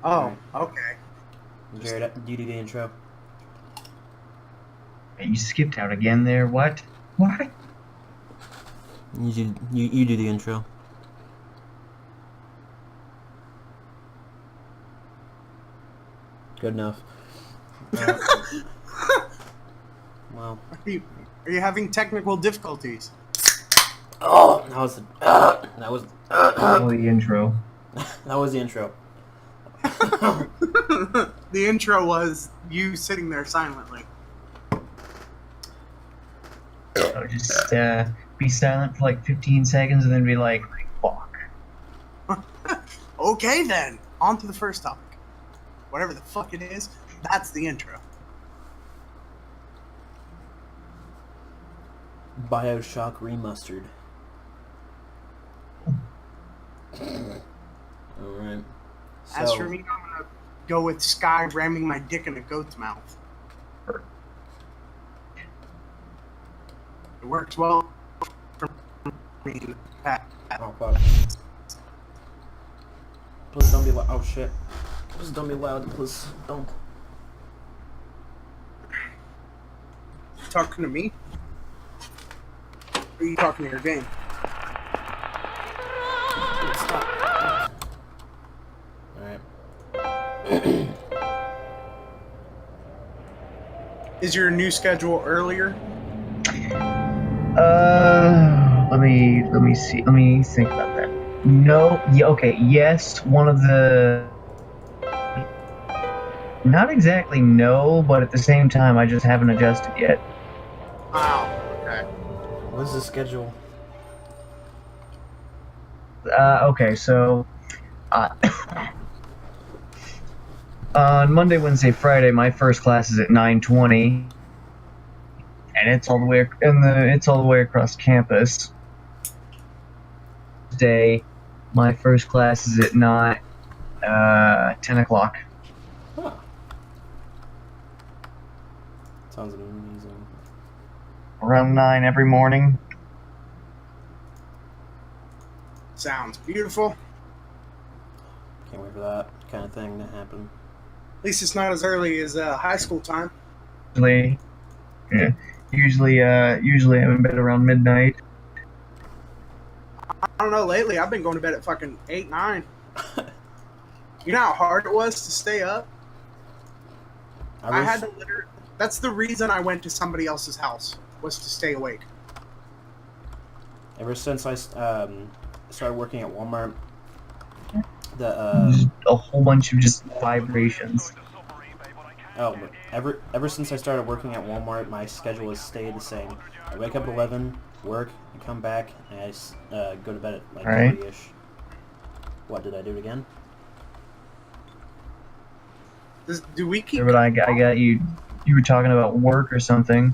Oh, Right. okay. Jared, do you do the intro? You skipped out again there. What? What? You do the intro. Good enough. Well. Are you having technical difficulties? Oh, that was The intro. that was the intro. The intro was you sitting there silently. So just be silent for like 15 seconds and then be like, fuck. Okay then, on to the first topic. Whatever the fuck it is, that's the intro. BioShock Remastered. Alright. As for me, I'm gonna go with Sky ramming my dick in a goat's mouth. It works well for me. Oh fuck. Please don't be loud. Oh shit. Please don't be loud. Please don't. Talking to me? Or are you talking to your game? Stop. Alright. Is your new schedule earlier? Let me see. Let me think about that. No. Yeah, okay. Yes. One of the. Not exactly no, but at the same time, I just haven't adjusted yet. Wow. Okay. What's the schedule? Okay, so on Monday, Wednesday, Friday, my first class is at 9:20, and it's all the way across campus. Today, my first class is at 10 o'clock. Huh. Sounds amazing. Around 9 every morning. Sounds beautiful. Can't wait for that kind of thing to happen. At least it's not as early as high school time. Usually I'm in bed around midnight. I don't know, lately I've been going to bed at fucking 8, 9. You know how hard it was to stay up? I had to literally... That's the reason I went to somebody else's house, was to stay awake. Ever since I started working at Walmart, Just a whole bunch of just vibrations. but ever since I started working at Walmart, my schedule has stayed the same. I wake up at 11, work, I come back, and I go to bed at like 3-ish. What, did I do it again? Do we keep... Yeah, but I got you. You were talking about work or something.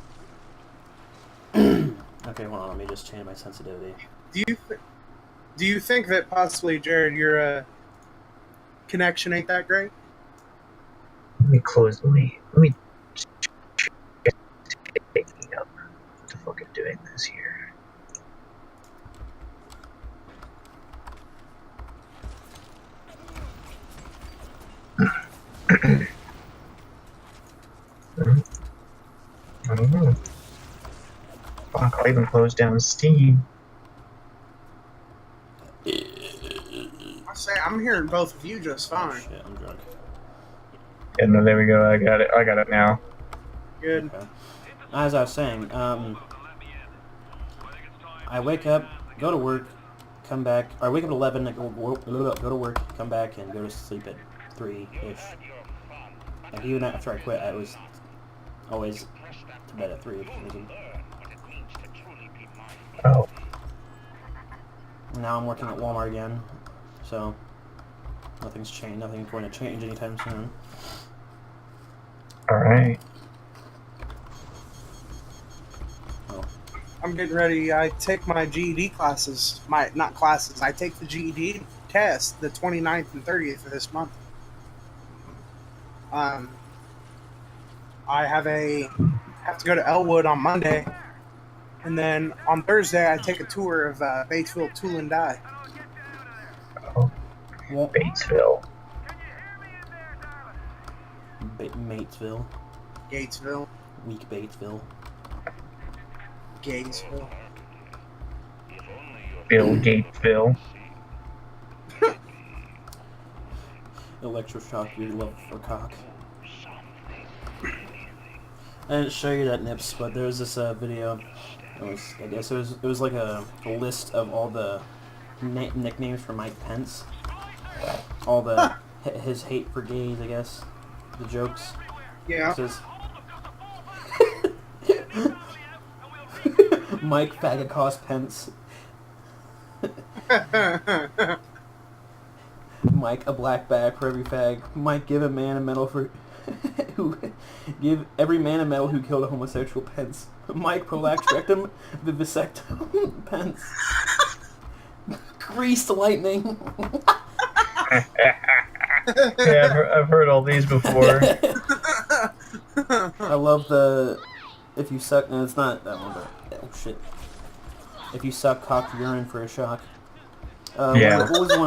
Okay, hold on. Let me just change my sensitivity. Do you think that possibly, Jared, your connection ain't that great? Let me close. Let me taking up. What the fuck is doing this here? I don't know. Fuck, I'll even close down Steam. I say, I'm hearing both of you just fine. Oh, shit, I'm drunk. Yeah, no, there we go. I got it now. Good. Okay. As I was saying, I wake up, go to work, come back. Or I wake up at 11, I go to work, come back, and go to sleep at 3-ish. And even after I quit, I was always to bed at 3 for some reason. Oh. Now I'm working at Walmart again, so nothing's changed. Nothing's going to change anytime soon. All right. Oh. I'm getting ready. I take my GED classes. Not classes. I take the GED test the 29th and 30th of this month. I have to go to Elwood on Monday, and then on Thursday I take a tour of Batesville Tool and Die. Oh. Batesville. Matesville. Gatesville. Weak Batesville. Gatesville. Bill Gatesville. Electroshock your love for cock. I didn't show you that, Nips, but there was this video. I guess it was like a list of all the nicknames for Mike Pence. All the his hate for gays, I guess. The jokes. Yeah. It says Mike Faggot Cost Pence. Mike, a black bag for every fag. Mike, give a man a medal for give every man a medal who killed a homosexual. Pence. Mike, prolapse rectum, vivisectum. Pence. Greased lightning. Yeah, I've heard all these before. I love the if you suck. No, it's not that one. But oh shit. If you suck cock, you're in for a shock. Yeah. What was the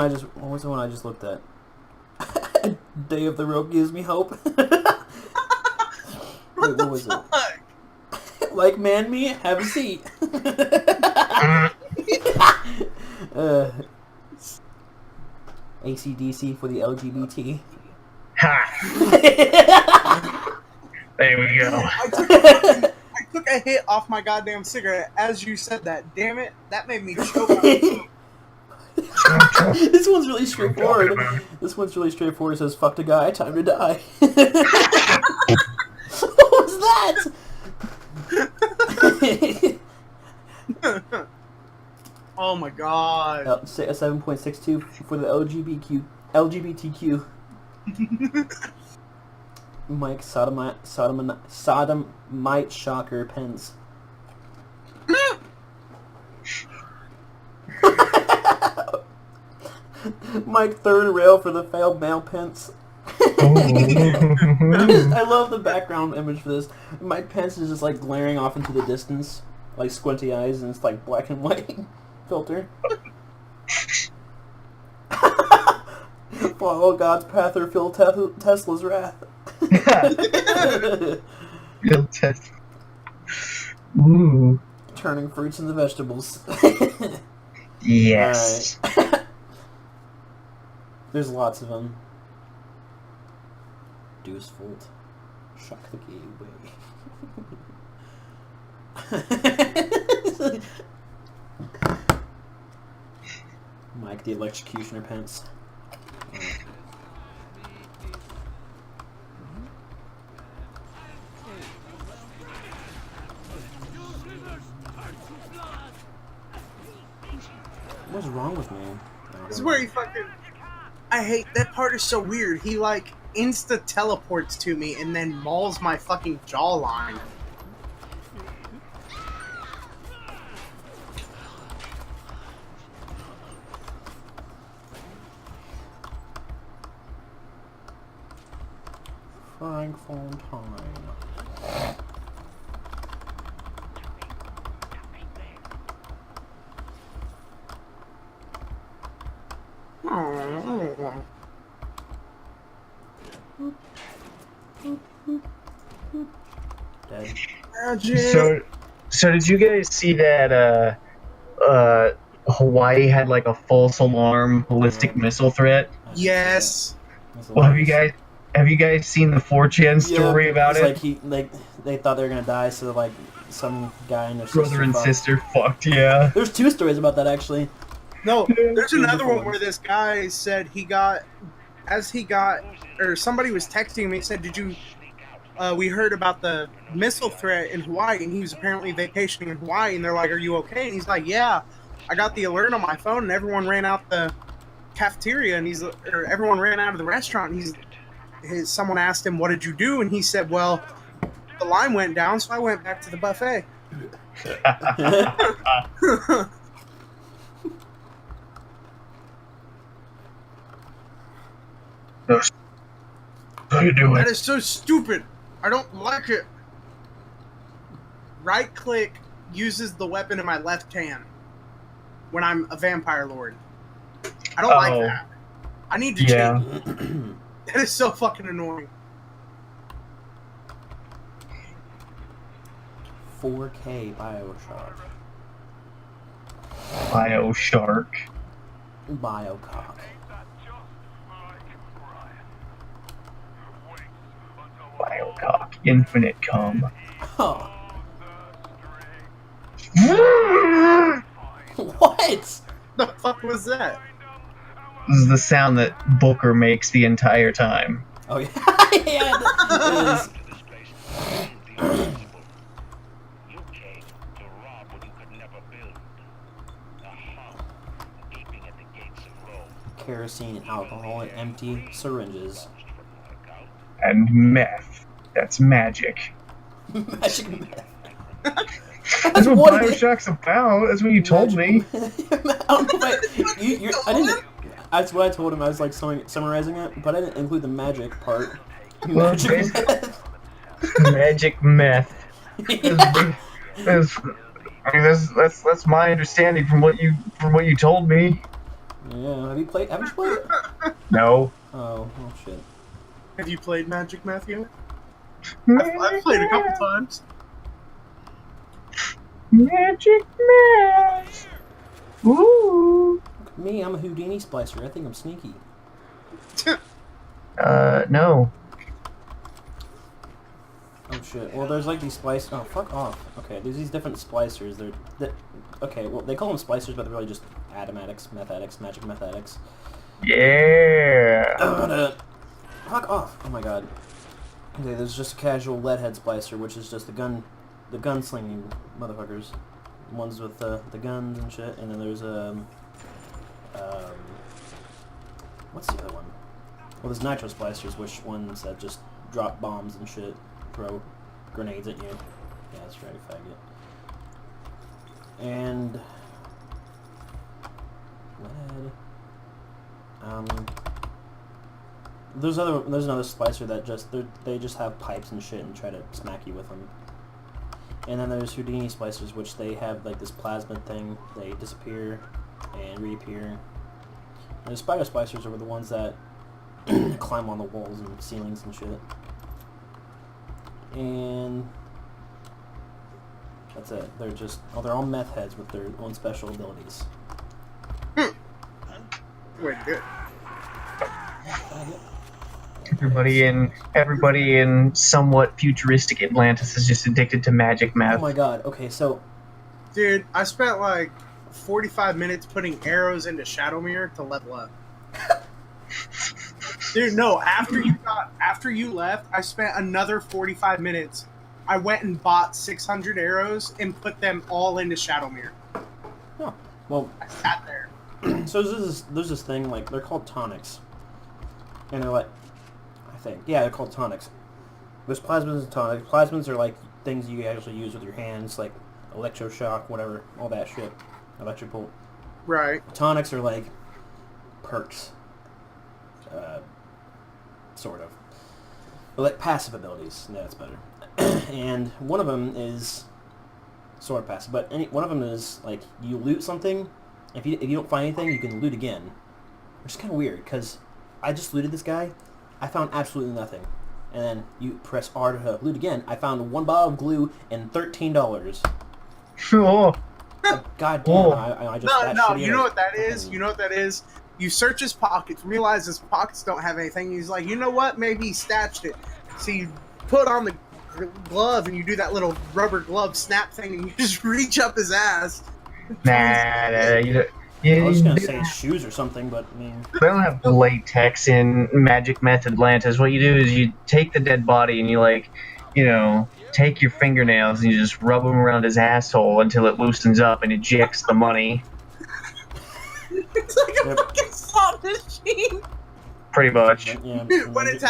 one I just looked at? Day of the Rope gives me hope. Wait, what was it? Like man me, have a seat. ACDC for the LGBT. Ha! There we go. I took a hit off my goddamn cigarette as you said that. Damn it, that made me choke. This one's really straightforward. This one's really straightforward. It says, fucked a guy, time to die. What was that? Oh my god. 7.62 for the LGBTQ. Mike sodomite shocker Pence. Mike third rail for the failed male Pence. I love the background image for this. Mike Pence is just like glaring off into the distance, like squinty eyes, and it's like black and white filter. Follow God's path or feel Tesla's wrath. Feel Tesla. Ooh. Turning fruits into vegetables. Yes. Right. There's lots of them. Deuce Volt. Shock the gay way. Mike the Electrocutioner Pence. What's wrong with me? This is where he fucking... I hate... That part is so weird. He, like, insta-teleports to me and then mauls my fucking jawline. Frying phone time. Dead. So did you guys see that Hawaii had like a false alarm ballistic missile threat? Yes. Well, have you guys seen the 4chan story about it? Like they thought they were gonna die, so like some guy and their brother and sister fucked. Yeah. There's two stories about that actually. No, there's another one where this guy said or somebody was texting me, said, did you, we heard about the missile threat in Hawaii, and he was apparently vacationing in Hawaii, and they're like, are you okay? And he's like, yeah, I got the alert on my phone, and everyone ran out the cafeteria, and everyone ran out of the restaurant, and someone asked him, what did you do? And he said, well, the line went down, so I went back to the buffet. How you doing? That is so stupid. I don't like it. Right click uses the weapon in my left hand when I'm a vampire lord. I don't like that. I need to change. That is so fucking annoying. 4K Bioshock. Bioshark. Biocock. Biocock. Infinite cum. Huh. What? The fuck was that? This is the sound that Booker makes the entire time. Oh yeah, yeah, it is. Kerosene, alcohol, and empty syringes. And meth. That's magic. Magic meth. That's what Bioshock's about. That's what you told me. I don't know if I didn't. That's what I told him. I was like summarizing it, but I didn't include the magic part. Well, Magic meth. Magic meth. Yeah. That's my understanding from what you told me. Yeah. Haven't you played it? No. Oh shit. Have you played Magic Meth yet? Magic I've played a couple times. Magic meth. Ooh. Me, I'm a Houdini splicer. I think I'm sneaky. No. Oh shit. Well, there's like these splicers. Oh, fuck off. Okay, there's these different splicers. Okay, well, they call them splicers, but they're really just atom addicts, meth addicts, magic meth addicts. Yeah. Fuck off. Oh my god. Okay, there's just a casual lead head splicer, which is just the gunslinging motherfuckers. Ones with the guns and shit. And then there's what's the other one? Well, there's nitro splicers, which ones that just drop bombs and shit, throw grenades at you. Yeah, that's right, faggot. And lead. There's another splicer that they just have pipes and shit and try to smack you with them. And then there's Houdini splicers, which they have like this plasma thing. They disappear and reappear. And the spider splicers are the ones that climb on the walls and ceilings and shit. And that's it. They're all meth heads with their own special abilities. Wait, good. Everybody in somewhat futuristic Atlantis is just addicted to magic meth. Oh my god. Okay, so Dude, I spent like 45 minutes putting arrows into Shadowmere to level up. Dude, no, after you left, I spent another 45 minutes. I went and bought 600 arrows and put them all into Shadowmere. oh, well, I sat there. so there's this thing, like, they're called tonics. And they're like, they're called tonics. There's plasmas and tonics. Plasmas are like things you actually use with your hands, like electroshock, whatever, all that shit. Electrical. Right. Tonics are like perks. Sort of. But like passive abilities. Yeah, that's better. And one of them is sort of passive, but one of them is like you loot something. If you don't find anything, you can loot again. Which is kind of weird, because I just looted this guy. I found absolutely nothing. And then you press R to loot again. I found one bottle of glue and $13. Sure. God damn, Oh. I just... No, you know what that is? You know what that is? You search his pockets, realize his pockets don't have anything. He's like, you know what? Maybe he stashed it. So you put on the glove and you do that little rubber glove snap thing and you just reach up his ass. Nah, I was gonna say shoes or something, but I mean... They don't have latex in Magic Meth Atlantis. What you do is you take the dead body and you, like, you know, take your fingernails and you just rub them around his asshole until it loosens up and ejects the money. It's like a fucking slot machine. Pretty much. Yeah, When it's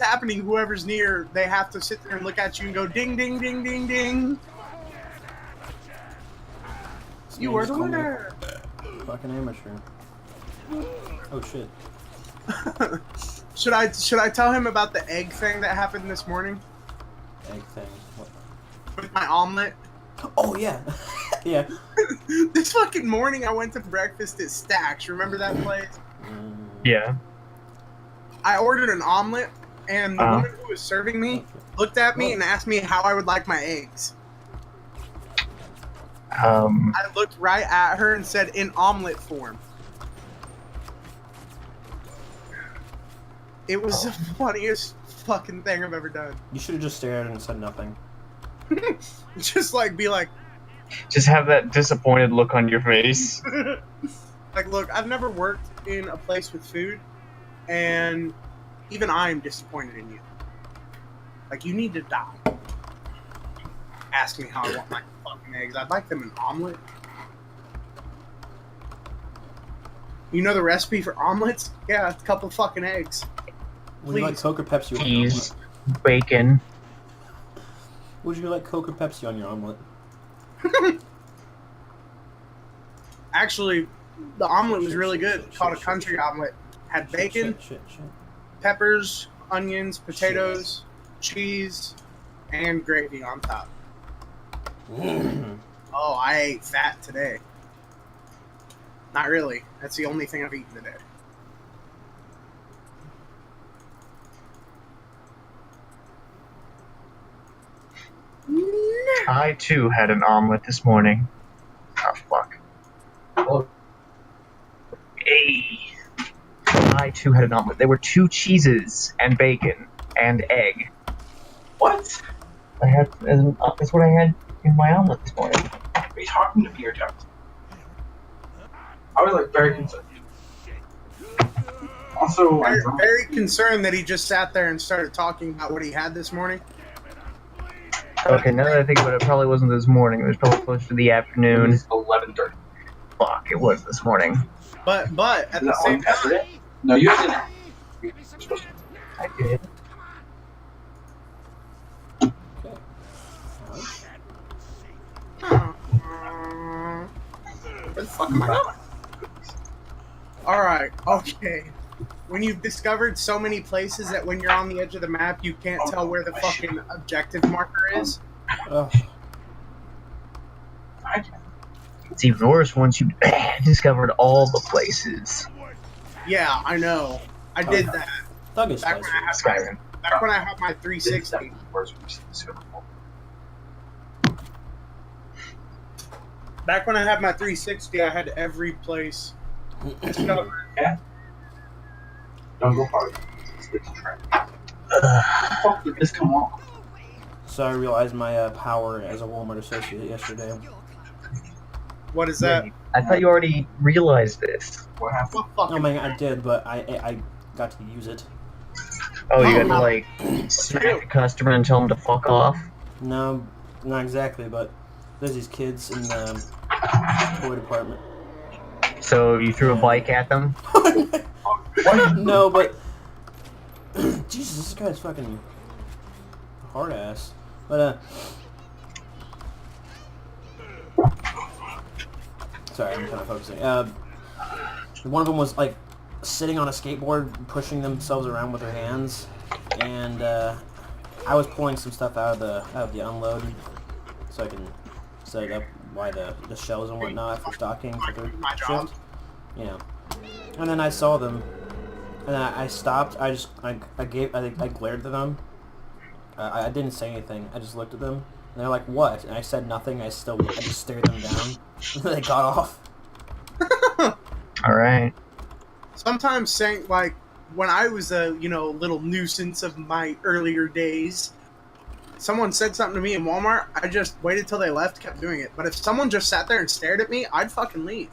happening, whoever's near, they have to sit there and look at you and go ding, ding, ding, ding, ding. You were the winner. Fucking amateur. Oh shit. Should I tell him about the egg thing that happened this morning Egg thing. What? with my omelet? Oh yeah. Yeah. This fucking morning I went to breakfast at Stacks. Remember that place? Yeah. I ordered an omelet, and the woman who was serving me looked at me and asked me how I would like my eggs. I looked right at her and said, in omelet form. It was the funniest fucking thing I've ever done. You should have just stared and said nothing. Just like, be like... Just have that disappointed look on your face. Like, look, I've never worked in a place with food, and even I am disappointed in you. Like, you need to die. Ask me how I want my fucking eggs. I'd like them in omelet. You know the recipe for omelets? Yeah, a couple of fucking eggs. Would you like Coke or Pepsi on your Cheese, omelet? bacon. Would you like Coke or Pepsi on your omelet? Actually, the omelet was really good. Called a country omelet. Had bacon, Shit. peppers, onions, potatoes, cheese, and gravy on top. Oh, I ate fat today. Not really. That's the only thing I've eaten today. I too had an omelet this morning. Oh fuck. Oh, Hey. I too had an omelet. There were 2 cheeses and bacon and egg. what? That's what I had in my omelet this morning. Are you talking to me or Jeff? I was like very concerned. Also, I'm Very, drunk. very concerned that he just sat there and started talking about what he had this morning. Okay, now that I think about it, it probably wasn't this morning. It was probably closer to the afternoon. It's 11:30. Fuck, it was this morning. But at the No, same time, yesterday? No, you didn't. You're supposed to. I did. where the fuck am I going? Alright, okay. When you've discovered so many places that when you're on the edge of the map, you can't tell where the fucking objective marker is. Ugh. I can't. It's even worse once you discovered all the places. Yeah, I know. I did that. Thug is Back when I had Skyrim. my 360. Back when I had my 360, I had every place discovered. Yeah. Don't go hard. It's a trap. Fuck, did this come off? So I realized my power as a Walmart associate yesterday. What is that? I thought you already realized this. What happened? What fucking Oh man, I did, but I got to use it. Oh, you got to, Oh. like, smack the customer and tell them to fuck off? No, not exactly, but there's these kids in the toy department. So you threw a bike at them? No, but Jesus, this guy's fucking hard ass. But sorry, I'm kind of focusing. One of them was like sitting on a skateboard, pushing themselves around with their hands, and I was pulling some stuff out of the unload, so I can set it up by the shelves and whatnot for stocking for the My job. shift. You know, and then I saw them, and then I stopped. I glared at them. I didn't say anything. I just looked at them, and they're like, "What?" And I said nothing. I just stared them down. They got off. Alright. Sometimes saying, like, when I was a, little nuisance of my earlier days, someone said something to me in Walmart, I just waited till they left, kept doing it. But if someone just sat there and stared at me, I'd fucking leave.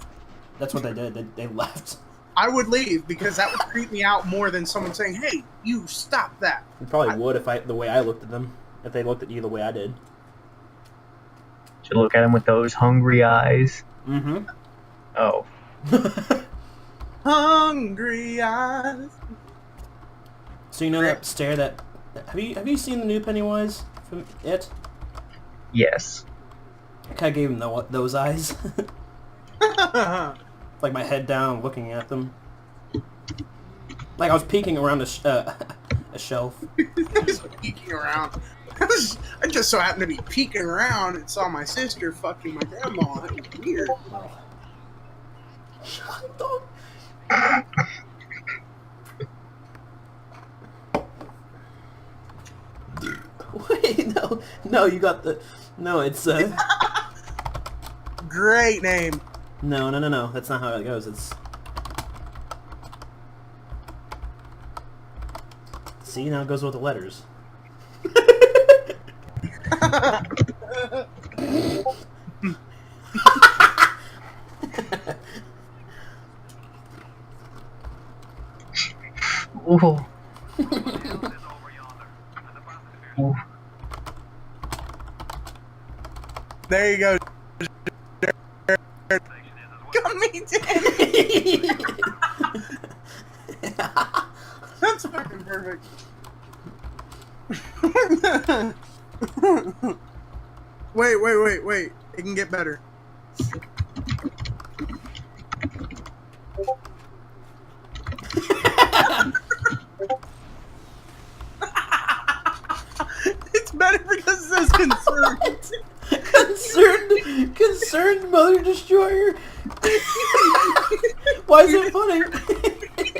That's what they did. They left. I would leave because that would creep me out more than someone saying, "Hey, you stop that." You probably would if the way I looked at them. If they looked at you the way I did. Should look at him with those hungry eyes. Mm-hmm. Oh. Hungry eyes. So you know that stare that... Have you seen the new Pennywise from It? Yes. I kind of gave him those eyes. Like my head down, looking at them. Like I was peeking around a shelf. Just peeking around. I just so happened to be peeking around and saw my sister fucking my grandma. It was weird. Shut the... Wait, no, you got the... No, it's, great name. No. That's not how it goes. It's... See, now it goes with the letters. Ooh. Ooh. There you go. Gummy Danny. That's fucking perfect. Wait. It can get better. It's better because it says concerned. Concerned Mother Destroyer. Why is it funny?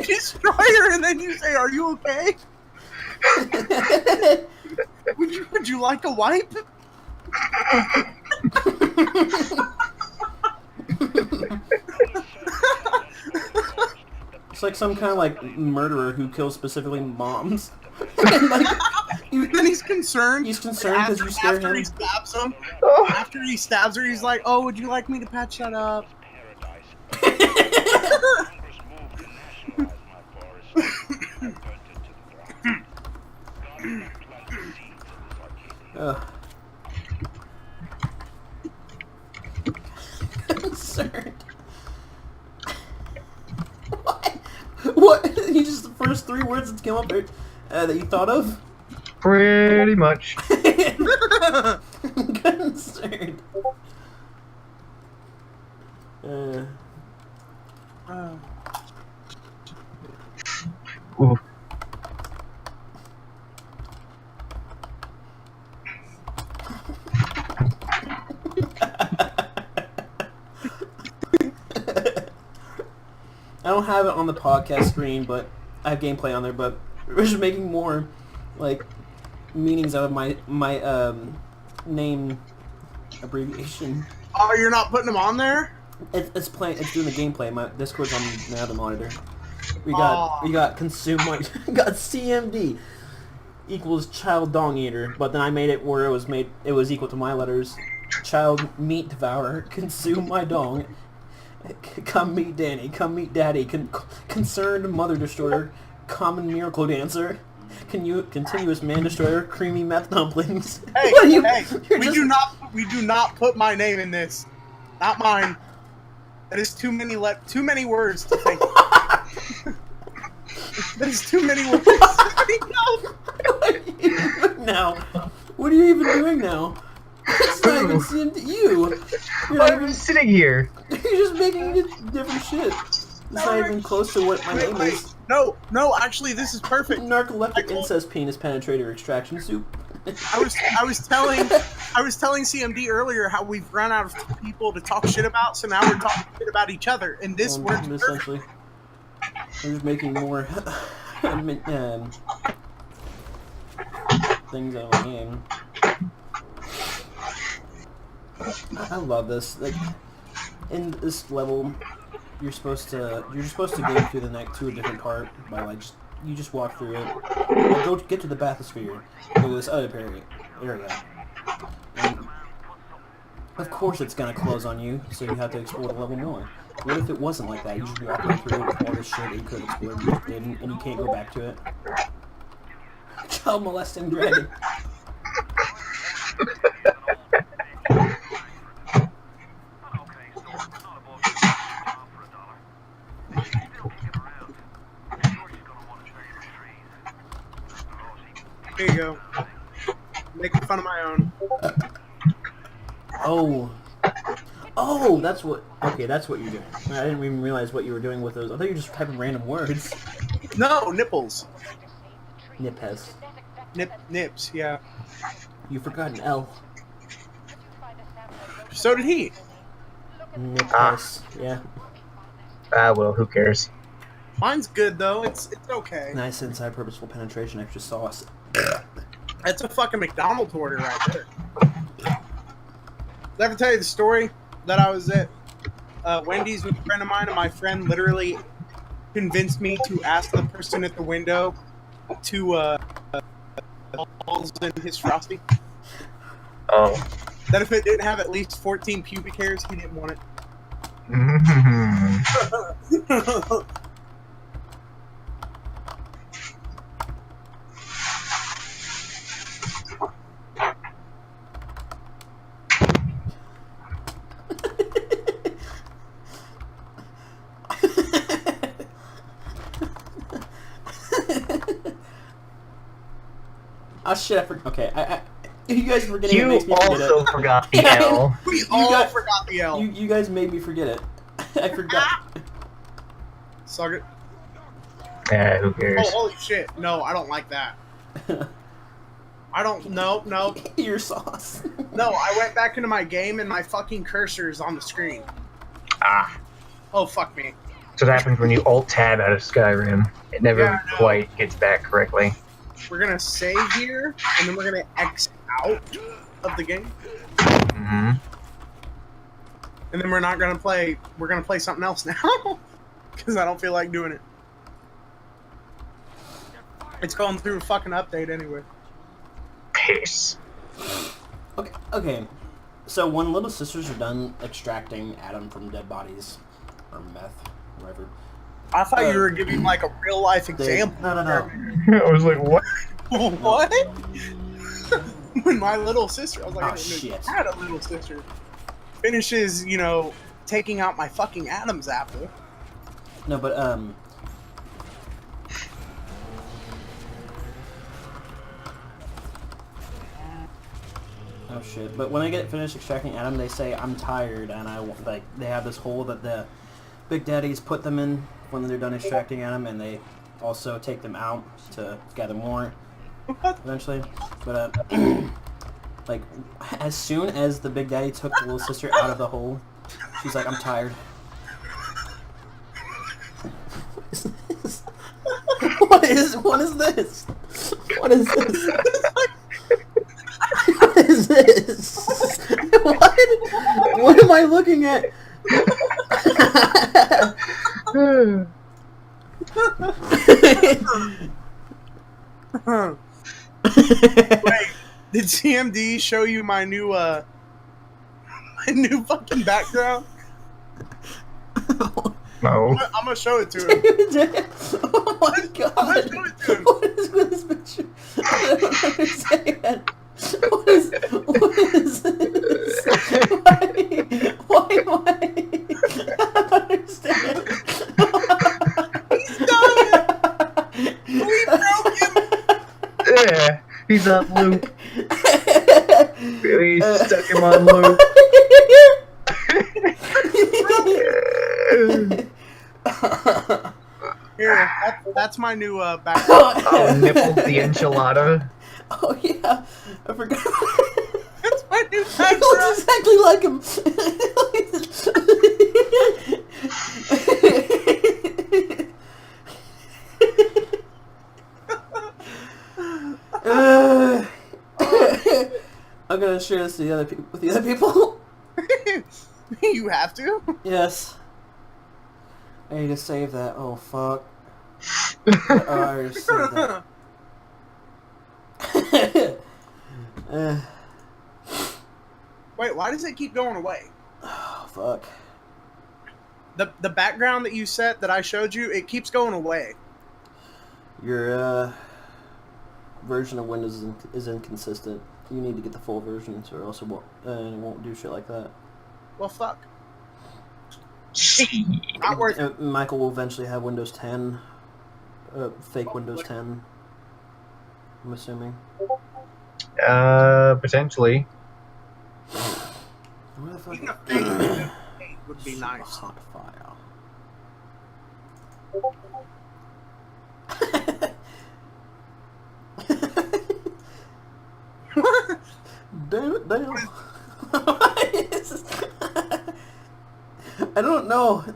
Destroyer, and then you say, "Are you okay? Would you like a wipe?" It's like some kind of like murderer who kills specifically moms. And like, then he's concerned. He's concerned because you scare after him. He stabs him. After he stabs her, he's like, "Oh, would you like me to patch that up?" Concerned. What? You just the first 3 words that came up there, that you thought of? Pretty much. Concerned. Ooh. I don't have it on the podcast screen, but I have gameplay on there. But we're just making more like meanings out of my name abbreviation. Oh, you're not putting them on there? It's playing. It's doing the gameplay. My Discord's on the other monitor. We got consume my got CMD equals child dong eater, but then I made it where it was equal to my letters. Child meat devourer, consume my dong. Come meet Danny, come meet Daddy. Concerned mother destroyer, common miracle dancer. Continuous man destroyer, creamy meth dumplings. Hey, we do not put my name in this. Not mine. That is too many words to think. That is too many words. Now, what are you even doing now? It's not even seeing you. I'm just sitting here. You're just making different shit. It's not even close to what my name is. No, actually, this is perfect. Narcoleptic incest penis penetrator extraction soup. I was telling CMD earlier how we've run out of people to talk shit about, so now we're talking shit about each other, and this works essentially. We're just making more things out of my name. I love this. Like in this level, you're supposed to go through to a different part by like you just walk through it. Like, go get to the bathysphere. Go to this other area. And of course, it's gonna close on you, so you have to explore the level more. What if it wasn't like that? You just walk right through it with all this shit that you could explore, you just didn't, and you can't go back to it. Child molesting dragon. Here you go. Making fun of my own. Oh, that's what. Okay, that's what you're doing. I didn't even realize what you were doing with those. I thought you were just typing random words. No, nipples. Nippes. Nips, yeah. You forgot an L. So did he. Nippes. Yeah. Well, who cares? Mine's good though. It's okay. Nice inside purposeful penetration, extra sauce. That's a fucking McDonald's order right there. Did I ever tell you the story? that I was at Wendy's with a friend of mine, and my friend literally convinced me to ask the person at the window to balls in his frosty. Oh. That if it didn't have at least 14 pubic hairs, he didn't want it. Oh shit! Okay, you guys forgetting. You also forgot the L. We all forgot the L. You guys made me forget it. I forgot. Suck it. Yeah, who cares? Oh, holy shit. No, I don't like that. I don't... No. Ear sauce. No, I went back into my game and my fucking cursor is on the screen. Ah. Oh, fuck me. That's what happens when you alt-tab out of Skyrim. It never quite gets back correctly. We're gonna save here, and then we're gonna X out of the game. Mm-hmm. And then we're not gonna play... We're gonna play something else now. Because I don't feel like doing it. It's going through a fucking update anyway. Piss. Okay. So when little sisters are done extracting Adam from dead bodies, or meth, whatever. I thought you were giving like a real life example. No. I was like, what? What? When my little sister, I was like, Oh, I didn't know you shit. had a little sister. Finishes, you know, taking out my fucking Adam's apple. No, but oh shit! But when I get finished extracting Adam, they say I'm tired, and they have this hole that the Big Daddies put them in when they're done extracting Adam, and they also take them out to gather more eventually. But like as soon as the Big Daddy took the little sister out of the hole, she's like, I'm tired. What is this? What is this? What is this? What am I looking at? Wait, did CMD show you my new my new fucking background? No. I'm gonna show it to him. Oh my god! I'm gonna show it to him. What is with this picture? I don't understand. What is this? Why am I? I don't understand. He's done. We broke him. Yeah, he's on loop. He's stuck him on loop. Here, that's my new background. Oh, Nipple the enchilada. Oh yeah, I forgot. That's my new He background. looks exactly like him. I'm gonna share this with the other people. You have to. Yes. I need to save that. Oh fuck. Oh, I already saved that. Wait, why does it keep going away? Oh fuck. The background that you set that I showed you, it keeps going away. Your version of Windows is inconsistent. You need to get the full version, or else it won't do shit like that. Well, fuck. Shit. Not worth it. Michael will eventually have Windows 10, fake Windows 10. I'm assuming. Potentially. Where the fuck? Even a fake Windows 8 would be nice. Hot file. Damn it, damn. I don't know. I'm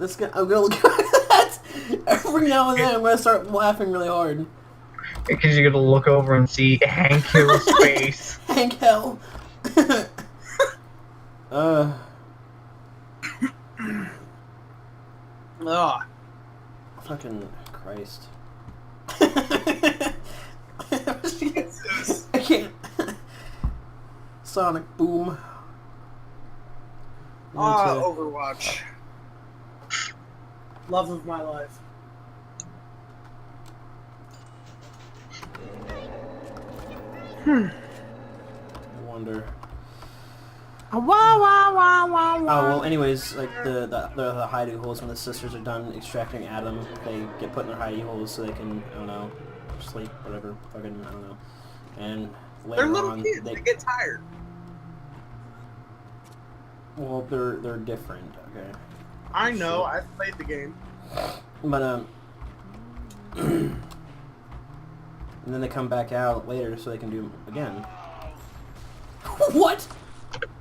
gonna look at that. Every now and then I'm gonna start laughing really hard. Because you're gonna look over and see Hank Hill's face. Hank Hell. Ugh. Fucking Christ. Jesus. I can't. Sonic Boom. Overwatch. Love of my life. I wonder. Oh well. Anyways, like the hidey holes, when the sisters are done extracting Adam, they get put in their hidey holes so they can, I don't know, sleep, whatever, fucking, I don't know. And later They're little on, kids. They get tired. Well, they're different. Okay. I know. I've played the game. But and then they come back out later so they can do them again. What?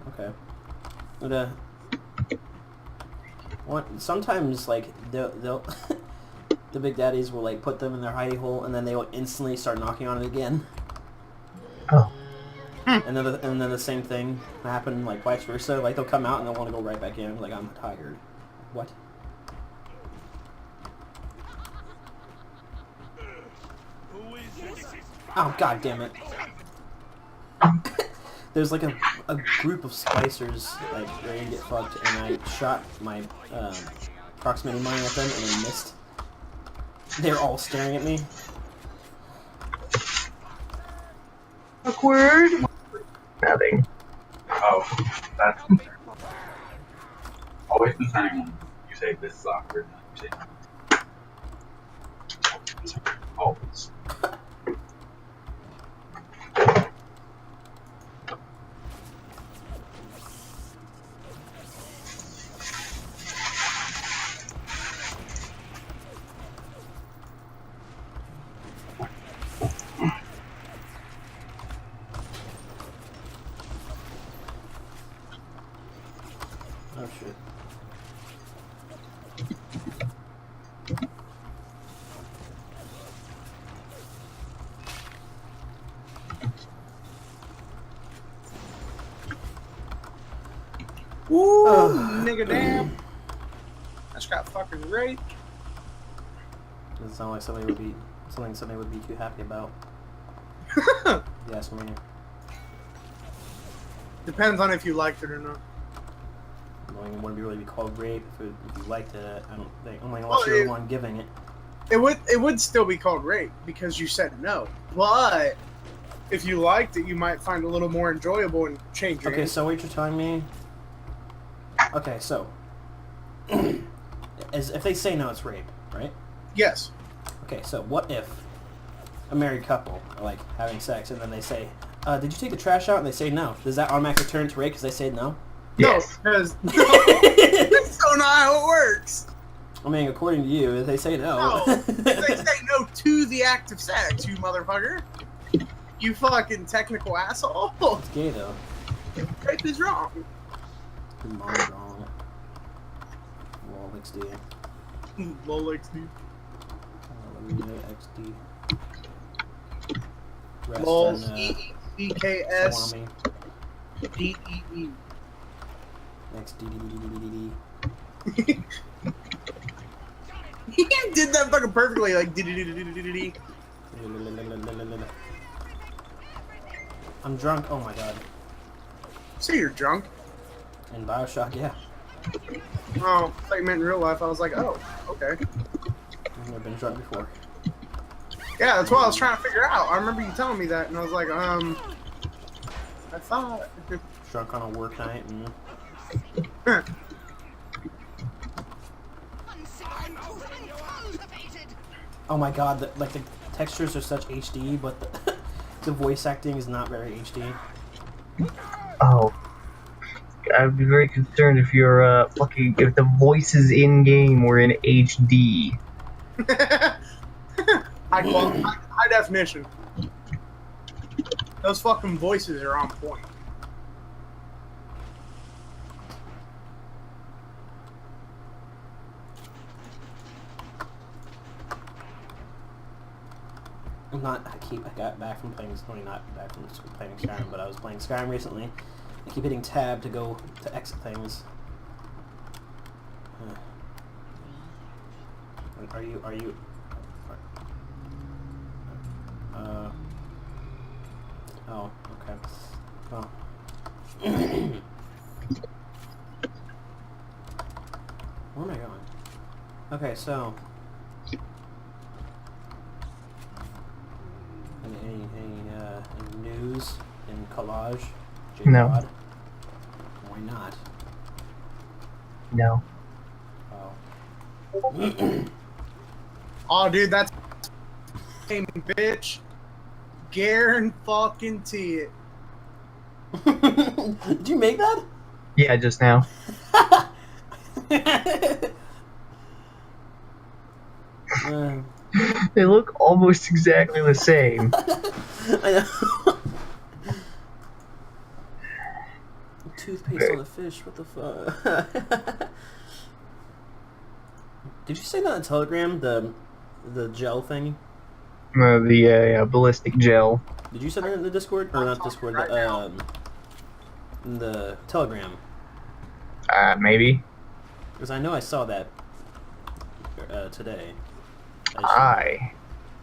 Okay. But what? Sometimes like they'll the big daddies will like put them in their hidey hole and then they will instantly start knocking on it again. Oh. And then the same thing happen like vice versa. Like they'll come out and they'll want to go right back in. Like I'm tired. What? Oh god damn it. There's like a group of spicers like ready to get fucked and I shot my proximity mine at them and I missed. They're all staring at me. Awkward. Nothing. Oh, that's always concerning when you say this is awkward. You say always. Oh shit. Woo, nigga damn. I just got fucking raped. Doesn't sound like somebody would be too happy about. Yes, me. Depends on if you liked it or not. It wouldn't really be called rape if you liked it. I don't think. Only unless you're the one giving it. It would still be called rape because you said no. But if you liked it, you might find it a little more enjoyable and change your Okay, answer. so what you're telling me... Okay, so... if they say no, it's rape, right? Yes. Okay, so what if a married couple are, like, having sex, and then they say, did you take the trash out? And they say no. Does that automatically turn to rape because they say no? Yes. No, because that's so not how it works. I mean, according to you, if they say no... No, they say no to the act of sex, you motherfucker. You fucking technical asshole. It's gay, though. Rape is wrong. Your mom's wrong. Lol, XD. Lol XD. XD. Rest Lol on, ECKS salami. DEE. XD. He did that fucking perfectly, like dee. I'm drunk. Oh my god. So you're drunk? In Bioshock, yeah. Oh, I thought you meant in real life. I was like, oh, okay. I've never been drunk before. Yeah, that's what I was trying to figure out. I remember you telling me that, and I was like, I thought. Drunk on a work night and... Oh my god, the textures are such HD, but the voice acting is not very HD. Oh. I'd be very concerned if your if the voices in game were in HD. High definition. Those fucking voices are on point. I got back from playing, not back from playing Skyrim, but I was playing Skyrim recently. I keep hitting tab to go to exit things. Are you? Oh, okay. Well. Where am I going? Okay, so. Any news in collage? No. J-Pod? Why not? No. Oh. Oh, dude, that's bitch. Guarantee it. Did you make that? Yeah, just now. They look almost exactly the same. I know. Toothpaste on a fish. What the fuck? Did you say that on Telegram? The gel thing? The ballistic gel. Did you send it in the Discord or not Discord? The Telegram. Maybe. Because I know I saw that today.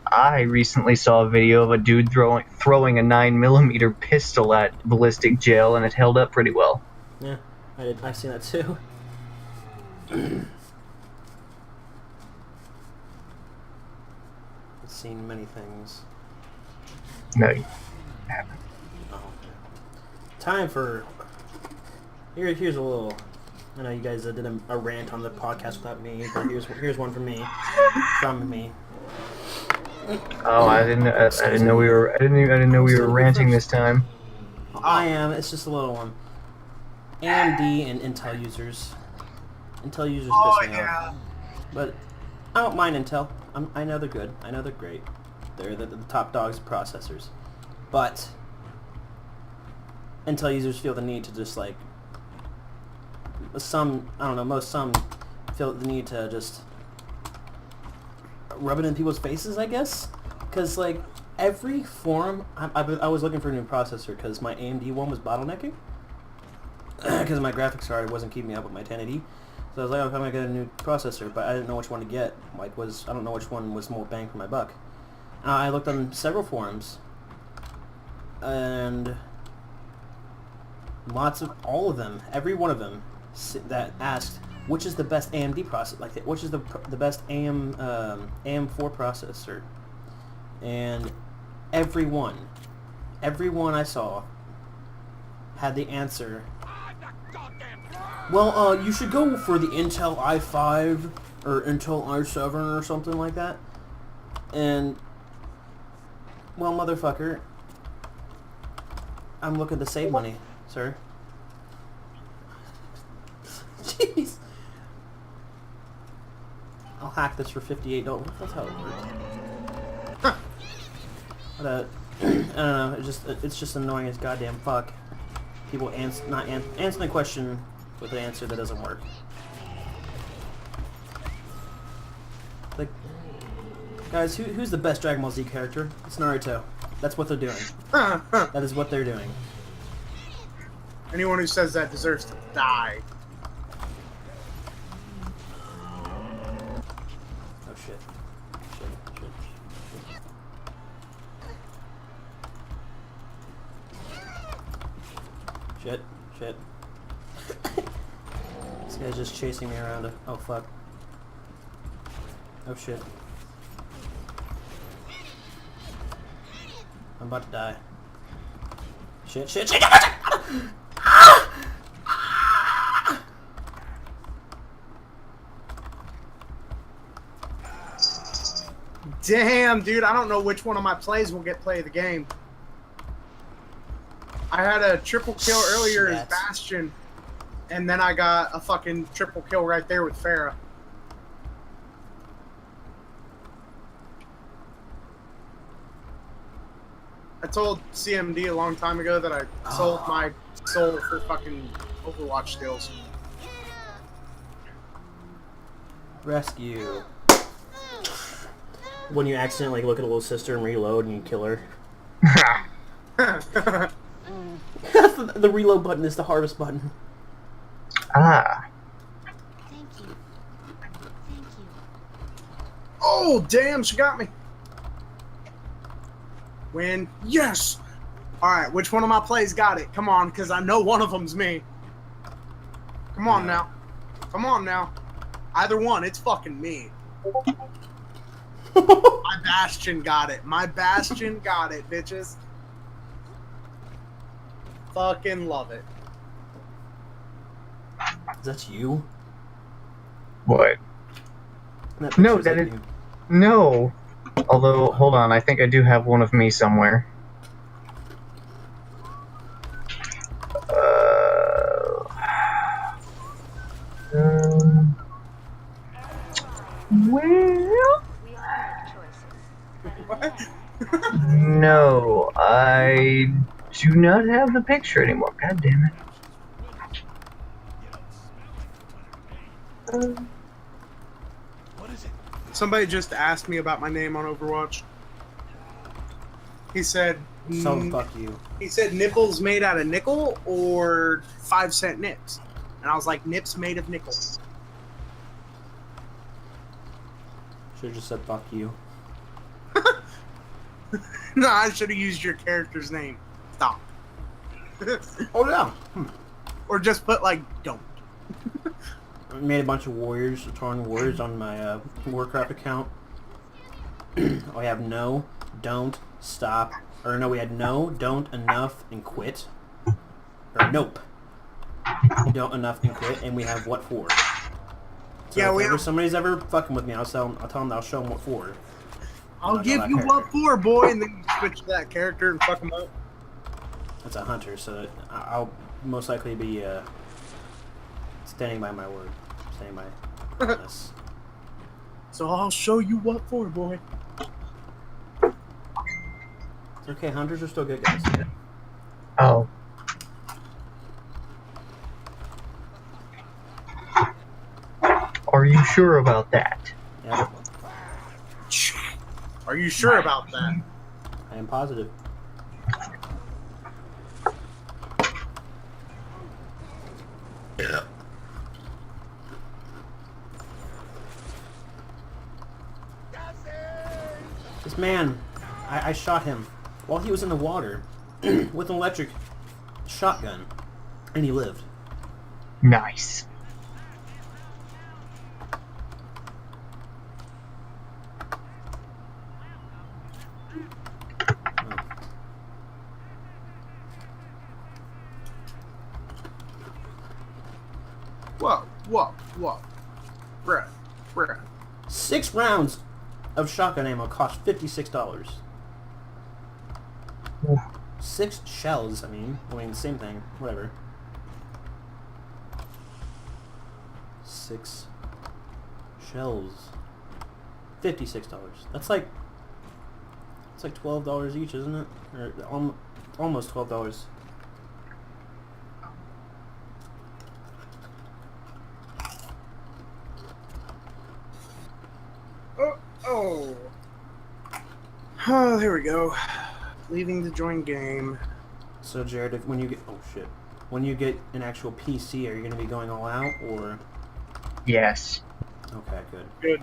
I recently saw a video of a dude throwing a 9mm pistol at ballistic gel, and it held up pretty well. Yeah, I've seen that too. I've seen many things. No, you haven't. Oh. Time for... Here's a little... I know you guys did a rant on the podcast without me, but here's one from me. Oh, I didn't know we were ranting this time. I am. It's just a little one. AMD and Intel users. Intel users piss me off. But I don't mind Intel. I know they're good. I know they're great. They're the top dogs of processors. But Intel users feel the need to just like some feel the need to just rub it in people's faces, I guess. Because like every forum, I was looking for a new processor because my AMD one was bottlenecking because my graphics card wasn't keeping up with my 1080. So I was like, oh, I'm gonna get a new processor, but I didn't know which one to get. I don't know which one was more bang for my buck. I looked on several forums, and all of them, every one of them, that asked which is the best AMD processor, like which is the best AM4 processor, and everyone I saw had the answer. Well, you should go for the Intel i5 or Intel i7 or something like that. And, well, motherfucker, I'm looking to save money, sir. Jeez. I'll hack this for $58. That's how it works. But, I don't know. It's just annoying as goddamn fuck. People not answer the question with an answer that doesn't work. Like, guys, who's the best Dragon Ball Z character? It's Naruto. That's what they're doing. That is what they're doing. Anyone who says that deserves to die. Oh shit. Shit. This guy's just chasing me around. Oh fuck. Oh shit. I'm about to die. Shit. Damn, dude, I don't know which one of my plays will get play of the game. I had a triple kill earlier as Bastion, and then I got a fucking triple kill right there with Farah. I told CMD a long time ago that I sold my soul for fucking Overwatch skills. Rescue. When you accidentally look at a little sister and reload and you kill her. The reload button is the hardest button. Ah. Thank you. Oh, damn, she got me. Win. Yes. All right, which one of my plays got it? Come on, because I know one of them's me. Come on now. Come on now. Either one, it's fucking me. My Bastion got it. My Bastion got it, bitches. Fucking love it. Is that you? What? That No, picture's that like is... you. No. Although, hold on, I think I do have one of me somewhere. Well... What? No, I do not have the picture anymore. God damn it. Somebody just asked me about my name on Overwatch. He said... So fuck you. He said nipples made out of nickel or 5-cent nips. And I was like, nips made of nickel. Should've just said fuck you. No, I should have used your character's name. Stop. Oh yeah. Or just put like, don't. I made a bunch of warriors, Torn warriors on my Warcraft account. We have no, don't, stop. Or no, we had no, don't, enough, and quit. Or nope. Don't, enough, and quit. And we have what for. So Yeah, if we ever have... somebody's ever fucking with me, I'll tell them I'll show them what for. I'll give you what for, boy, and then you switch to that character and fuck him up. It's a hunter, so I'll most likely be standing by my word. Standing by this. So I'll show you what for, boy. It's okay, hunters are still good guys. Oh. Are you sure about that? Yeah, Are you sure about that? I am positive. Yeah. This man, I shot him while he was in the water with an electric shotgun, and he lived. Nice. Whoa. Bruh. 6 rounds of shotgun ammo cost $56. 6 shells, I mean, same thing, whatever. 6 shells. $56. That's like... It's like $12 each, isn't it? Or almost $12. Oh, there we go. Leaving to join game. So Jared, when you get when you get an actual PC, are you going to be going all out or? Yes. Okay, good. Good.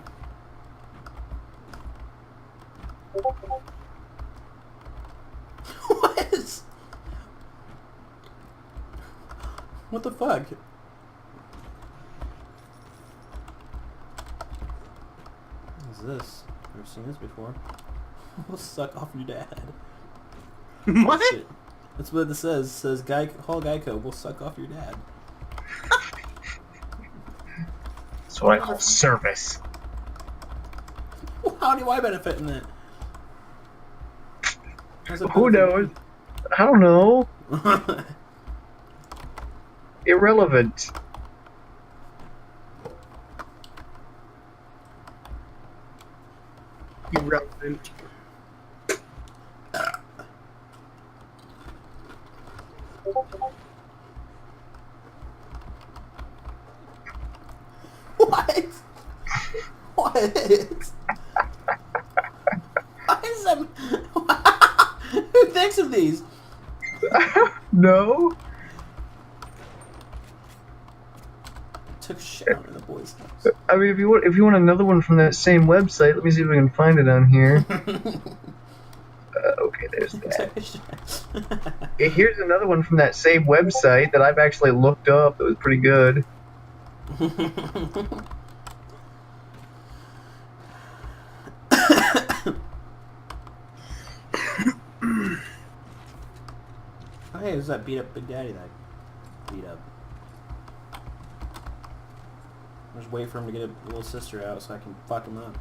What the fuck? What is this? Never seen this before. We'll suck off your dad. What? Shit. That's what it says. It says call Geico. We'll suck off your dad. That's what I call service. How do I benefit in that? Who knows? I don't know. Irrelevant. Irrelevant. What? What? Why is that? Who thinks of these? No. Took a shit out of the boys' house. I mean, if you want another one from that same website, let me see if I can find it on here. Okay, there's that. Here's another one from that same website that I've actually looked up. That was pretty good. Oh, hey, who's that beat up Big Daddy that beat up? I'm just waiting for him to get a little sister out so I can fuck him up.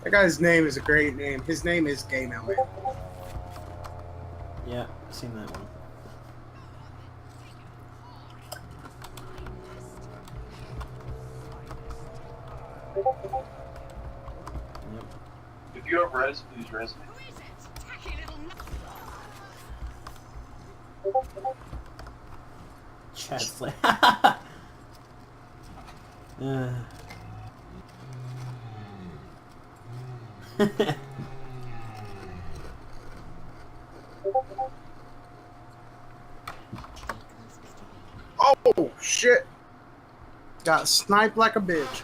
That guy's name is a great name. His name is Gay Melly. Yeah, I've seen that one. Yep. If you have res, please res me. Chad's like, Oh, shit. Got sniped like a bitch.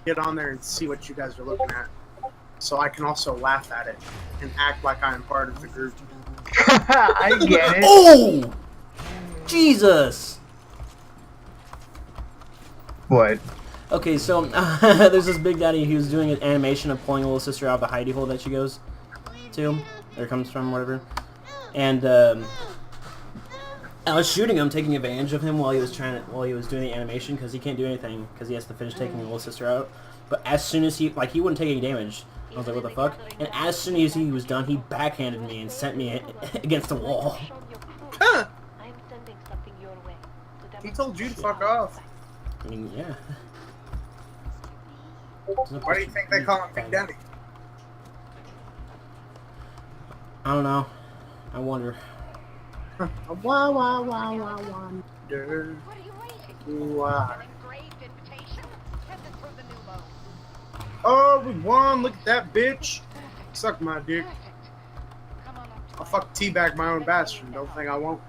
Get on there and see what you guys are looking at, so I can also laugh at it and act like I am part of the group. I get it. oh! Jesus! What? Okay, so there's this Big Daddy who's doing an animation of pulling a little sister out of the hidey hole that she goes to, or comes from, whatever. And I was shooting him, taking advantage of him while he was doing the animation, because he can't do anything because he has to finish taking the little sister out. But as soon as he wouldn't take any damage. I was like, what the fuck? And as soon as he was done, he backhanded me and sent me against the wall. Huh. He told you to fuck off. I mean, yeah. Why do you think they call him Big Daddy? I don't know. I wonder. Why wonder. Why? Oh, we won! Look at that bitch! Suck my dick. I'll fuck teabag my own bastard. Don't think I won't.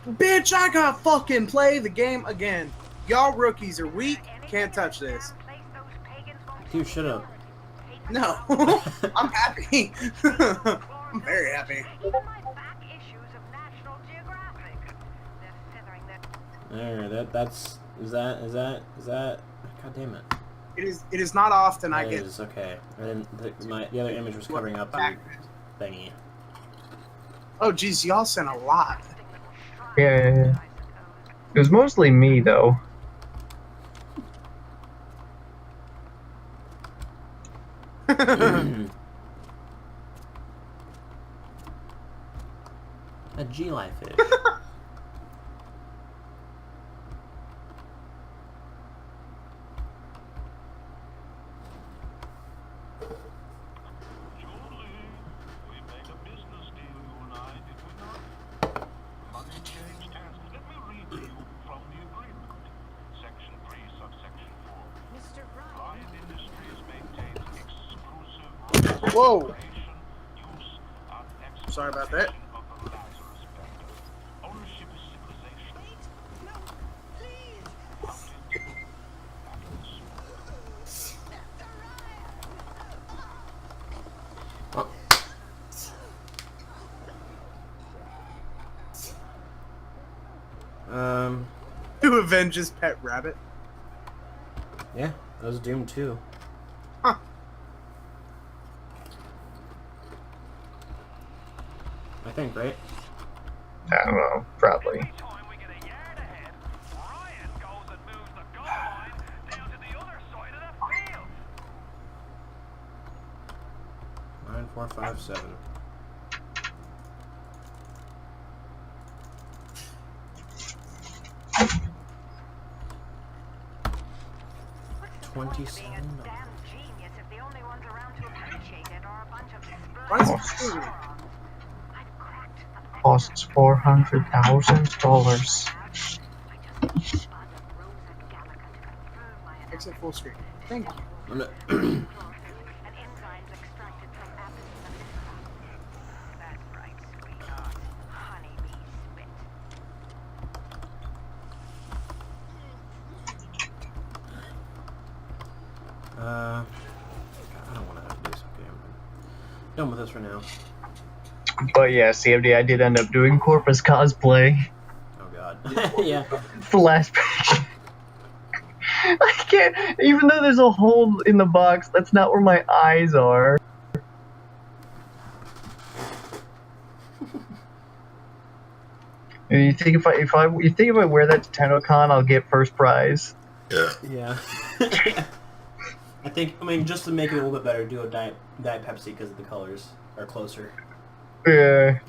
Bitch, I gotta fucking play the game again. Y'all rookies are weak. Can't touch this. Dude, shut up. No. I'm happy. I'm very happy. There, that's... Is that... God damn it. It is not often I get... Is, okay. And then the other image was covering up the thingy. Oh, geez, y'all sent a lot. Yeah. It was mostly me, though. A G-Life fish. Whoa! Sorry about that. To avenge his pet rabbit. Yeah, that was Doom 2. Huh. I think, right? I don't know. Probably. R57. $27. Costs $400,000. Exit full screen. Thank you. I don't want to have to do something. I'm done with this for now. But yeah, CMD, I did end up doing Corpus cosplay. Oh god. Yeah. Flashback. I can't, even though there's a hole in the box, that's not where my eyes are. And you think if I wear that to TennoCon, I'll get first prize? Yeah. I mean, just to make it a little bit better, do a Diet Pepsi because the colors are closer. Yeah.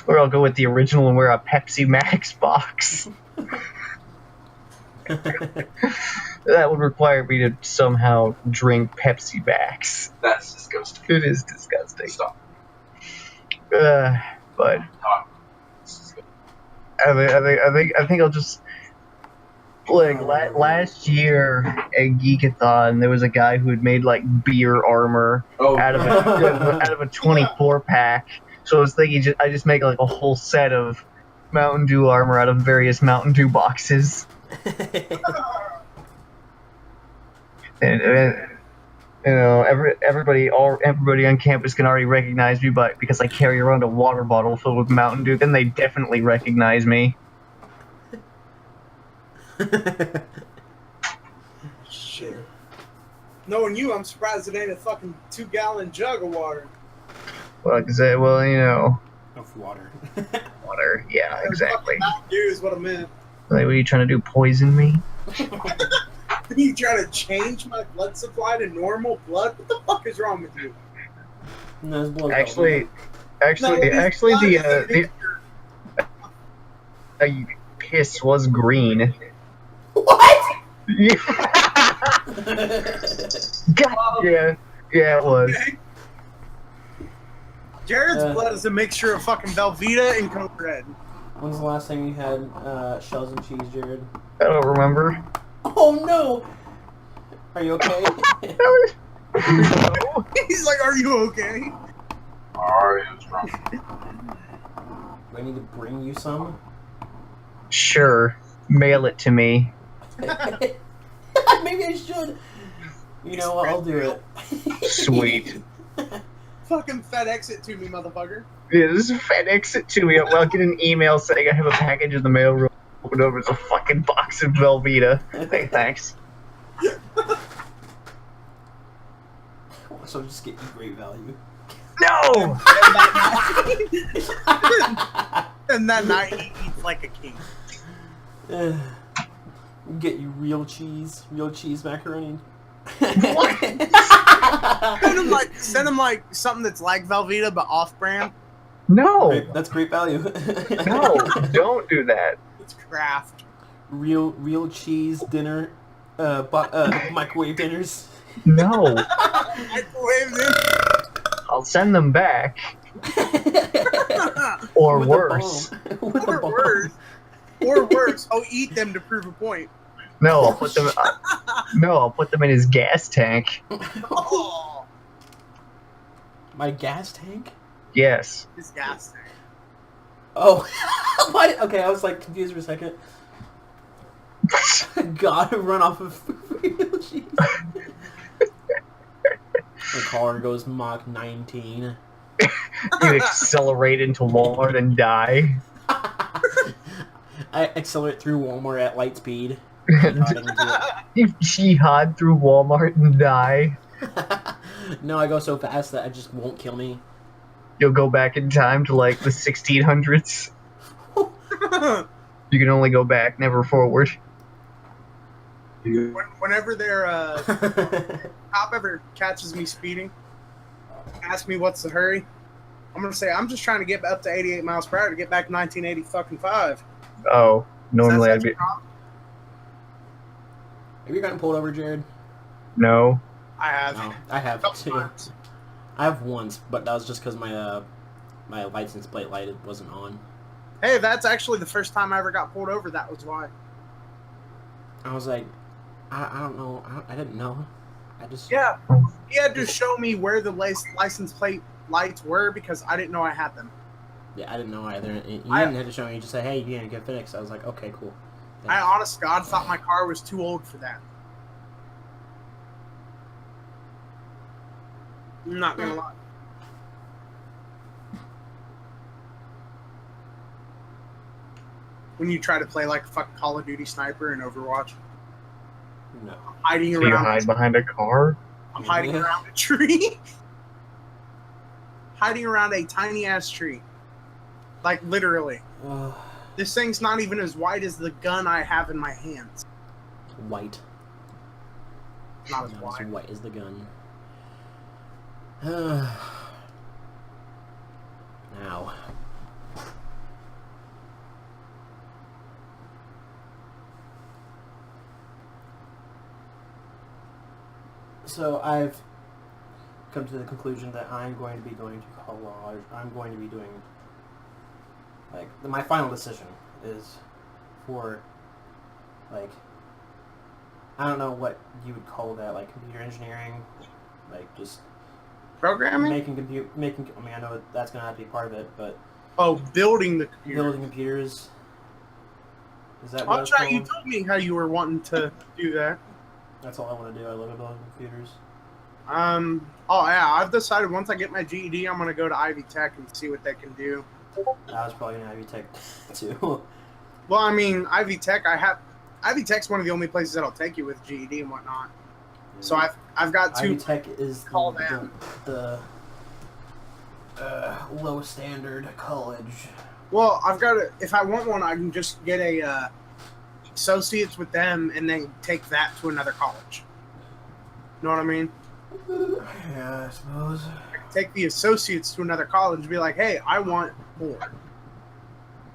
Or I'll go with the original and wear a Pepsi Max box. That would require me to somehow drink Pepsi Max. That's disgusting. It is disgusting. Stop. But I think I'll just like last year at Geekathon there was a guy who had made like beer armor out of a 24 pack. So I was thinking I just make like a whole set of Mountain Dew armor out of various Mountain Dew boxes. And you know, everybody on campus can already recognize me, but because I carry around a water bottle filled with Mountain Dew, then they definitely recognize me. Shit. Knowing you, I'm surprised it ain't a fucking 2-gallon jug of water. Well, you know. Of water. Water, yeah, exactly. Mountain Dew is what I meant. Like, what are you trying to do, poison me? You trying to change my blood supply to normal blood? What the fuck is wrong with you? No, it's blood. Actually, the piss was green. What? God, yeah, it was. Okay. Jared's blood is a mixture of fucking Velveeta and Code Red. When's the last time you had shells and cheese, Jared? I don't remember. Oh no! Are you okay? No. He's like, are you okay? Alright, it's wrong. Do I need to bring you some? Sure, mail it to me. Maybe I should. You know what? I'll do it. Sweet. Fucking FedEx it to me, motherfucker. Yeah, this is FedEx it to me. I'll get an email saying I have a package in the mail room. Open over, it's a fucking box of Velveeta. Hey, thanks. So just get you great value. No! And that night he eats like a king. Get you real cheese macaroni. Send him like something that's like Velveeta but off-brand. No! That's great value. No, don't do that. It's Kraft. Real cheese dinner, microwave dinners. No. Microwave them. I'll send them back. Or With worse. Or worse, I'll eat them to prove a point. No, I'll put them. I'll put them in his gas tank. Oh, My gas tank? Yes. his gas tank. Oh, what? Okay, I was like confused for a second. God, run off of real cheese. The car goes Mach 19. You accelerate into Walmart and die. I accelerate through Walmart at light speed. You jihad through Walmart and die. No, I go so fast that it just won't kill me. You'll go back in time to like the 1600s. You can only go back, never forward. Whenever their cop ever catches me speeding, ask me what's the hurry, I'm gonna say I'm just trying to get up to 88 miles per hour to get back to 1985. Oh, normally I'd be. Have you gotten pulled over, Jared? No. I have. No, I have too. Times. I have once, but that was just because my license plate light wasn't on. Hey, that's actually the first time I ever got pulled over. That was why. I was like, I don't know. I didn't know. I just... Yeah. He had to show me where the license plate lights were because I didn't know I had them. Yeah, I didn't know either. You didn't have to show me. You just say, hey, you didn't get fixed. I was like, okay, cool. Thanks. I honest to God thought my car was too old for that. I'm not gonna lie. When you try to play like a fucking Call of Duty sniper in Overwatch. No. Hiding So you around. hide behind a car? I'm hiding around a tree. Hiding around a tiny ass tree. Like literally. This thing's not even as wide as the gun I have in my hands. White. Not as Not wide. as white as the gun. Now. So I've come to the conclusion that I'm going to be going to college. I'm going to be doing, like, my final decision is for, like, I don't know what you would call that, like computer engineering, like just Programming? making. I mean, I know that's gonna have to be part of it, but Oh, building the computer. building computers. Is that what I'll it's try. You called? told me how you were wanting to do that. That's all I want to do. I love building computers. Oh yeah, I've decided once I get my GED, I'm gonna go to Ivy Tech and see what they can do. I was probably gonna Ivy Tech too. Well, I mean, Ivy Tech's one of the only places that'll take you with GED and whatnot. So I've got Ivy two. Tech is Call them. the low standard college. Well, I've got to. If I want one, I can just get a associates with them and then take that to another college. You know what I mean? Yeah, I suppose. I can take the associates to another college and be like, hey, I want more.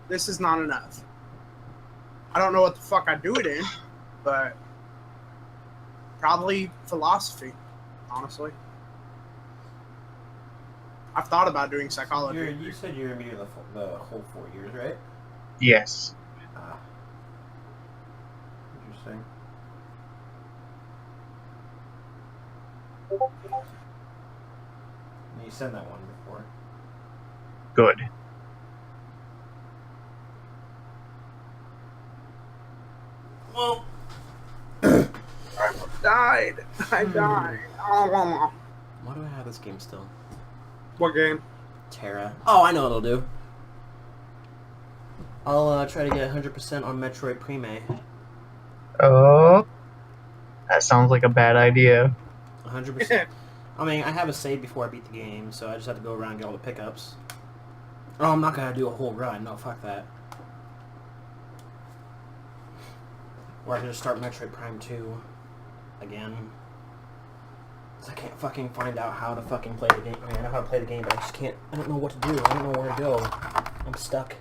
This is not enough. I don't know what the fuck I'd do it in, but probably philosophy, honestly. I've thought about doing psychology. You said you were going to be the whole 4 years, right? Yes. Interesting. You said that one before. Good. Well, I died. Oh, why do I have this game still? what game? Terra. Oh, I know what I'll do. I'll try to get 100% on Metroid Prime. Oh. That sounds like a bad idea. 100%. I mean, I have a save before I beat the game, so I just have to go around and get all the pickups. Oh, I'm not going to do a whole run. No, fuck that. Or I can just start Metroid Prime 2 again. Because I can't fucking find out how to fucking play the game. I mean, I know how to play the game, but I just can't. I don't know what to do. I don't know where to go. I'm stuck.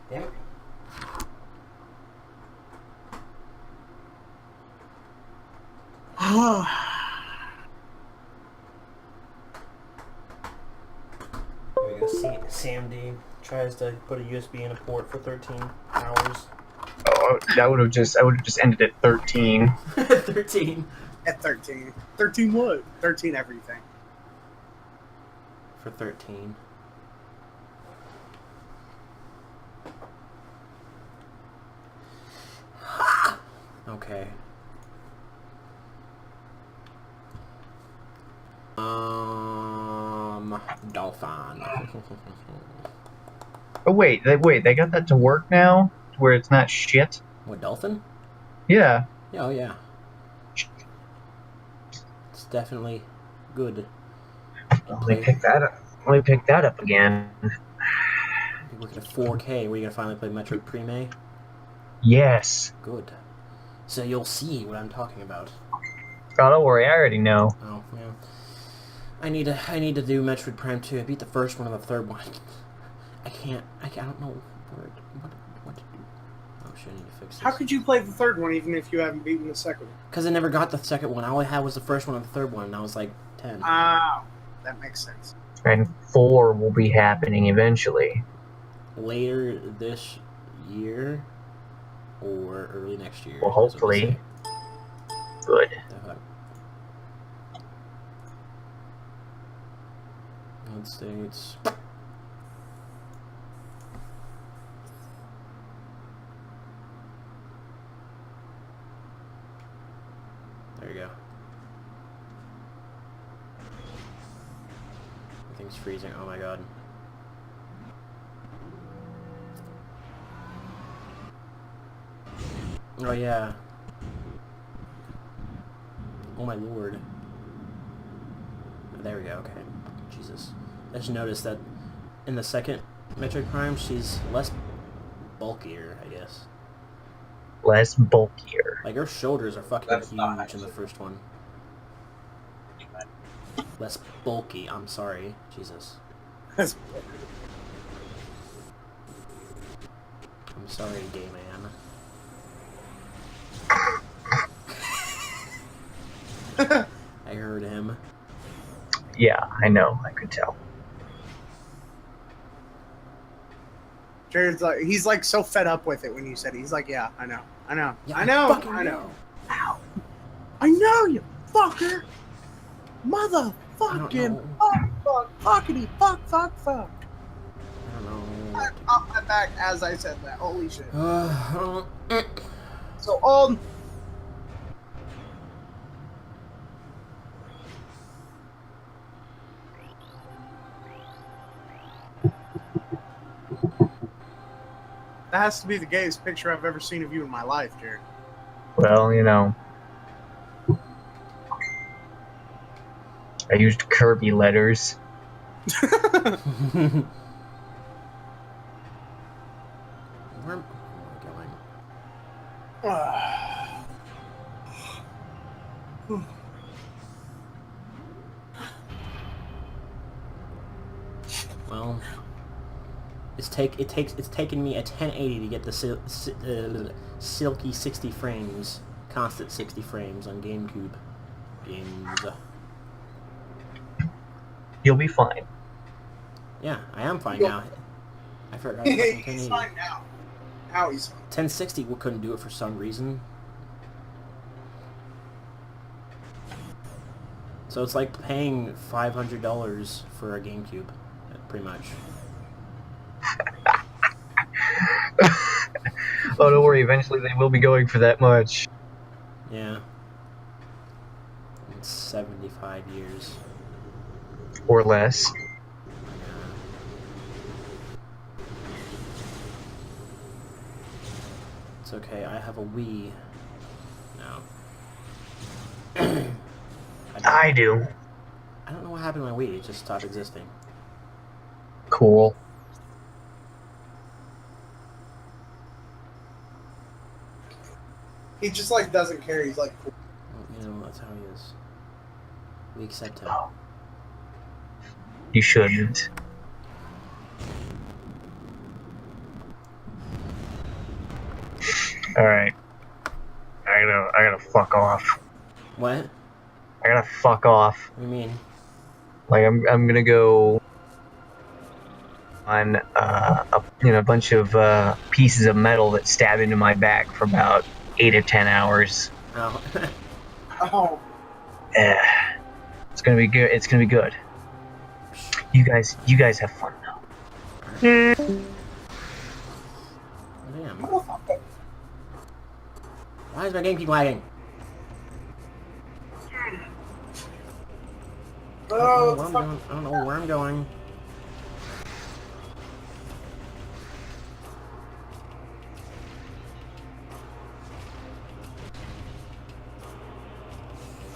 Damn it. There we go. CMD tries to put a USB in a port for 13 hours. Oh, I would have just ended at 13. 13. At 13. 13 what? 13 everything. For 13. Okay. Dolphin. Oh wait, they got that to work now, where it's not shit. What, Dolphin? Yeah. Yeah, oh yeah. It's definitely good. Let me pick that up. Let me pick that up again. You're looking at 4K. Were you gonna finally play Metroid Prime? Yes. Good. So you'll see what I'm talking about. Oh, don't worry. I already know. Oh, yeah. I need to do Metroid Prime 2. I beat the first one and the third one. I don't know what to do. Oh shit, I need to fix this. How could you play the third one even if you haven't beaten the second one? Because I never got the second one. All I had was the first one and the third one, and I was like 10. Ah, that makes sense. And 4 will be happening eventually. Later this year or early next year. Well, hopefully. Good. United States. There you go. Everything's freezing. Oh my god. Oh yeah. Oh my lord. There we go, okay. Jesus. I just noticed that in the second Metroid Prime, she's less bulkier, I guess. Less bulkier. Like, her shoulders are fucking huge in the first one. Less bulky, I'm sorry. Jesus. I'm sorry, gay man. I heard him. Yeah, I know. I could tell. Jared's like, he's like so fed up with it when you said it. He's like, yeah, I know. Yeah, I know. Ow. I know, you fucker. Motherfucking fuckity fuck. I don't know. I popped my back as I said that. Holy shit. So, that has to be the gayest picture I've ever seen of you in my life, Jared. Well, you know. I used Kirby letters. Where am I going? Well, it's taken me a 1080 to get the silky 60 frames, constant 60 frames on GameCube games. You'll be fine. Yeah, I am fine now. I forgot. He's fine now. Now he's fine. 1060 couldn't do it for some reason. So it's like paying $500 for a GameCube, pretty much. Oh, don't worry. Eventually they will be going for that much. Yeah. In 75 years. Or less. It's okay, I have a Wii now. I do. I don't know what happened to my Wii, it just stopped existing. Cool. He just like doesn't care. He's like, cool. Well, you know, that's how he is. We accept him. Oh. You shouldn't. Alright. I gotta fuck off. What? I gotta fuck off. What do you mean? Like, I'm gonna go on a bunch of pieces of metal that stab into my back for about 8 or 10 hours. Oh. Oh. Yeah. It's gonna be good. It's gonna be good. You guys have fun now. Damn. Why is my game keep lagging? Oh, I don't know where I'm going.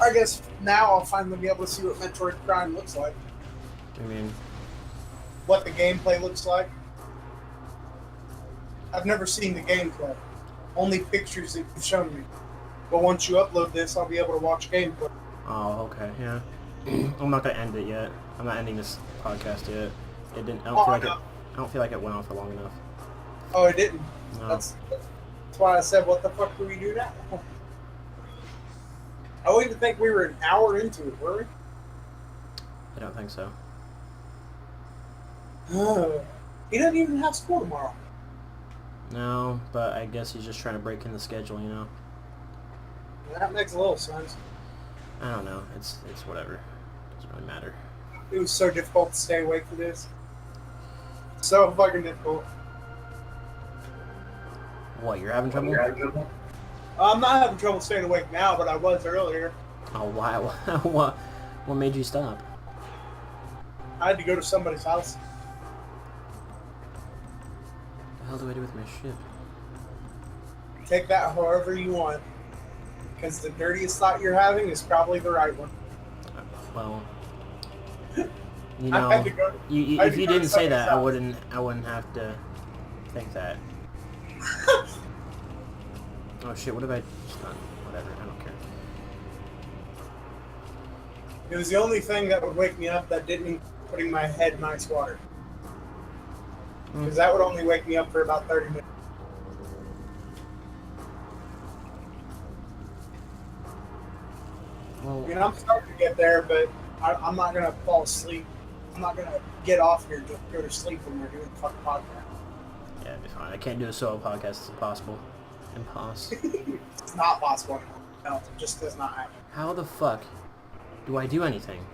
I guess now I'll finally be able to see what Metroid Prime looks like. I mean, what the gameplay looks like. I've never seen the gameplay. Only pictures that you've shown me. But once you upload this, I'll be able to watch gameplay. oh, okay, yeah. I'm not gonna end it yet. I'm not ending this podcast yet. It didn't. I don't feel like it went on for long enough. Oh, it didn't. No. That's why I said, what the fuck do we do now? I don't even think we were an hour into it, were we? I don't think so. He doesn't even have school tomorrow. No, but I guess he's just trying to break in the schedule, you know. That makes a little sense. I don't know. It's whatever. Doesn't really matter. It was so difficult to stay awake for this. So fucking difficult. What, you're having trouble? I'm not having trouble staying awake now, but I was earlier. Oh, why? What made you stop? I had to go to somebody's house. What the hell do I do with my ship? Take that however you want. Because the dirtiest thought you're having is probably the right one. Well, you I know, had to go- if you didn't say that, I wouldn't have to think that. Oh shit! What have I just done? Whatever. I don't care. It was the only thing that would wake me up that didn't include putting my head in ice water. Because that would only wake me up for about 30 minutes. Well, I mean, I'm starting to get there, but I'm not going to fall asleep. I'm not going to get off here and just go to sleep when we're doing the fucking podcast. yeah, it'd be fine. I can't do a solo podcast. It's impossible. Impossible. It's not possible anymore. No, it just does not happen. How the fuck do I do anything?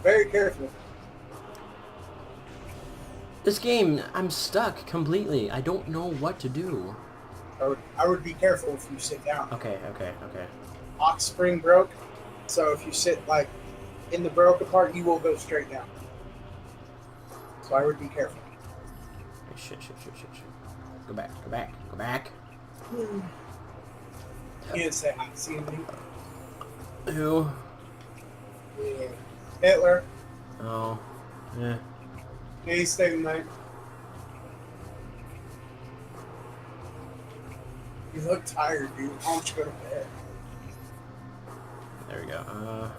Very careful. This game, I'm stuck completely. I don't know what to do. I would be careful if you sit down. Okay. Lock spring broke, so if you sit like in the broken part, you will go straight down. So I would be careful. Shit. Go back. You didn't say hi to me. Who? Yeah. Hitler. Oh. Yeah. Yeah, he stayed the night. You look tired, dude. Why don't you go to bed? There we go.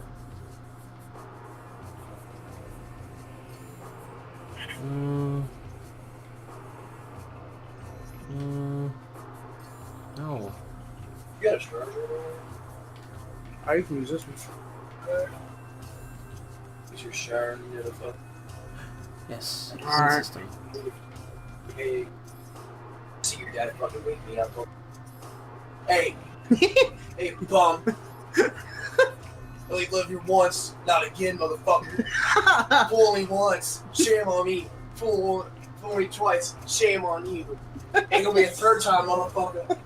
No. You got a charger? I can use this one. Is your shower in the other phone? Yes. It's Alright. in system. Hey, see your dad fucking wake me up. Hey, hey, bum. Only live here once, not again, motherfucker. Fool me once, shame on me. Fool me twice, shame on you. Ain't gonna be a third time, motherfucker.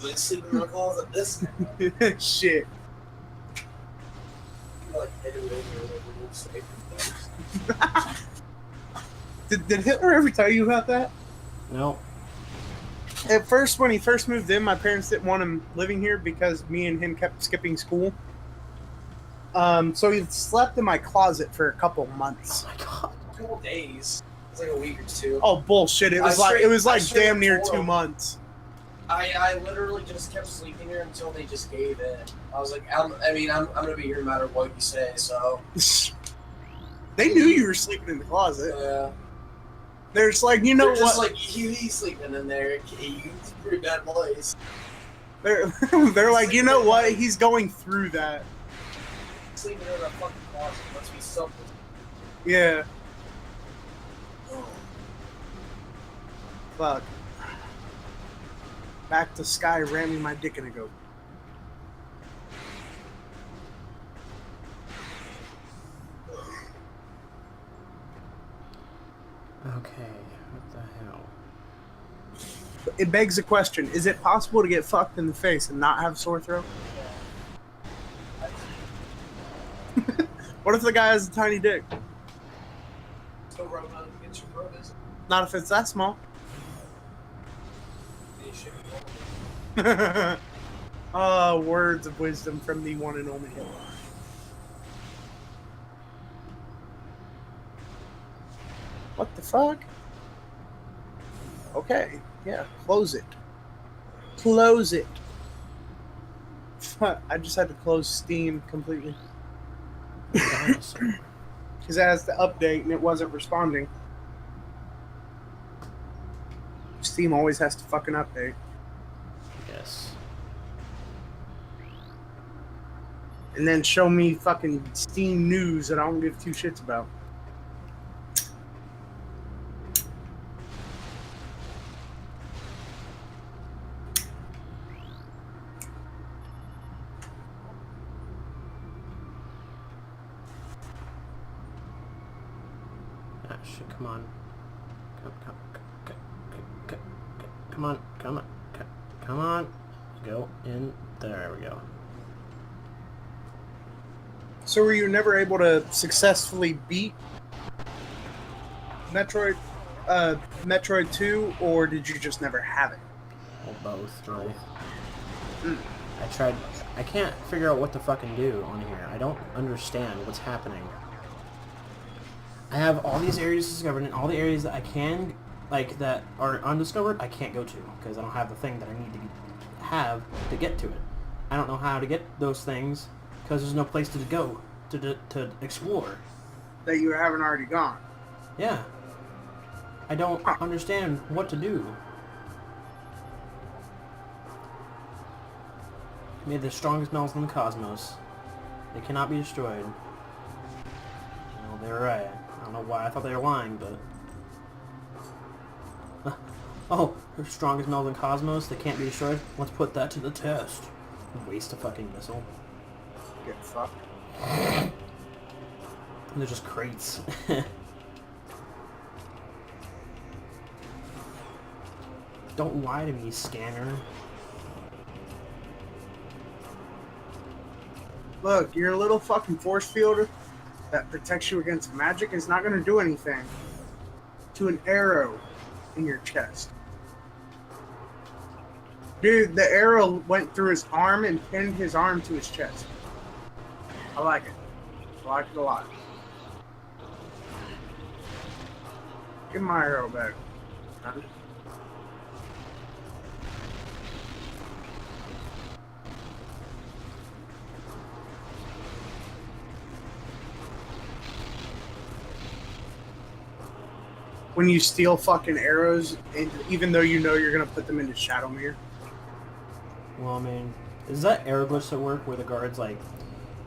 You ain't sleeping in my closet this time. Shit. Like, anyway, we'll say things. Did Hitler ever tell you about that? No. At first, when he first moved in, my parents didn't want him living here because me and him kept skipping school. So he slept in my closet for a couple months. Oh my god. A couple days. It's like a week or two. Oh bullshit! It was like straight damn near told 2 him. months. I literally just kept sleeping here until they just gave in. I was like, I'm gonna be here no matter what you say, so. They knew you were sleeping in the closet. Yeah. They're just like, you know They're just what? like, he's sleeping in there. It's a pretty bad place. They're like, you know what? He's going through that. Sleeping in a fucking closet must be something. Yeah. Fuck. Back to Sky ramming my dick in a goat. Okay. What the hell? It begs the question, is it possible to get fucked in the face and not have a sore throat? What if the guy has a tiny dick? Still rubbing on against your throat, is it? Not if it's that small. You should be Words of wisdom from the one and only Hitler. What the fuck? Okay, yeah, close it. Close it. I just had to close Steam completely. Dinosaur. Because it has to update and it wasn't responding. Steam always has to fucking update. Yes. And then show me fucking Steam news that I don't give two shits about. Ah, shit, come on. Come on, come on. Go in. There we go. So were you never able to successfully beat Metroid 2, or did you just never have it? Well, both, really. Mm. I tried. I can't figure out what to fucking do on here. I don't understand what's happening. I have all these areas discovered, and all the areas that I can, like, that are undiscovered, I can't go to, because I don't have the thing that I need to have to get to it. I don't know how to get those things, because there's no place to go to explore. That you haven't already gone. Yeah. I don't understand what to do. Made the strongest metals in the cosmos. They cannot be destroyed. Well, they're right. I don't know why I thought they were lying, but... Oh, the strongest metals in the cosmos, they can't be destroyed? Let's put that to the test. Waste a fucking missile. Get fucked. And they're just crates. Don't lie to me, scanner. Look, your little fucking force field that protects you against magic is not going to do anything to an arrow in your chest. Dude, the arrow went through his arm and pinned his arm to his chest. I like it. I like it a lot. Give my arrow back. Huh? When you steal fucking arrows, and even though you know you're gonna put them into Shadowmere. Well, I mean, is that arrow glitch at work where the guards, like,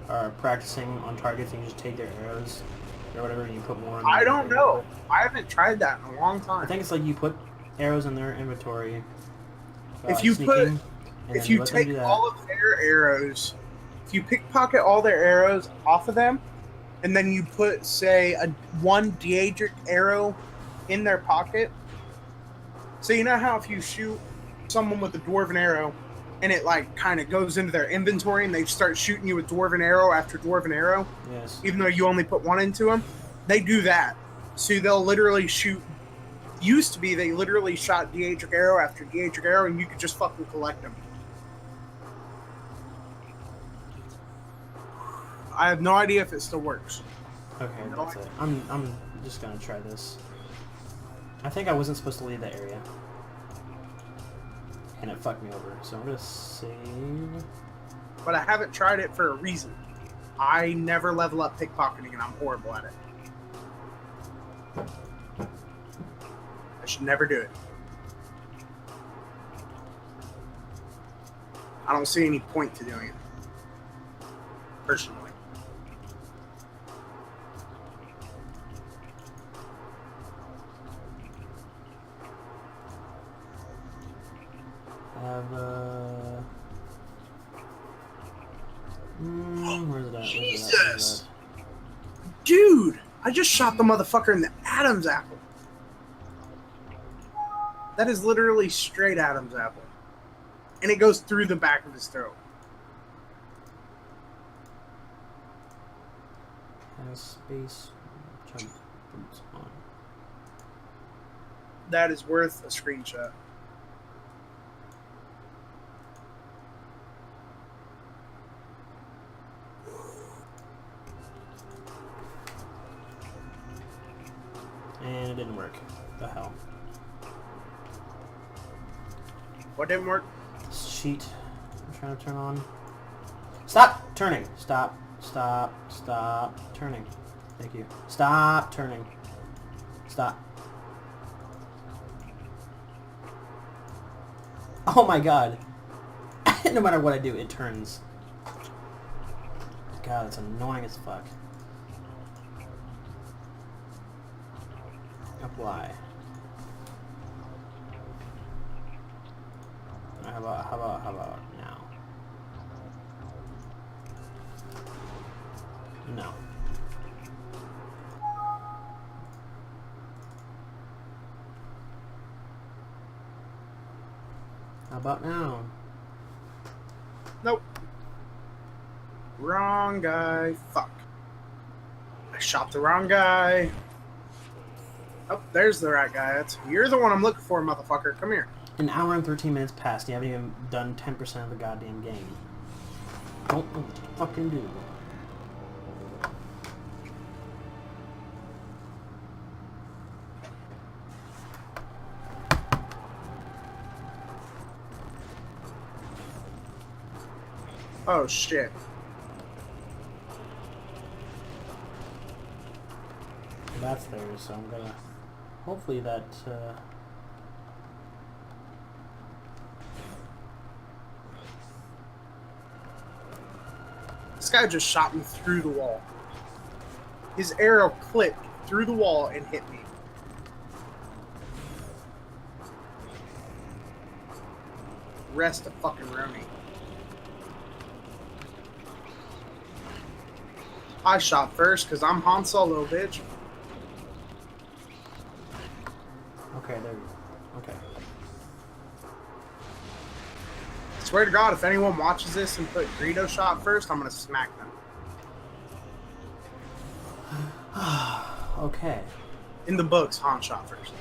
are practicing on targets and you just take their arrows or whatever and you put more in I don't know. I haven't tried that in a long time. I think it's like you put arrows in their inventory. If you sneaking, put, and if then you let them take do that. all of their arrows, if you pickpocket all their arrows off of them, and then you put, say, one Daedric arrow in their pocket. So you know how if you shoot someone with a dwarven arrow, and it like kind of goes into their inventory, and they start shooting you with dwarven arrow after dwarven arrow, Yes. even though you only put one into them, they do that. So they'll literally shoot. Used to be they literally shot Daedric arrow after Daedric arrow, and you could just fucking collect them. I have no idea if it still works. Okay, that's it. I'm just gonna try this. I think I wasn't supposed to leave that area. And it fucked me over. So I'm gonna save. But I haven't tried it for a reason. I never level up pickpocketing, and I'm horrible at it. I should never do it. I don't see any point to doing it. Personally. Where's it at? Jesus! Dude! I just shot the motherfucker in the Adam's apple. That is literally straight Adam's apple. And it goes through the back of his throat. Has space jump boots on. That is worth a screenshot. And it didn't work. The hell. What didn't work? Sheet. I'm trying to turn on. Stop turning. Stop. Stop. Stop turning. Thank you. Stop turning. Stop. Oh my god. No matter what I do, it turns. God, it's annoying as fuck. Apply. How about now? No. How about now? Nope. Wrong guy. Fuck. I shot the wrong guy. Oh, there's the right guy. You're the one I'm looking for, motherfucker. Come here. An hour and 13 minutes passed. You haven't even done 10% of the goddamn game. Don't know what to fucking do. Oh, shit. That's there, so I'm gonna... Hopefully that, This guy just shot me through the wall. His arrow clipped through the wall and hit me. Rest a fucking Roni. I shot first because I'm Han Solo, bitch. Okay, there you go. Okay. Swear to God, if anyone watches this and put Greedo shot first, I'm gonna smack them. Okay. In the books, Han shot first.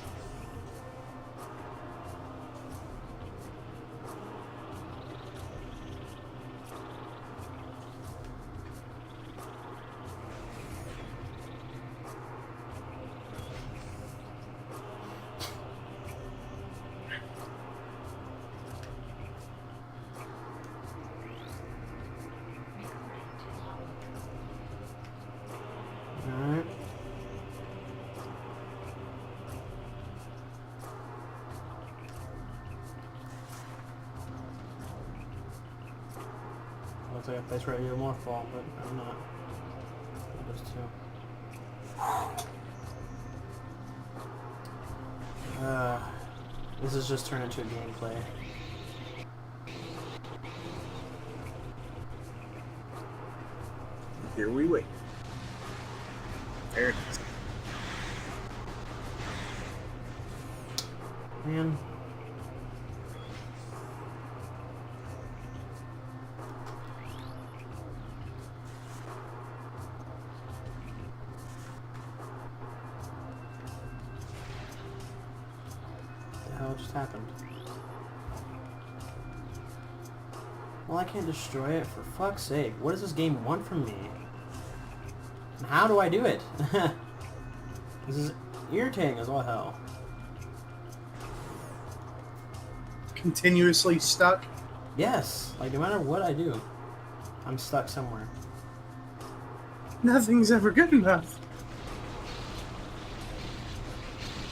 Alright. Looks like a place where I do more fall, but I'm not. Those two. This has just turned into a gameplay. Here we wait. There it is. Man. What the hell just happened? Well, I can't destroy it, for fuck's sake. What does this game want from me? And how do I do it? This is irritating as all hell. Continuously stuck. Yes, like no matter what I do, I'm stuck somewhere. Nothing's ever good enough.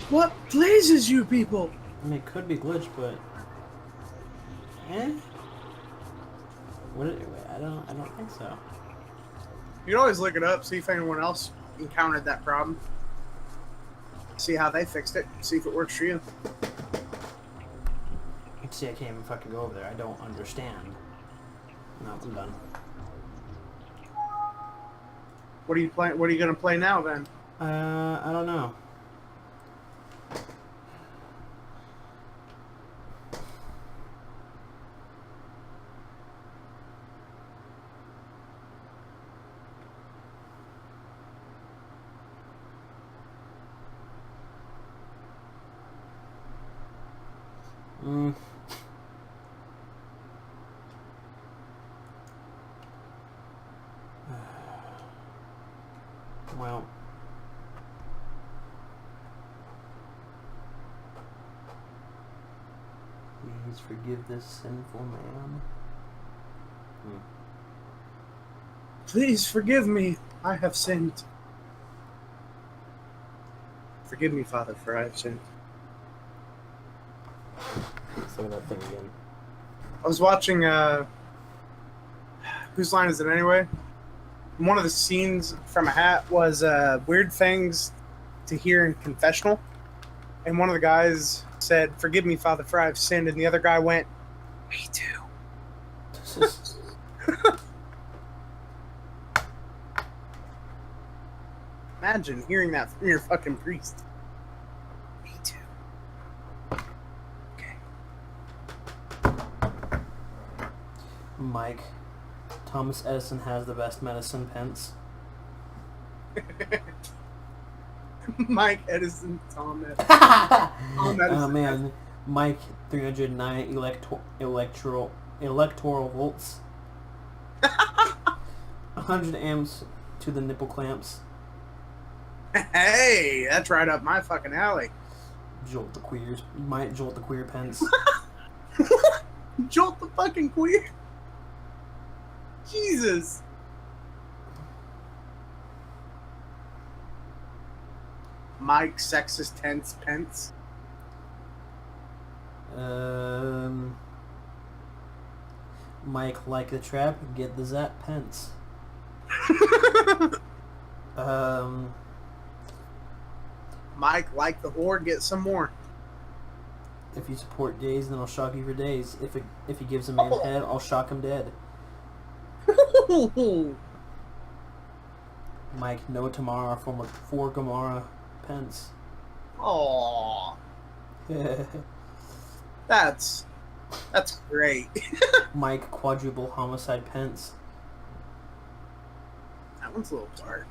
What pleases you people? I mean, it could be glitch, but what? I don't think so. You can always look it up, see if anyone else encountered that problem. See how they fixed it. See if it works for you. See, I can't even fucking go over there. I don't understand. No, I'm done. What are you playing? What are you gonna play now then? I don't know. Well, Please forgive this sinful man. Please forgive me. I have sinned. Forgive me, Father, for I have sinned. Let's look at that thing again. I was watching, Whose Line Is It Anyway? One of the scenes from A Hat was weird things to hear in confessional. And one of the guys said, "Forgive me, Father, for I have sinned." And the other guy went, "Me too." Imagine hearing that from your fucking priest. Me too. Okay. Mike, Thomas Edison has the best medicine, Pence. Mike Edison, Tom Edison. Oh man, Mike 309 electoral volts. 100 amps to the nipple clamps. Hey, that's right up my fucking alley. Jolt the queers. Might jolt the queer Pence. Jolt the fucking queer. Jesus. Mike sexist tense Pence. Mike like the trap, get the zap Pence. Mike like the whore, get some more. If you support gays, then I'll shock you for days. If he gives a man head, I'll shock him dead. Mike, no tomorrow for Gamora Pence. Aww. That's great. Mike, quadruple homicide Pence. That one's a little dark.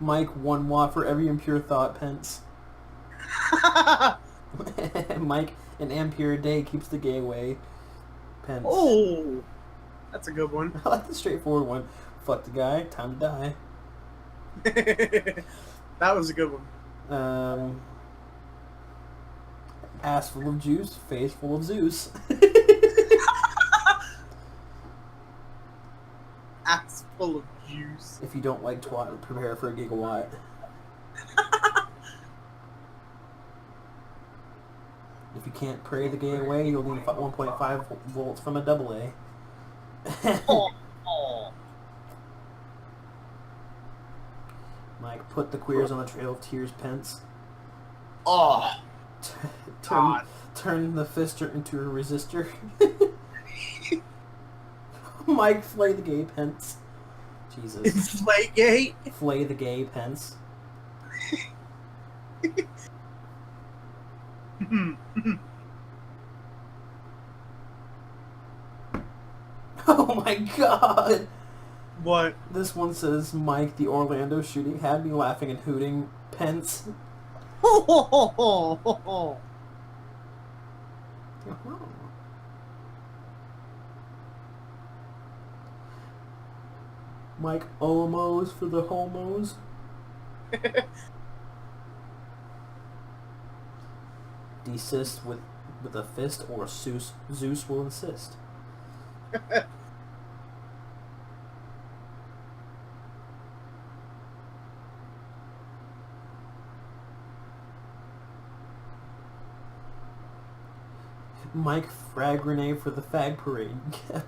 Mike, 1 watt for every impure thought Pence. Mike, an ampere a day keeps the gay away Pence. Oh, that's a good one. I like the straightforward one. Fuck the guy, time to die. That was a good one. Ass full of juice, face full of Zeus. Ass full of juice. If you don't like twat, prepare for a gigawatt. If you can't pray the gay away, you'll need 1.5 volts from a double A. Mike, put the queers on the trail of tears Pence. Oh. Turn the fister into a resistor. Mike, flay the gay Pence. Jesus. Flay gay? Flay the gay Pence. Oh my god! What? This one says, Mike, the Orlando shooting had me laughing and hooting Pence. Mike, almost for the homos. Desist with a fist or Zeus will insist. Mike, frag grenade for the fag parade.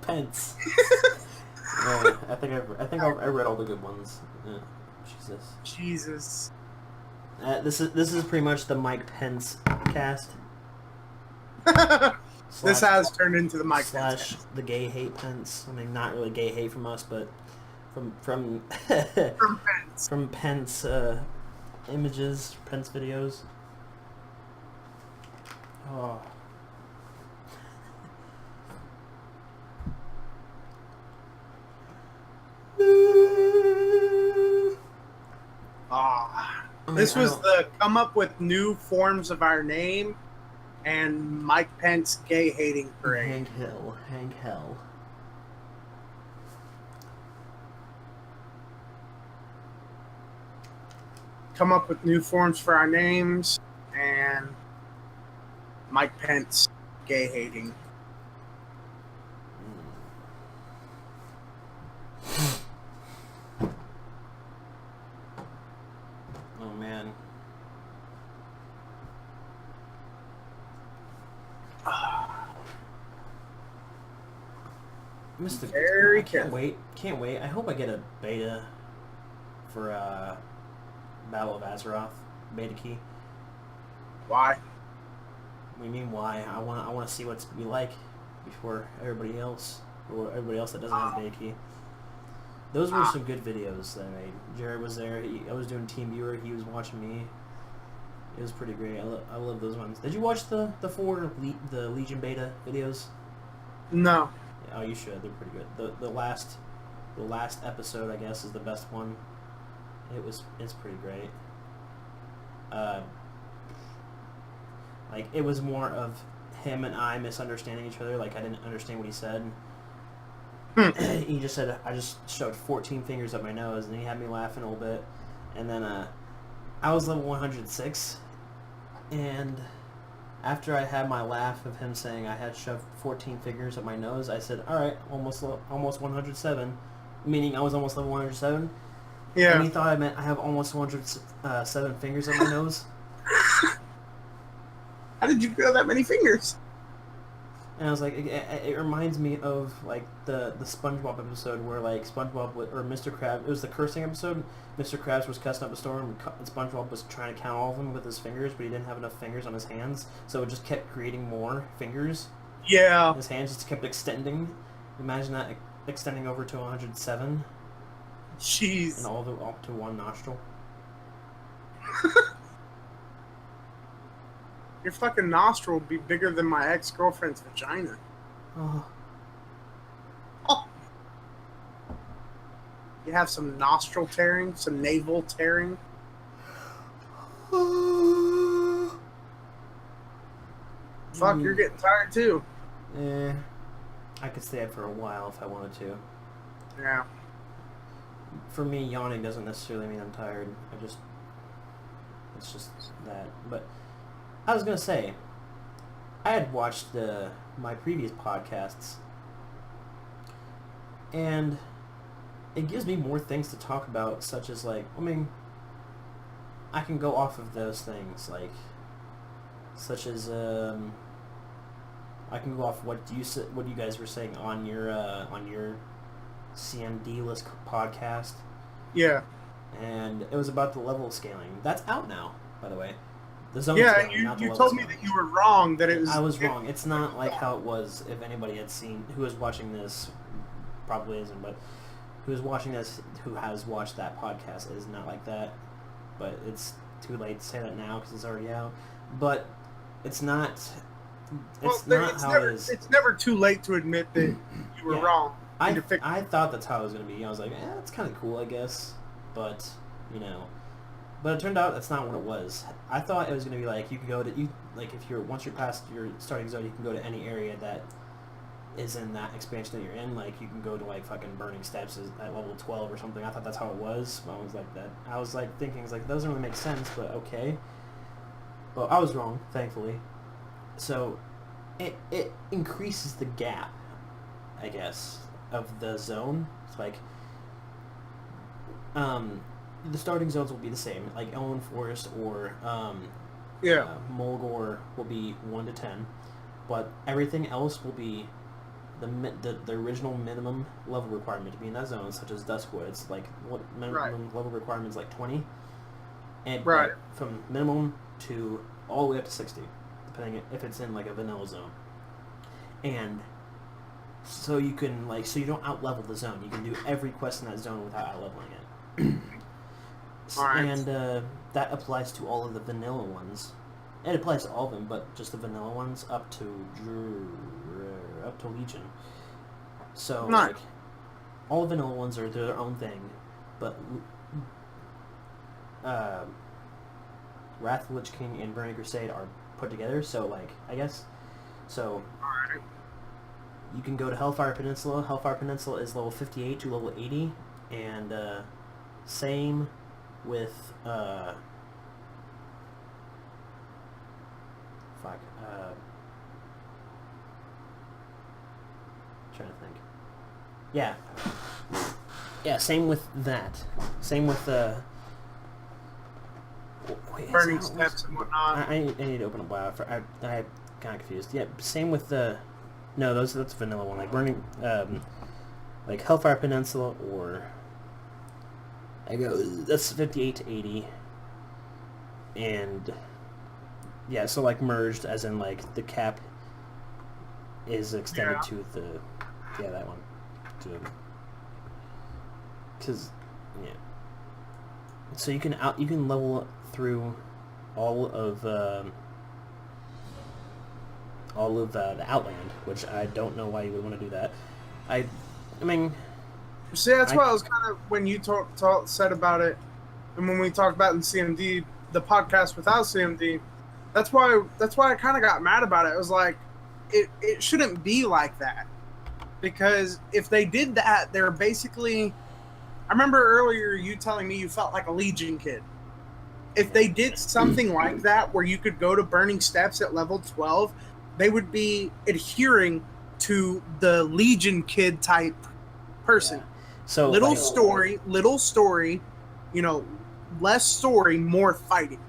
Pence. I think I read all the good ones. Jesus. This is pretty much the Mike Pence cast. This has turned into the Mike Pence cast. The gay hate Pence. I mean, not really gay hate from us, but from Pence. From Pence images, Pence videos. Oh. This was the come up with new forms of our name and Mike Pence gay hating parade. Hank Hill. Come up with new forms for our names and Mike Pence gay hating. Oh man. Mr. Very I can't careful. wait. Can't wait. I hope I get a beta for Battle of Azeroth beta key. Why? What do you mean why? I want to see what it's gonna be like before everybody else, or everybody else that doesn't have beta key. Those were some good videos that I made. Jared was there. I was doing Team Viewer. He was watching me. It was pretty great. I love those ones. Did you watch the Legion beta videos? No. Yeah, oh, you should. They're pretty good. The last episode, I guess, is the best one. It's pretty great. Like, it was more of him and I misunderstanding each other. Like, I didn't understand what he said. He just said, I just shoved 14 fingers up my nose, and he had me laughing a little bit. And then I was level 106, and after I had my laugh of him saying I had shoved 14 fingers up my nose, I said, all right, almost 107, meaning I was almost level 107. Yeah. And he thought I meant I have almost 107 fingers on my nose. How did you grow that many fingers? And I was like, it reminds me of like the SpongeBob episode where like SpongeBob or Mr. Krabs, it was the cursing episode. Mr. Krabs was cussing up a storm, and SpongeBob was trying to count all of them with his fingers, but he didn't have enough fingers on his hands, so it just kept creating more fingers. Yeah. His hands just kept extending. Imagine that extending over to 107. Jeez. And all the up to one nostril. Your fucking nostril would be bigger than my ex-girlfriend's vagina. Oh. Oh. You have some nostril tearing, some navel tearing. Fuck, you're getting tired too. I could stay up for a while if I wanted to. Yeah. For me, yawning doesn't necessarily mean I'm tired. It's just that. But I was gonna say, I had watched my previous podcasts, and it gives me more things to talk about, such as like, I mean, I can go off of those things, like, such as I can go off what you guys were saying on your CMD list podcast. Yeah. And it was about the level scaling. That's out now, by the way. The zone Yeah, scaling, and not the you level told me scaling. that you were wrong, that it was... I was wrong. It's not like how it was, if anybody had seen, who is watching this, probably isn't, but who is watching this, who has watched that podcast, it is not like that. But it's too late to say that now because it's already out. But it's not... It's It's never too late to admit that you were wrong. I thought that's how it was going to be. I was like, that's kind of cool, I guess. But, But it turned out that's not what it was. I thought it was going to be like, you can go to... once you're past your starting zone, you can go to any area that is in that expansion that you're in. Like, you can go to, like, fucking Burning Steps at level 12 or something. I thought that's how it was. I was like, thinking, it's like, that doesn't really make sense, but okay. Well, I was wrong, thankfully. So, it increases the gap, I guess, of the zone. It's like, the starting zones will be the same, like Elwyn Forest or Mulgore will be 1 to 10, but everything else will be the original minimum level requirement to be in that zone, such as Duskwood. It's like minimum level requirement is like 20, and from minimum to all the way up to 60. Depending if it's in like a vanilla zone, and so you can so you don't out-level the zone. You can do every quest in that zone without out-leveling it. And that applies to all of the vanilla ones. It applies to all of them, but just the vanilla ones up to Legion. So like, all the vanilla ones are their own thing, but Wrath of the Lich King and Burning Crusade are put together, so like, I guess, so you can go to Hellfire Peninsula. Hellfire Peninsula is level 58 to level 80, and same with trying to think. Yeah. Yeah, same with that. Same with burning steps and whatnot. I need to open up WoW. I kind of confused. Yeah, same with the... No, that's vanilla one. Like burning... like Hellfire Peninsula or... That's 58 to 80. And... Yeah, so like merged as in like the cap is extended to the... Yeah, that one. Because... Yeah. So you can level through all of the Outland, which I don't know why you would want to do that. I mean, see, that's why I was kind of when you said about it, and when we talked about in CMD, the podcast without CMD, that's why I kind of got mad about it. It was like, it shouldn't be like that, because if they did that, they're basically. I remember earlier you telling me you felt like a Legion kid. If they did something like that, where you could go to Burning Steps at level 12, they would be adhering to the Legion kid type person. Yeah. So little story, less story, more fighting.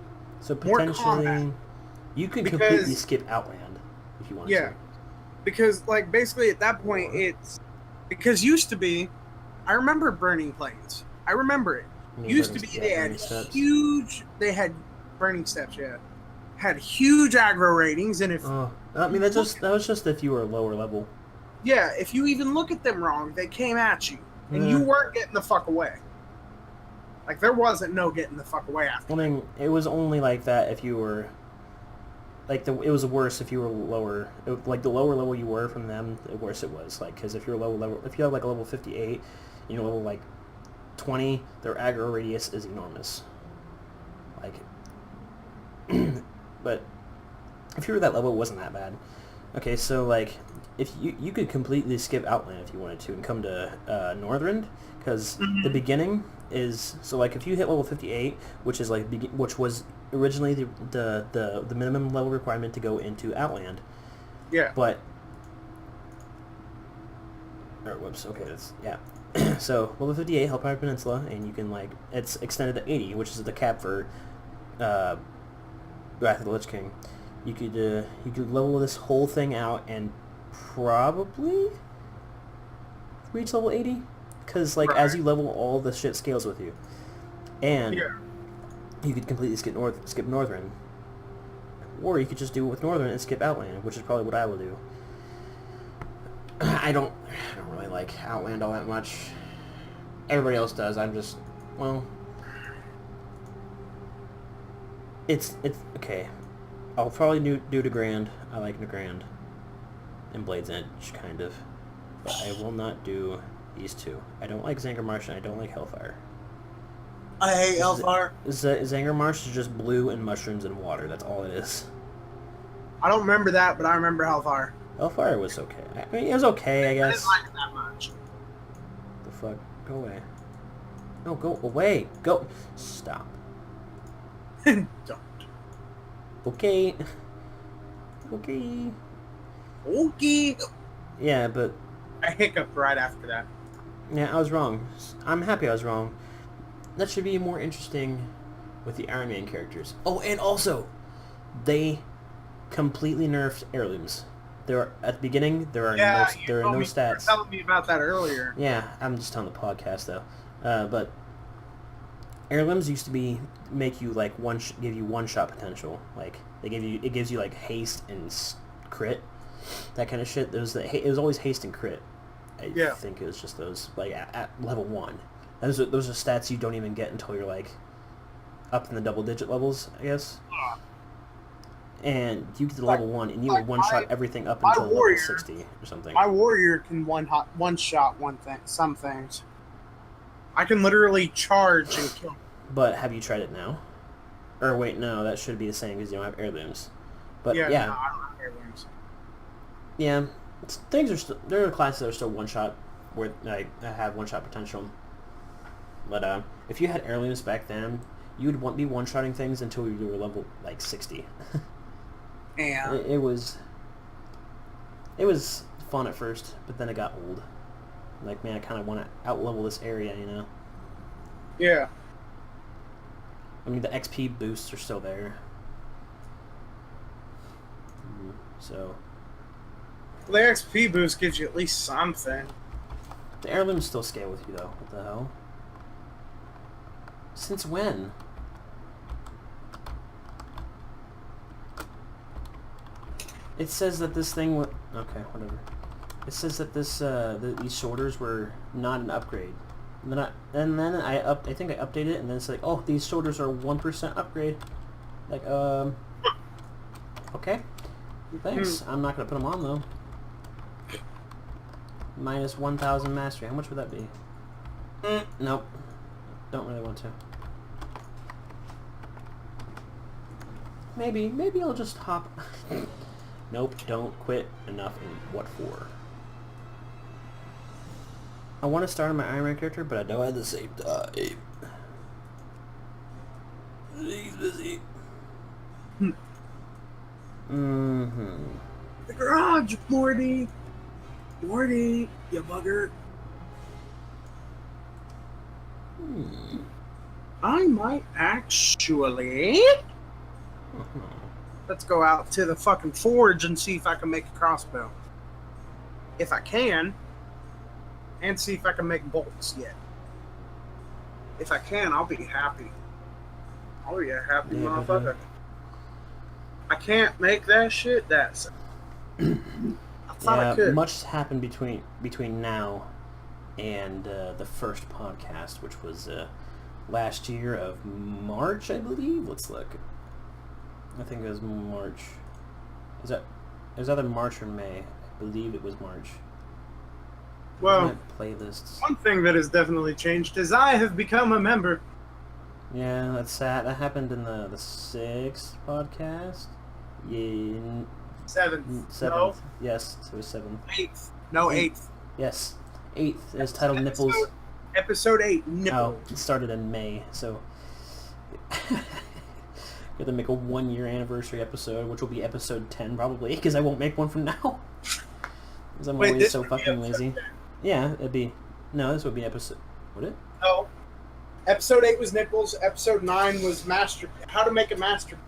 So potentially, you could completely skip Outland if you want to. Yeah, because like basically at that point it's because used to be. I remember Burning Plains. I remember it. Used to be they had huge. They had Burning Steps. Yeah, had huge aggro ratings, and if I mean that was just if you were lower level. Yeah, if you even look at them wrong, they came at you, and you weren't getting the fuck away. Like there wasn't no getting the fuck away after. I mean, it was only like that if you were. Like it was worse if you were lower. Like the lower level you were from them, the worse it was. Like because if you're lower level, if you have like a level 58. Level like 20, their aggro radius is enormous. Like, but if you were that level, it wasn't that bad. Okay, so like, if you could completely skip Outland if you wanted to and come to Northrend, because the beginning is so like if you hit level 58, which is like which was originally the minimum level requirement to go into Outland. Yeah. But. Whoops. Okay, so level 58 Hellfire Peninsula, and you can like it's extended to 80, which is the cap for Wrath of the Lich King. You could level this whole thing out and probably reach level 80, because like as you level, all the shit scales with you, and you could completely skip Northern, or you could just do it with Northern and skip Outland, which is probably what I will do. I don't really like Outland all that much. Everybody else does. I'm just, well, it's okay. I'll probably do Grand. I like Nagrand and Blade's Edge, kind of. But I will not do these two. I don't like Zangarmarsh and I don't like Hellfire. I hate Hellfire. Zangarmarsh is just blue and mushrooms and water. That's all it is. I don't remember that, but I remember Hellfire. Hellfire was okay. I mean, it was okay, I guess. I didn't like it that much. The fuck? Go away. No, go away. Go. Stop. Don't. Okay. Okay. Yeah, but... I hiccuped right after that. Yeah, I was wrong. I'm happy I was wrong. That should be more interesting with the Iron Man characters. Oh, and also, they completely nerfed heirlooms. At the beginning, there are no stats. You were telling me about that earlier. Yeah, I'm just on the podcast though. But heirlooms used to make you like give you one shot potential. Like it gives you like haste and crit, that kind of shit. It was always haste and crit. I think it was just those like at level 1. Those are stats you don't even get until you're like up in the double digit levels, I guess. And you get to level 1, and you will one-shot everything up until level 60 or something. My warrior can one-shot some things. I can literally charge and kill. But have you tried it now? Or wait, no, that should be the same because you don't have heirlooms. But yeah. No, I don't have heirlooms. Yeah, there are classes that are still one-shot, where like have one-shot potential. But if you had heirlooms back then, you would be one-shotting things until you were level like 60. Yeah. It was It was fun at first, but then it got old. Like, man, I kind of want to outlevel this area, you know? Yeah. I mean, the XP boosts are still there. So... The XP boost gives you at least something. The heirlooms still scale with you, though. What the hell? Since when? It says that this thing... Okay, whatever. It says that this these shoulders were not an upgrade. And then I think I updated it, and then it's like, oh, these shoulders are 1% upgrade. Like, okay. Thanks. I'm not gonna put them on though. Minus 1,000 mastery. How much would that be? Nope. Don't really want to. Maybe I'll just hop. Nope. Don't quit. Enough. And what for? I want to start on my Iron Man character, but I know at the same time. He's busy. The garage, Morty, you bugger. I might actually. Let's go out to the fucking forge and see if I can make a crossbow. If I can. And see if I can make bolts yet. If I can, I'll be happy. I'll be a happy motherfucker. I can't make that shit. That's. I thought I could. Much has happened between now and the first podcast, which was last year of March, I believe. Let's look. I think it was March. It was either March or May. I believe it was March. Well, playlists. One thing that has definitely changed is I have become a member. Yeah, that's sad. That happened in the 6th podcast. Yeah. 7th. No. Yes, it was 7th. 8th. No, 8th. Yes. 8th is titled Nipples. Episode 8, Nipples. Oh, it started in May, so... Got to make a 1-year anniversary episode, which will be episode 10 probably, because I won't make one from now. Because I'm always so fucking lazy. 10. Yeah, it'd be... No, this would be episode... Would it? No. Episode 8 was Nipples. Episode 9 was How to Make a Master.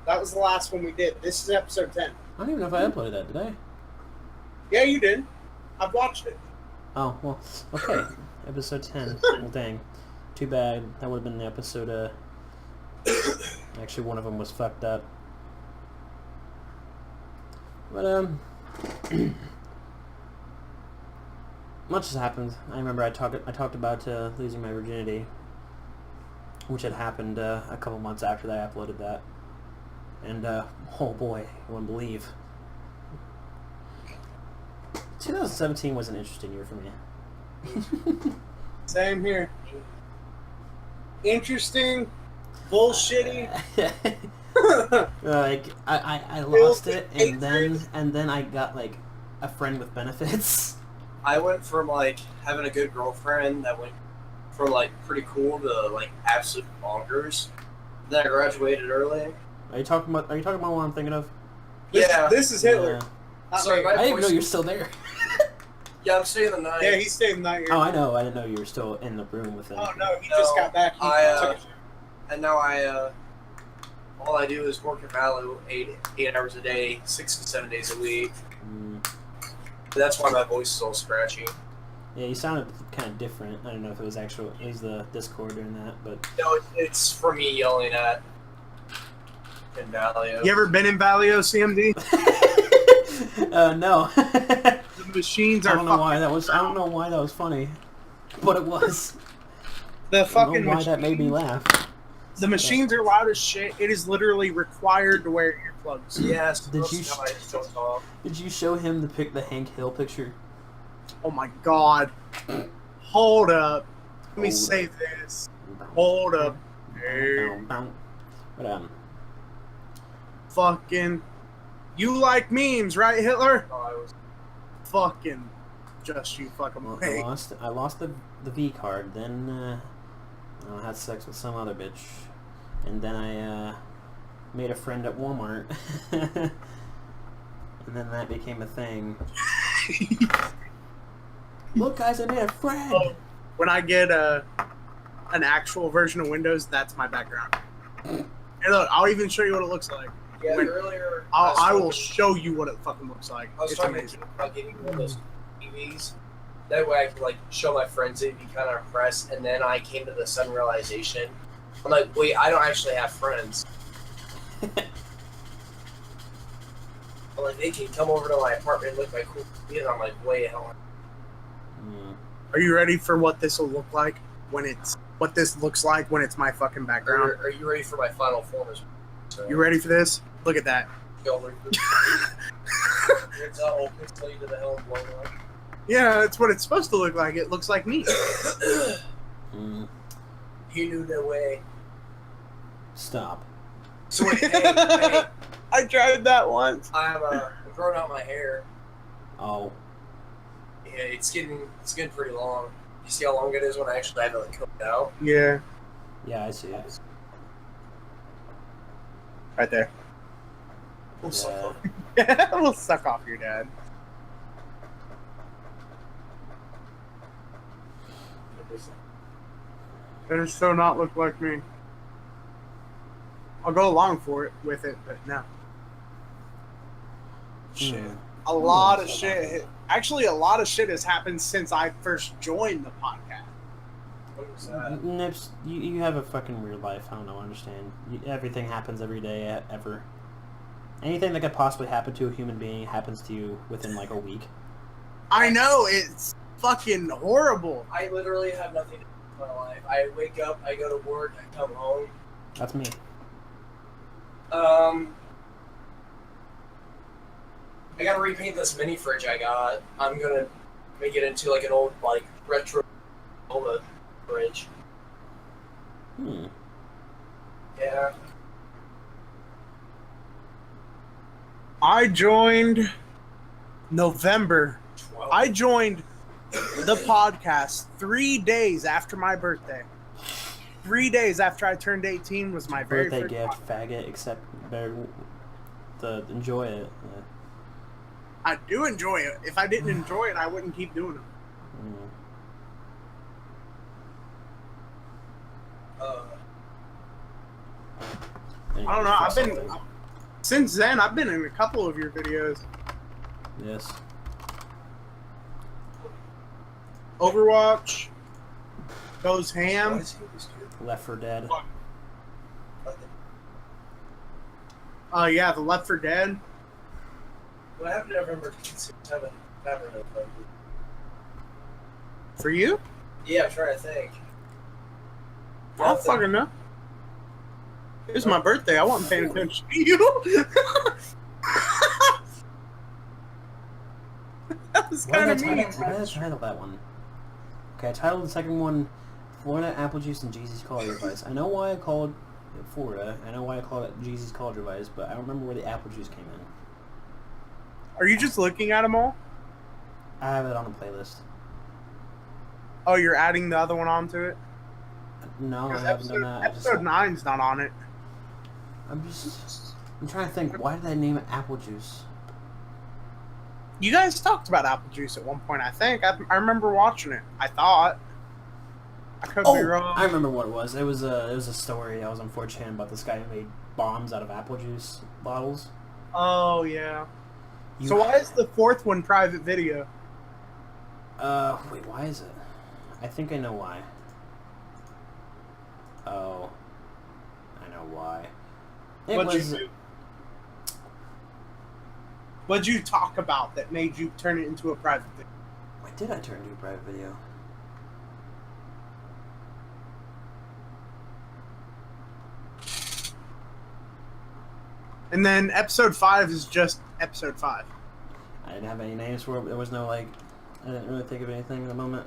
That was the last one we did. This is episode 10. I don't even know if I uploaded that, did I? Yeah, you did. I've watched it. Oh, well, okay. Episode 10. Well, dang. Too bad. That would have been the episode, Actually, one of them was fucked up. But, much has happened. I remember I talked about losing my virginity, which had happened a couple months after that I uploaded that. And, oh boy, you wouldn't believe. 2017 was an interesting year for me. Same here. Interesting, bullshitty. Like I lost it, and then I got like a friend with benefits. I went from like having a good girlfriend that went from like pretty cool to like absolute bonkers. Then I graduated early. Are you talking about what I'm thinking of? This is Hitler. Sorry, I didn't even know you're still there. Yeah, I'm staying the night. Yeah, he stayed the night here. Oh, I know. I didn't know you were still in the room with him. Oh no, he just got back. And now all I do is work at Valo 8 hours a day, 6 to 7 days a week. That's why my voice is all scratchy. Yeah, you sounded kind of different. I don't know if it was the Discord doing that, but... No, it's for me yelling at in Valio. You ever been in Valio, CMD? No. The machines are. I don't know why that was funny, but it was. The fucking. I don't know why that made me laugh. The machines are loud as shit. It is literally required to wear earplugs. Yes. Did you show him the Hank Hill picture? Oh my god. Hold up. Let me save this. Hold up. But fucking. You like memes, right, Hitler? Fucking. Just you fucking. Well, I lost the V card. Then I had sex with some other bitch, and then I made a friend at Walmart. And And then that became a thing. Look, guys, I made a friend. Oh, when I get an actual version of Windows, that's my background. And look, I'll even show you what it looks like. Yeah, earlier... I will show you what it fucking looks like. I was It's talking amazing. about getting one of those TVs. That way I could, like, show my friends and be kind of impressed, and then I came to the sudden realization. I'm like, wait, I don't actually have friends. I'm like, they can come over to my apartment and look at my cool TV, and I'm like, wait, hold on. Are you ready for what this will look like when it's... What this looks like when it's my fucking background? Are you ready for my final form? So, You ready for this? Look at that. It's open, tell you to the hell and blown up. Yeah, that's what it's supposed to look like. It looks like me. You knew no way. Stop. So wait, hey, I tried that once. I'm growing out my hair. Oh. Yeah, it's getting pretty long. You see how long it is when I actually have it like cooked out? Yeah, Yeah, I see it. right there. We'll suck Yeah. on. We'll suck off your dad. Better so not look like me. I'll go along for it with it, but no. Shit. A lot of shit. Actually, a lot of shit has happened since I first joined the podcast. What was that? Nips, you have a fucking weird life. I don't know, understand. Everything happens every day, ever. Anything that could possibly happen to a human being happens to you within like a week. I know, it's fucking horrible. I literally have nothing to do with my life. I wake up, I go to work, I come home. That's me. I gotta repaint this mini fridge I got. I'm gonna make it into like an old, like, retro fridge. Yeah. I joined November. 12. I joined the podcast 3 days after my birthday. 3 days after I turned 18 was my very Birthday first gift, faggot, except better to enjoy it. Yeah. I do enjoy it. If I didn't enjoy it, I wouldn't keep doing it. I don't know. I've been since then. I've been in a couple of your videos. Yes. Overwatch goes Why ham. does he always do Left 4 Dead. that? Yeah, the Left 4 Dead. What happened to November 7th? For you? Yeah, I'm trying to think. I don't fucking know. It was my birthday. I wasn't paying attention to you. That was kind of mean. What did I title that one? Okay, I titled the second one Florida Apple Juice and Jeezy's College Advice. I know why I called it Florida. I know why I called it Jeezy's College Advice, but I don't remember where the apple juice came in. Are you just looking at them all? I have it on a playlist. Oh, you're adding the other one onto it? No, I 'Cause haven't done that. Episode 9's not on it. I'm trying to think. Why did I name it apple juice? You guys talked about apple juice at one point, I think. I remember watching it. I thought. I could be wrong. I remember what it was. It was a story. I was on 4chan about this guy who made bombs out of apple juice bottles. Oh, yeah. So why is the fourth one private video? Wait, why is it? I think I know why. Oh. I know why. What'd you talk about that made you turn it into a private video? Why did I turn it into a private video? And then episode 5 is just episode 5. I didn't have any names for it. There was no, like... I didn't really think of anything at the moment.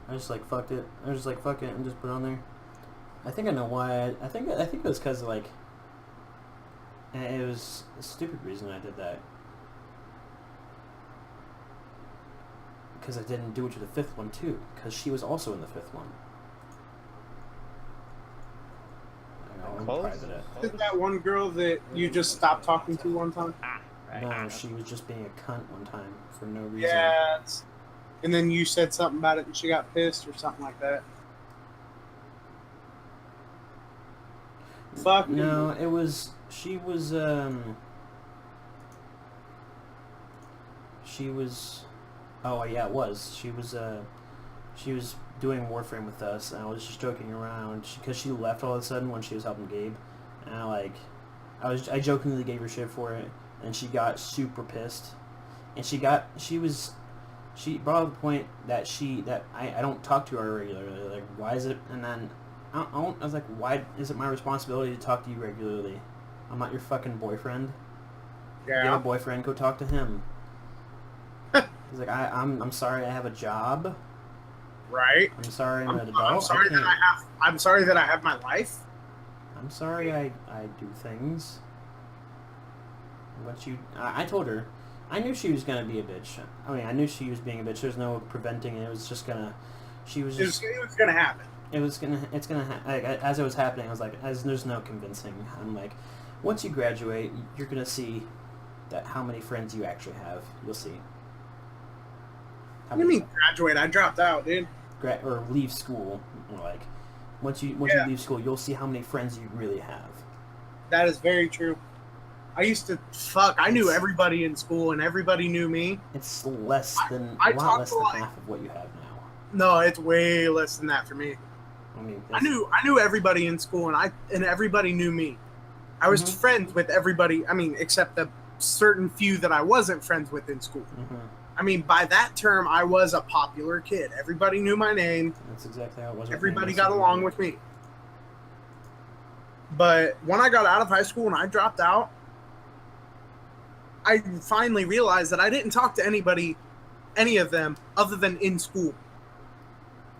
I just, like, fucked it. I was just like, fuck it, and just put it on there. I think I know why. I think it was because, like... It was a stupid reason I did that. Because I didn't do it to the fifth one, too. Because she was also in the fifth one. I know, I'm private it. Is that one girl that you just stopped talking to one time? No, she was just being a cunt one time for no reason. Yeah. And then you said something about it and she got pissed or something like that. Fuck. No, it was... She was... Oh, yeah, it was. She was doing Warframe with us, and I was just joking around because she left all of a sudden when she was helping Gabe, and I jokingly gave her shit for it, and she got super pissed, and she brought up the point that I don't talk to her regularly. Like, why is it? And then I was like, why is it my responsibility to talk to you regularly? I'm not your fucking boyfriend. Yeah. You have a boyfriend, go talk to him. He's like, I'm sorry, I have a job. Right. I'm sorry, I'm an adult. I'm sorry that I have my life. I'm sorry, I do things. I told her, I knew she was gonna be a bitch. I mean, I knew she was being a bitch. There's no preventing it. It was just gonna. It was gonna happen. It's gonna. Like, as it was happening, I was like, there's no convincing. I'm like, once you graduate, you're gonna see that how many friends you actually have. You'll see. What do you mean graduate? I dropped out, dude. Or leave school. Like, once you leave school, you'll see how many friends you really have. That is very true. I knew everybody in school and everybody knew me. It's less than a lot less than half of what you have now. No, it's way less than that for me. I mean, I knew everybody in school and everybody knew me. I was friends with everybody. I mean, except the certain few that I wasn't friends with in school. Mm-hmm. I mean, by that term, I was a popular kid. Everybody knew my name. That's exactly how it was. Everybody got along with me. But when I got out of high school and I dropped out, I finally realized that I didn't talk to any of them, other than in school. Yep.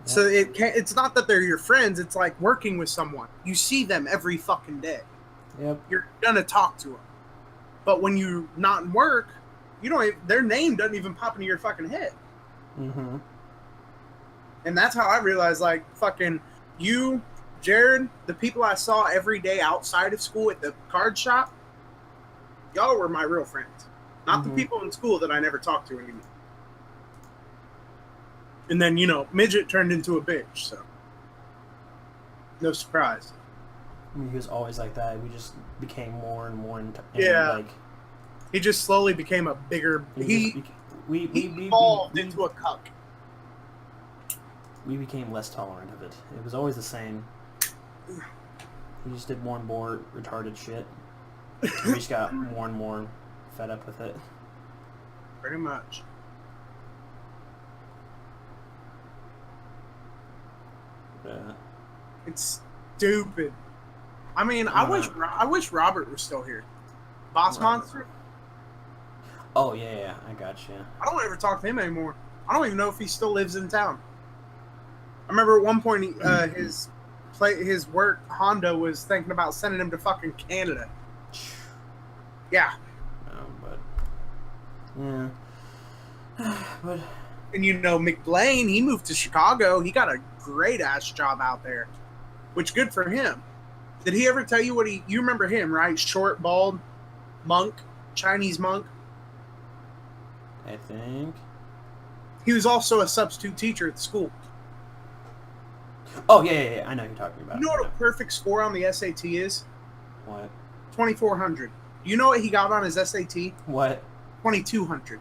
So it's not that they're your friends. It's like working with someone. You see them every fucking day. Yep. You're gonna talk to them. But when you're not in work, their name doesn't even pop into your fucking head. Mm-hmm. And that's how I realized, like, fucking you, Jared, the people I saw every day outside of school at the card shop, y'all were my real friends. Not the people in school that I never talked to anymore. And then, Midget turned into a bitch, so. No surprise. I mean, he was always like that. We just became more and more he just slowly became a bigger... He evolved into a cuck. We became less tolerant of it. It was always the same. He just did more and more retarded shit. We just got more and more fed up with it. Pretty much. Yeah. It's stupid. I mean, I wish Robert was still here. Boss Monster? Oh, yeah, I got you. I don't ever talk to him anymore. I don't even know if he still lives in town. I remember at one point his work, Honda, was thinking about sending him to fucking Canada. Yeah. Yeah. But... And McBlain, he moved to Chicago. He got a great-ass job out there. Which, good for him. Did he ever tell you you remember him, right? Short, bald, monk, Chinese monk. I think. He was also a substitute teacher at the school. Oh, yeah. I know who you're talking about. You know what a perfect score on the SAT is? What? 2,400. You know what he got on his SAT? What? 2,200.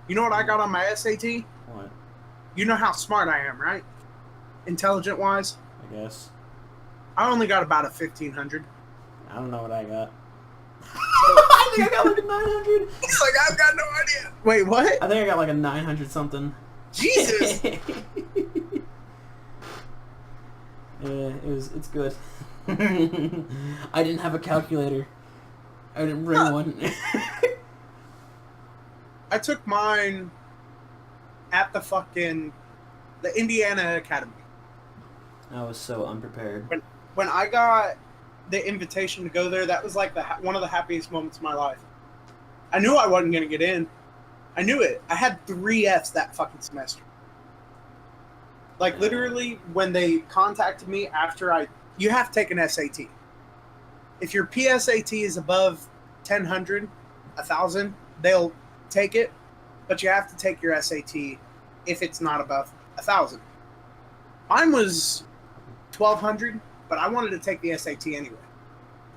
You know what I got on my SAT? What? You know how smart I am, right? Intelligent-wise? I guess. I only got about a 1,500. I don't know what I got. I think I got like a 900. He's like, I've got no idea. Wait, what? I think I got like a 900 something. Jesus! It's good. I didn't have a calculator. I didn't bring one. I took mine at the Indiana Academy. I was so unprepared. When I got the invitation to go there, that was like one of the happiest moments of my life. I knew I wasn't going to get in. I knew it. I had 3 Fs that fucking semester. Like, literally, when they contacted me after you have to take an SAT. If your PSAT is above 1,000, 1,000, they'll take it, but you have to take your SAT if it's not above 1,000. Mine was 1,200, but I wanted to take the SAT anyway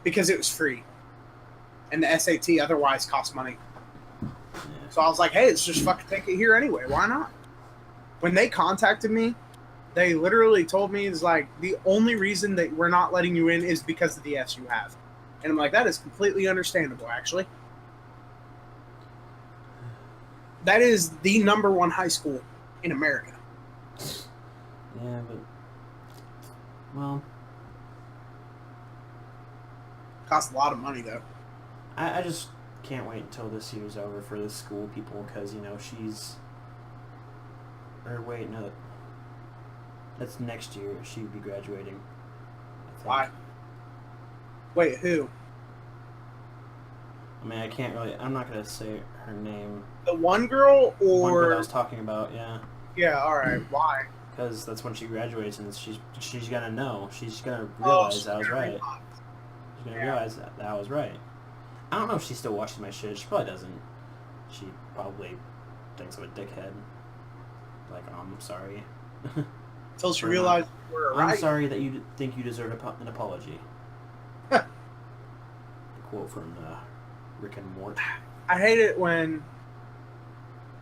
because it was free, and the SAT otherwise costs money. Yeah. So I was like, hey, let's just fucking take it here anyway. Why not? When they contacted me, they literally told me, it's like, the only reason that we're not letting you in is because of the Fs you have. And I'm like, that is completely understandable, actually. That is the #1 high school in America. Yeah, but... Well... Costs a lot of money, though. I just can't wait until this year's over for the school people, because, you know, she's... Or wait, no. That's next year. She'd be graduating. I think. Why? Wait, who? I mean, I can't really... I'm not going to say her name. The one girl, or... One girl I was talking about, yeah. Yeah, alright. Why? Because that's when she graduates, and she's going to know. She's going to realize I was right. She's going to realize that I was right. I don't know if she still watches my shit. She probably doesn't. She probably thinks I'm a dickhead. Like, oh, I'm sorry. Until she realized you were right. I'm sorry that you think you deserve an apology. A quote from Rick and Mort. I hate it when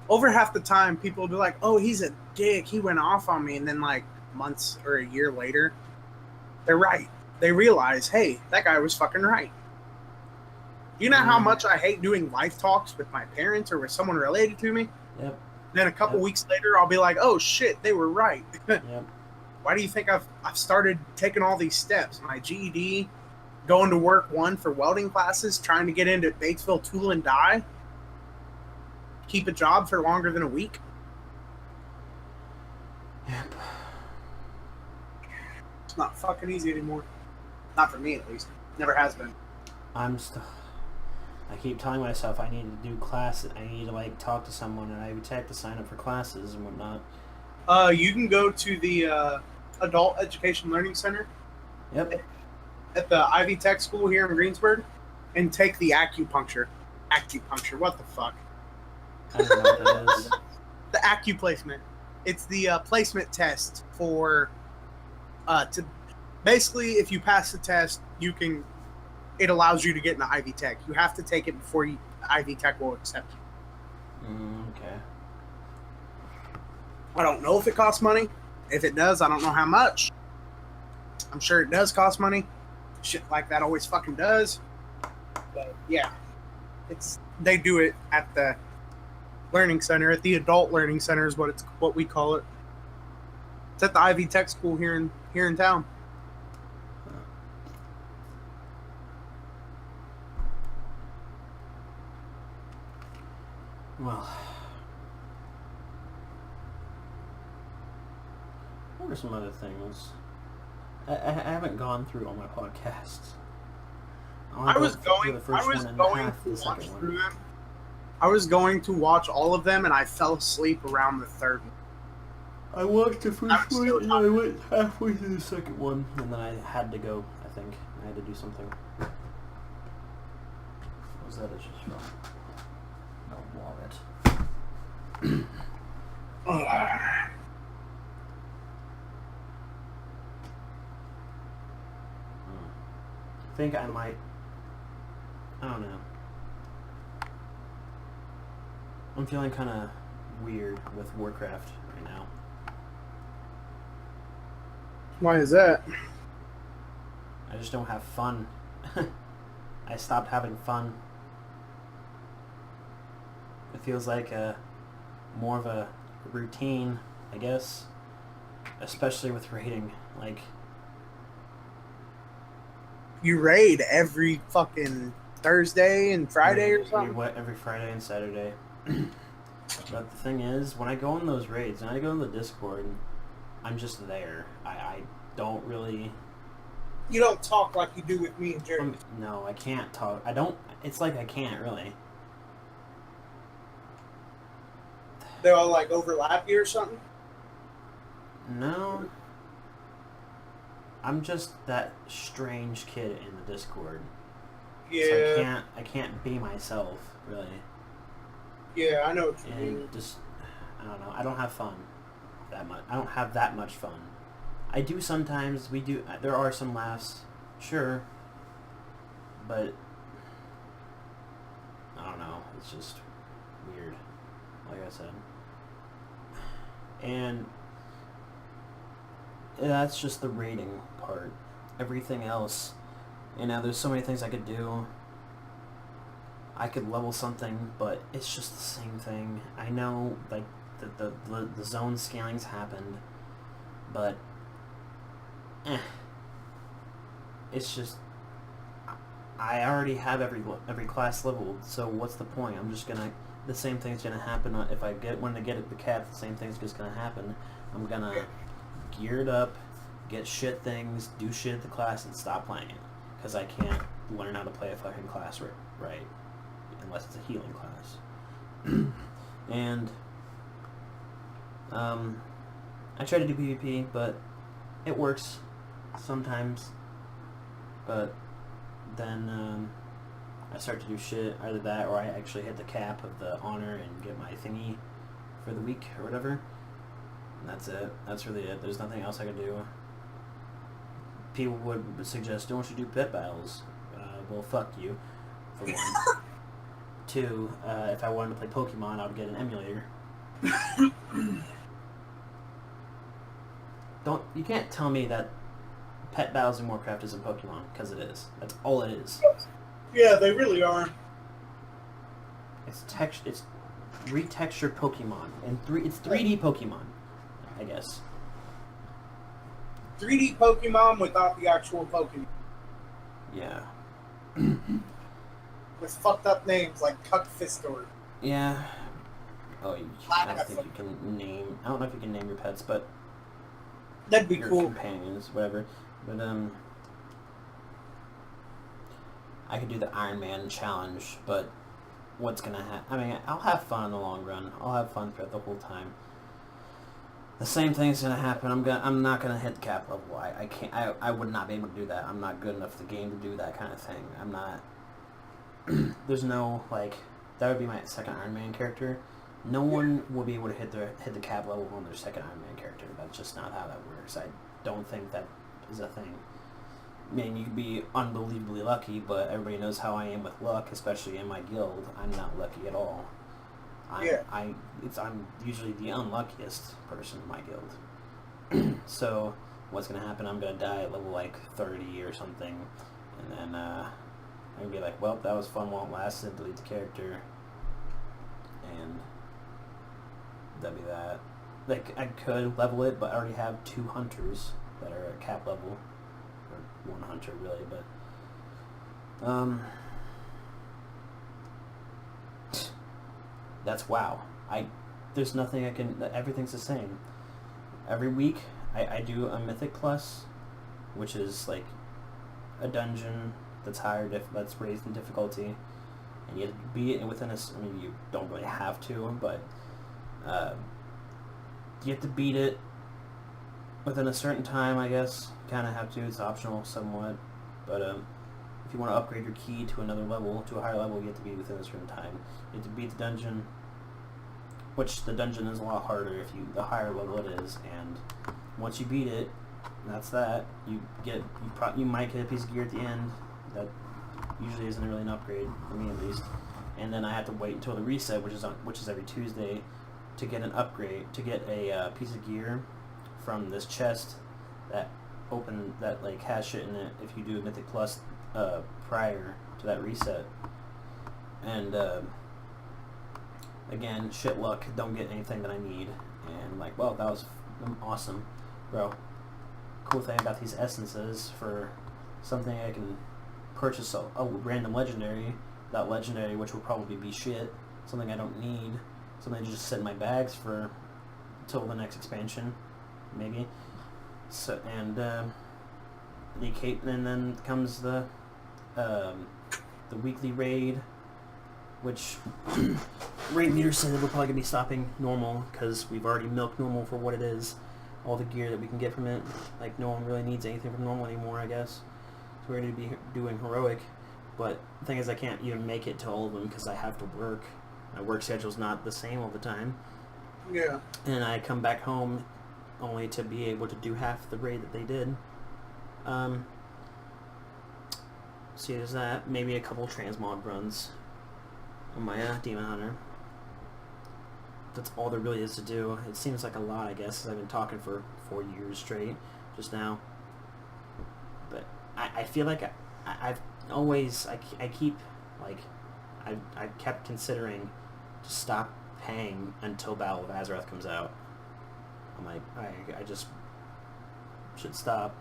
over half the time people will be like, oh, he's a dick, he went off on me, and then like months or a year later, they're right. They realize, hey, that guy was fucking right. You know how much I hate doing life talks with my parents or with someone related to me? Yep. Then a couple weeks later, I'll be like, oh shit, they were right. Yep. Why do you think I've started taking all these steps? My GED, going to work for welding classes, trying to get into Batesville Tool and Die, keep a job for longer than a week. Yep. It's not fucking easy anymore. Not for me, at least. Never has been. I keep telling myself I need to do classes. I need to like talk to someone, and I would have to sign up for classes and whatnot. You can go to the Adult Education Learning Center. Yep. At the Ivy Tech School here in Greensburg, and take the acupuncture. Acupuncture, what the fuck? I don't know what that is. The acuplacement. It's the placement test for to basically, if you pass the test, it allows you to get into Ivy Tech. You have to take it before Ivy Tech will accept you. Okay. I don't know if it costs money. If it does, I don't know how much. I'm sure it does cost money. Shit like that always fucking does. But yeah, they do it at the learning center, at the Adult Learning Center is what we call it. It's at the Ivy Tech School here in town. Well, what are some other things? I haven't gone through all my podcasts. I was going to watch all of them, and I fell asleep around the third one. I watched the first one, and I went halfway through the second one, and then I had to go, I think. I had to do something. What was that just from? No, wallet. I think I might... I don't know. I'm feeling kind of weird with Warcraft right now. Why is that? I just don't have fun. I stopped having fun. It feels like more of a routine, I guess. Especially with raiding. Like... You raid every fucking Thursday and Friday or something? Every Friday and Saturday. But the thing is, when I go on those raids, and I go in the Discord, I'm just there. I don't really... You don't talk like you do with me and Jerry. No, I can't talk. I don't... It's like I can't, really. They all, like, overlap you or something? No. I'm just that strange kid in the Discord. Yeah. So I can't be myself, really. Yeah, I know what you mean. And just, I don't know, I don't have fun that much. I don't have that much fun. I do sometimes, there are some laughs, sure, but I don't know, it's just weird, like I said. And that's just the rating part. Everything else, there's so many things I could do. I could level something, but it's just the same thing. I know, like, the zone scalings happened, but it's just, I already have every class leveled, so what's the point? I'm just gonna, the same thing's gonna happen if I when I get the cap. The same thing's just gonna happen. I'm gonna gear it up, get shit things, do shit at the class, and stop playing it because I can't learn how to play a fucking class right unless it's a healing class. And I try to do PvP, but it works sometimes. But then I start to do shit, either that or I actually hit the cap of the honor and get my thingy for the week or whatever. And that's it. That's really it. There's nothing else I can do. People would suggest, don't you do pet battles? Well, fuck you, for one. Two, if I wanted to play Pokemon, I would get an emulator. You can't tell me that pet battles in Warcraft isn't Pokemon, because it is. That's all it is. Yeah, they really are. It's retextured Pokemon, and it's 3D Pokemon, I guess. 3D Pokemon without the actual Pokemon. Yeah. With fucked up names like Cuckfistor. Yeah. Oh, I don't think you can name. I don't know if you can name your pets, but that'd be your cool. Companions, whatever. But I could do the Iron Man challenge, but what's gonna happen? I mean, I'll have fun in the long run. I'll have fun throughout the whole time. The same thing's gonna happen. I'm not gonna hit the cap level. I can't. I would not be able to do that. I'm not good enough for the game to do that kind of thing. I'm not. There's no, like, that would be my second Iron Man character. No one will be able to hit the cap level on their second Iron Man character. That's just not how that works. I don't think that is a thing. I mean, you could be unbelievably lucky, but everybody knows how I am with luck, especially in my guild. I'm not lucky at all. I'm usually the unluckiest person in my guild. So what's gonna happen? I'm gonna die at level like 30 or something, and then I'm gonna be like, well, that was fun while it lasted. Delete the character, and that'd be that. Like, I could level it, but I already have 2 hunters that are at cap level, or 1 hunter really, but that's WoW. There's nothing I can. Everything's the same. Every week I do a Mythic Plus, which is like a dungeon that's higher, that's raised in difficulty, and you have to beat it within I mean, you don't really have to, but you have to beat it within a certain time, I guess. Kind of have to. It's optional somewhat, but if you want to upgrade your key to another level, to a higher level, you have to be within a certain time. You have to beat the dungeon, which the dungeon is a lot harder the higher level it is, and once you beat it, that's that. You might get a piece of gear at the end. That usually isn't really an upgrade for me, at least. And then I have to wait until the reset, which is every Tuesday, to get an upgrade, to get a piece of gear from this chest that like has shit in it if you do a Mythic Plus prior to that reset. And again, shit luck, don't get anything that I need, and I'm like, well, that was awesome, bro. Cool thing about these essences, for something I can purchase a random legendary, that legendary, which will probably be shit, something I don't need, something to just sit in my bags for till the next expansion, maybe. So, and then comes the weekly raid, which raid meter said we're probably gonna be stopping normal because we've already milked normal for what it is, all the gear that we can get from it. Like, no one really needs anything from normal anymore, I guess. So we're gonna be doing heroic, But the thing is, I can't even make it to all of them because I have to work. My work schedule's not the same all the time. Yeah. And I come back home only to be able to do half the raid that they did. See, there's that. Maybe a couple transmog runs on my Demon Hunter. That's all there really is to do. It seems like a lot, I guess, because I've been talking for 4 years straight just now. But I feel like I've always... I keep, like... I've kept considering to stop paying until Battle of Azeroth comes out. I'm like, I just should stop.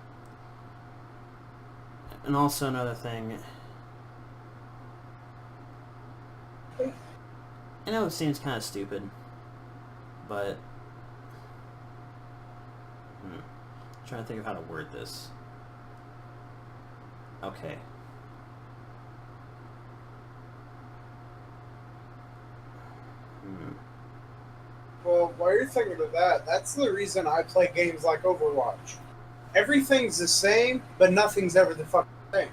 And also another thing... I know it seems kind of stupid, but... I'm trying to think of how to word this. Okay. Well, while you're thinking of that, that's the reason I play games like Overwatch. Everything's the same, but nothing's ever the fucking same.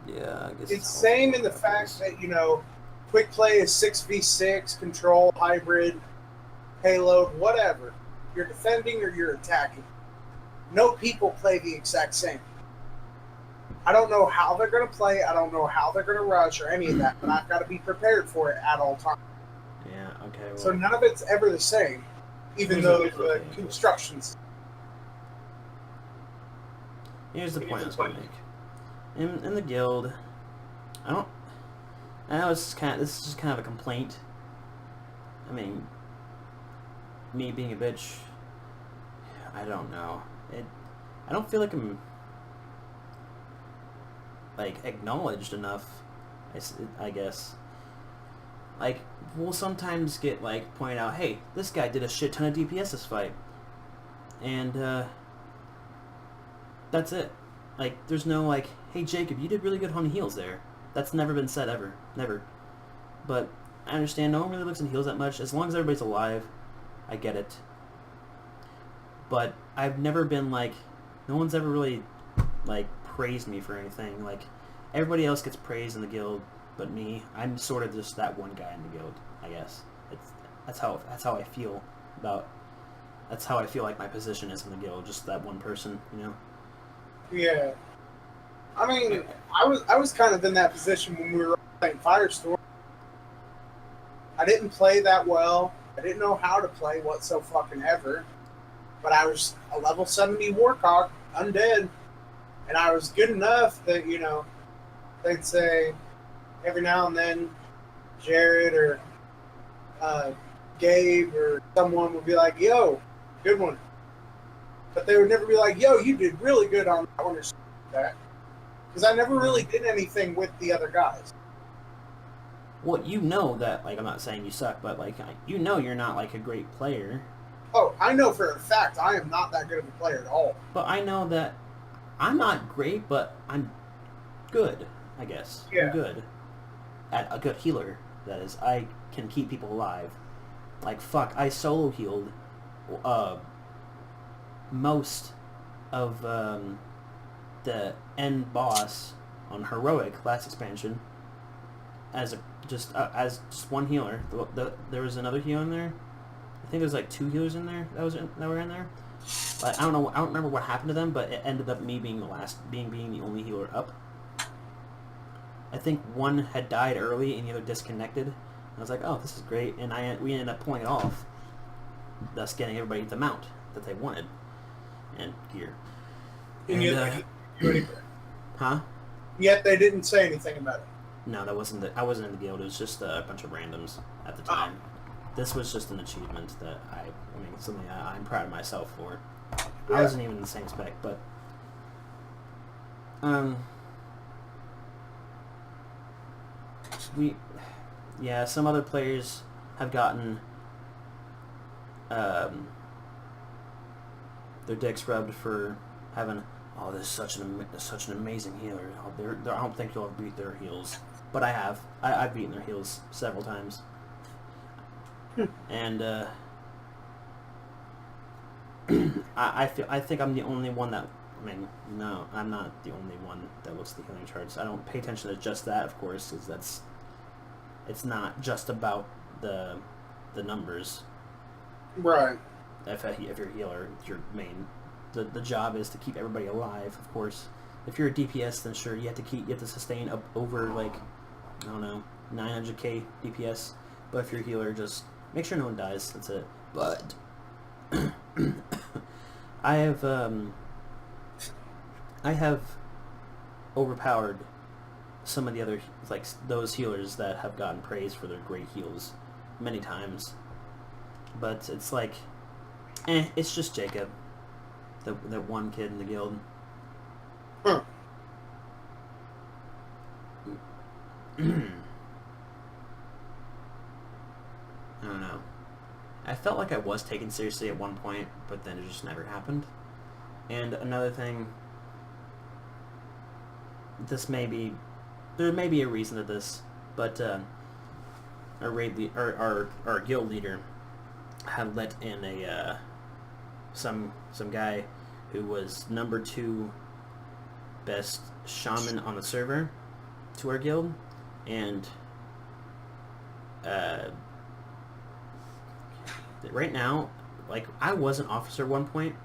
Yeah, I guess it's same in the fact that, you know, quick play is 6v6, control, hybrid, payload, whatever. You're defending or you're attacking. No people play the exact same. I don't know how they're going to play, I don't know how they're going to rush or any of that, but I've got to be prepared for it at all times. Yeah, okay. Well, so none of it's ever the same, even though the constructions. Here's the point I was going to make. In the guild, I know this is just kind of a complaint. I mean, me being a bitch, I don't know. I don't feel like I'm like acknowledged enough. I guess. Like, we'll sometimes get like pointed out, hey, this guy did a shit ton of DPS this fight, and that's it. Like, there's no like, hey Jacob, you did really good on heals there. That's never been said ever, never. But I understand no one really looks at heals that much. As long as everybody's alive, I get it. But I've never been like, no one's ever really like praised me for anything. Like, everybody else gets praised in the guild, but me, I'm sort of just that one guy in the guild, I guess. That's how I feel about. That's how I feel like my position is in the guild, just that one person, you know. Yeah. I mean, I was kind of in that position when we were playing Firestorm. I didn't play that well. I didn't know how to play whatsoever. But I was a level 70 Warcock, undead. And I was good enough that, you know, they'd say every now and then Jared or Gabe or someone would be like, yo, good one. But they would never be like, yo, you did really good on that one or something like that. Because I never really did anything with the other guys. Well, you know that, like, I'm not saying you suck, but, like, you know you're not, like, a great player. Oh, I know for a fact I am not that good of a player at all. But I know that I'm not great, but I'm good, I guess. Yeah. I'm good. At a good healer, that is. I can keep people alive. Like, fuck, I solo healed most of the end boss on Heroic last expansion as just one healer. There was another healer in there. I think there's like 2 healers in there that were in there. But I don't remember what happened to them, but it ended up me being being the only healer up. I think one had died early and the other disconnected. I was like, oh, this is great, and we ended up pulling it off, thus getting everybody the mount that they wanted and gear. And yet they didn't do anything. Huh? Yet they didn't say anything about it. No, I wasn't in the guild. It was just a bunch of randoms at the time. This was just an achievement that something I'm proud of myself for. Yeah. I wasn't even in the same spec, but some other players have gotten their dicks rubbed for having, oh, this is such an amazing healer. I don't think you'll ever beat their heals, but I have. I've beaten their heals several times, and I think I'm the only one that I mean, no, I'm not the only one that looks at the healing charts. I don't pay attention to just that, of course, because it's not just about the numbers. Right. If you're a healer, your main the job is to keep everybody alive, of course. If you're a DPS, then sure, you have to sustain up over, like, I don't know, 900k DPS. But if you're a healer, just make sure no one dies. That's it. But I have overpowered some of the other, like, those healers that have gotten praise for their great heals many times. But it's like, it's just Jacob, the one kid in the guild. Huh. I don't know. I felt like I was taken seriously at one point, but then it just never happened. And another thing, there may be a reason to this, but our guild leader had let in some guy who was number 2 best shaman on the server to our guild, and right now, like, I was an officer at one point,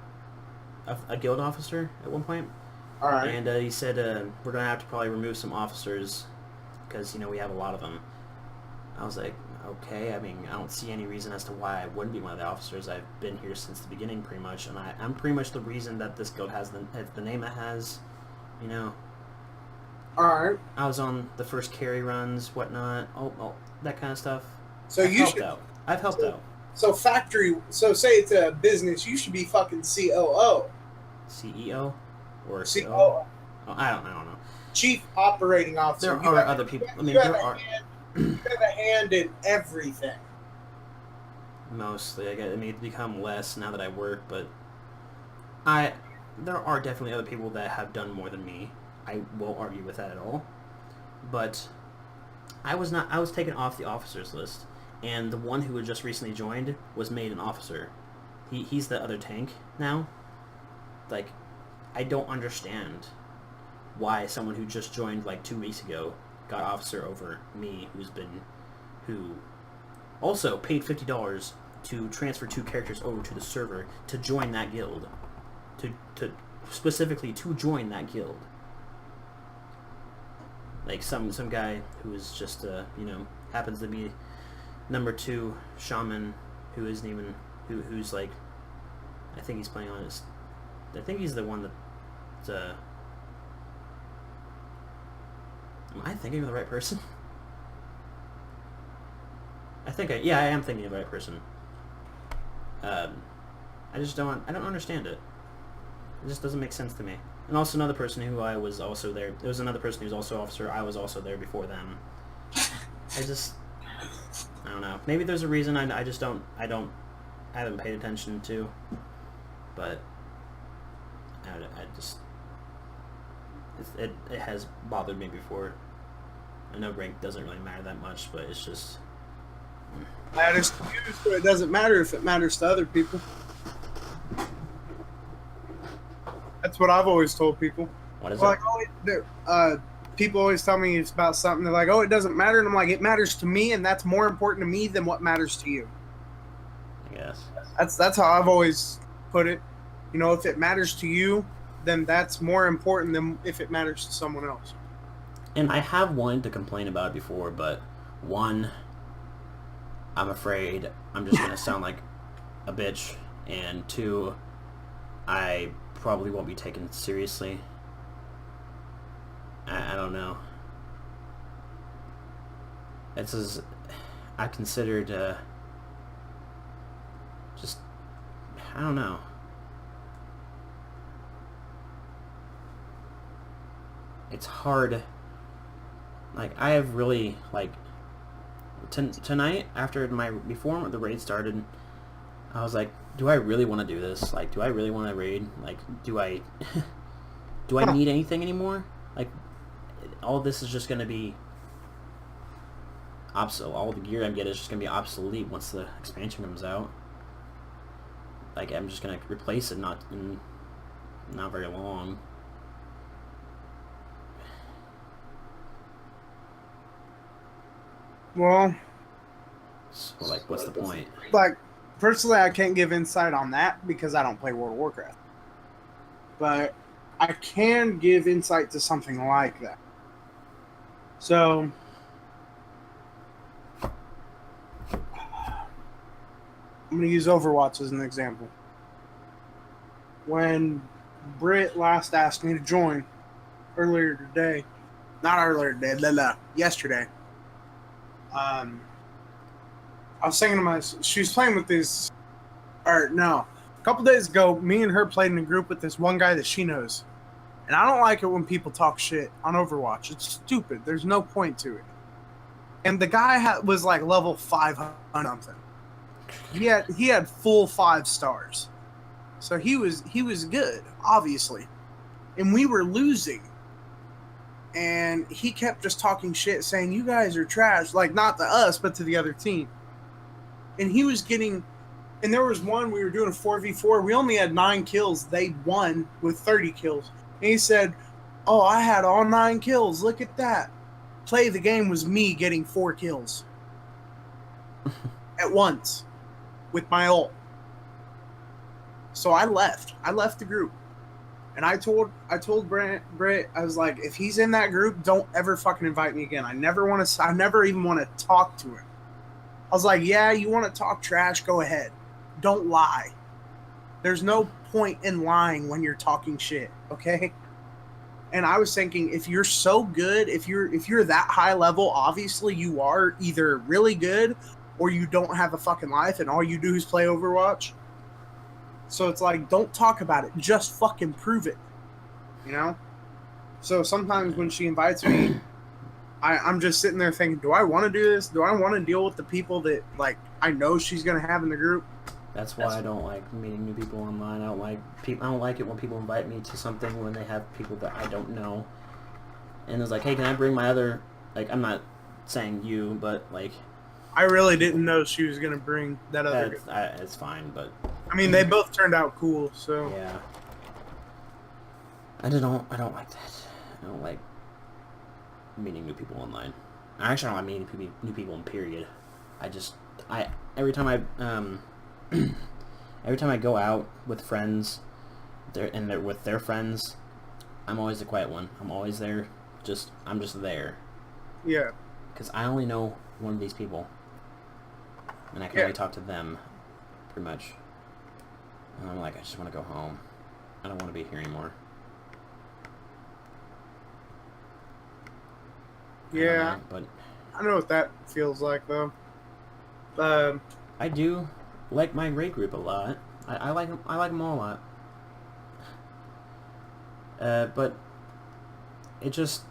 a guild officer at one point. All right. And he said we're gonna have to probably remove some officers because we have a lot of them. I was like, okay. I mean, I don't see any reason as to why I wouldn't be one of the officers. I've been here since the beginning, pretty much, and I'm pretty much the reason that this guild has the name it has. All right. I was on the first carry runs, whatnot, all that kind of stuff. So I've helped out. So say it's a business, you should be fucking COO. CEO or COO. Oh, I don't know. Chief Operating Officer. There are other people. I mean, you there are. You have a hand in everything. Mostly, I mean, it's become less now that I work, but there are definitely other people that have done more than me. I won't argue with that at all. But I was taken off the officers list, and the one who had just recently joined was made an officer. He's the other tank now. Like, I don't understand why someone who just joined like 2 weeks ago got officer over me, who also paid $50 to transfer 2 characters over to the server to join that guild, to specifically to join that guild. Like some guy who is just happens to be number 2 shaman, who isn't even who's like, I think he's playing on his. I think he's the one that. Am I thinking of the right person? I am thinking of the right person. I don't understand it. It just doesn't make sense to me. And also another person who I was also there. There was another person who was also officer. I was also there before them. I don't know. Maybe there's a reason I haven't paid attention to. But it has bothered me before. I know rank doesn't really matter that much, but it's just matters to you, so it doesn't matter if it matters to other people. That's what I've always told people. What is it? People always tell me it's about something. They're like, "Oh, it doesn't matter," and I'm like, "It matters to me, and that's more important to me than what matters to you." I guess that's how I've always put it. If it matters to you, then that's more important than if it matters to someone else. And I have wanted to complain about it before, but one, I'm afraid I'm just going to sound like a bitch, and 2, I probably won't be taken seriously. I don't know. I considered just, I don't know. It's hard. Like, I have really, like, tonight, before the raid started, I was like, do I really want to do this? Like, do I really want to raid? Like, do I need anything anymore? Like, all this is just going to be obsolete. All the gear I'm getting is just going to be obsolete once the expansion comes out. Like, I'm just going to replace it, not very long. Well, so like, what's the point? Like, personally, I can't give insight on that because I don't play World of Warcraft. But I can give insight to something like that. So, I'm going to use Overwatch as an example. When Britt last asked me to join yesterday, I was thinking to myself, she was playing with this, a couple days ago, me and her played in a group with this one guy that she knows. And I don't like it when people talk shit on Overwatch. It's stupid. There's no point to it. And the guy was like level 500 something. He had full 5 stars. So he was good, obviously. And we were losing. And he kept just talking shit, saying, you guys are trash. Like, not to us, but to the other team. And he was getting... And there was one, we were doing a 4v4. We only had 9 kills. They won with 30 kills. And he said, oh, I had all 9 kills. Look at that. Play of the game was me getting 4 kills. At once. With my ult. So I left. I left the group. And I told Britt, I was like, if he's in that group, don't ever fucking invite me again. I never even want to talk to him. I was like, yeah, you want to talk trash? Go ahead. Don't lie. There's no point in lying when you're talking shit, okay? And I was thinking, if you're so good, if you're that high level, obviously you are either really good or you don't have a fucking life and all you do is play Overwatch. So it's like, don't talk about it. Just fucking prove it. You know? So sometimes when she invites me, I'm just sitting there thinking, do I want to do this? Do I want to deal with the people that, like, I know she's going to have in the group? That's why I don't like meeting new people online. I don't like it when people invite me to something when they have people that I don't know. And it's like, hey, can I bring my other... Like, I'm not saying you, but, like... I really didn't know she was going to bring that other... It's fine, but... I mean, they both turned out cool, so... Yeah. I don't like that. I don't like meeting new people online. I actually don't like meeting new people in period. Every time I go out with friends, they're with their friends, I'm always the quiet one. I'm always there. I'm just there. Yeah. Because I only know one of these people, and I can only talk to them, pretty much. And I'm like, I just want to go home. I don't want to be here anymore. Yeah. I know what that feels like, though. I do like my raid group a lot. I like them all a lot. But it just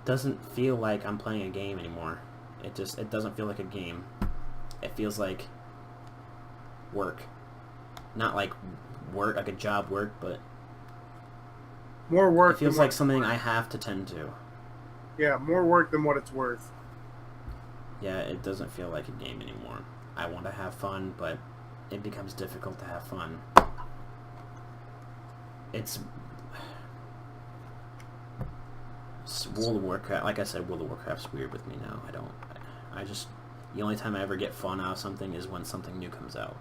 doesn't feel like I'm playing a game anymore. It doesn't feel like a game. It feels like work. Not like work, like a job work, but more work. It feels like something I have to tend to. Yeah, more work than what it's worth. Yeah, it doesn't feel like a game anymore. I want to have fun, but it becomes difficult to have fun. It's World of Warcraft. Like I said, World of Warcraft's weird with me now. The only time I ever get fun out of something is when something new comes out.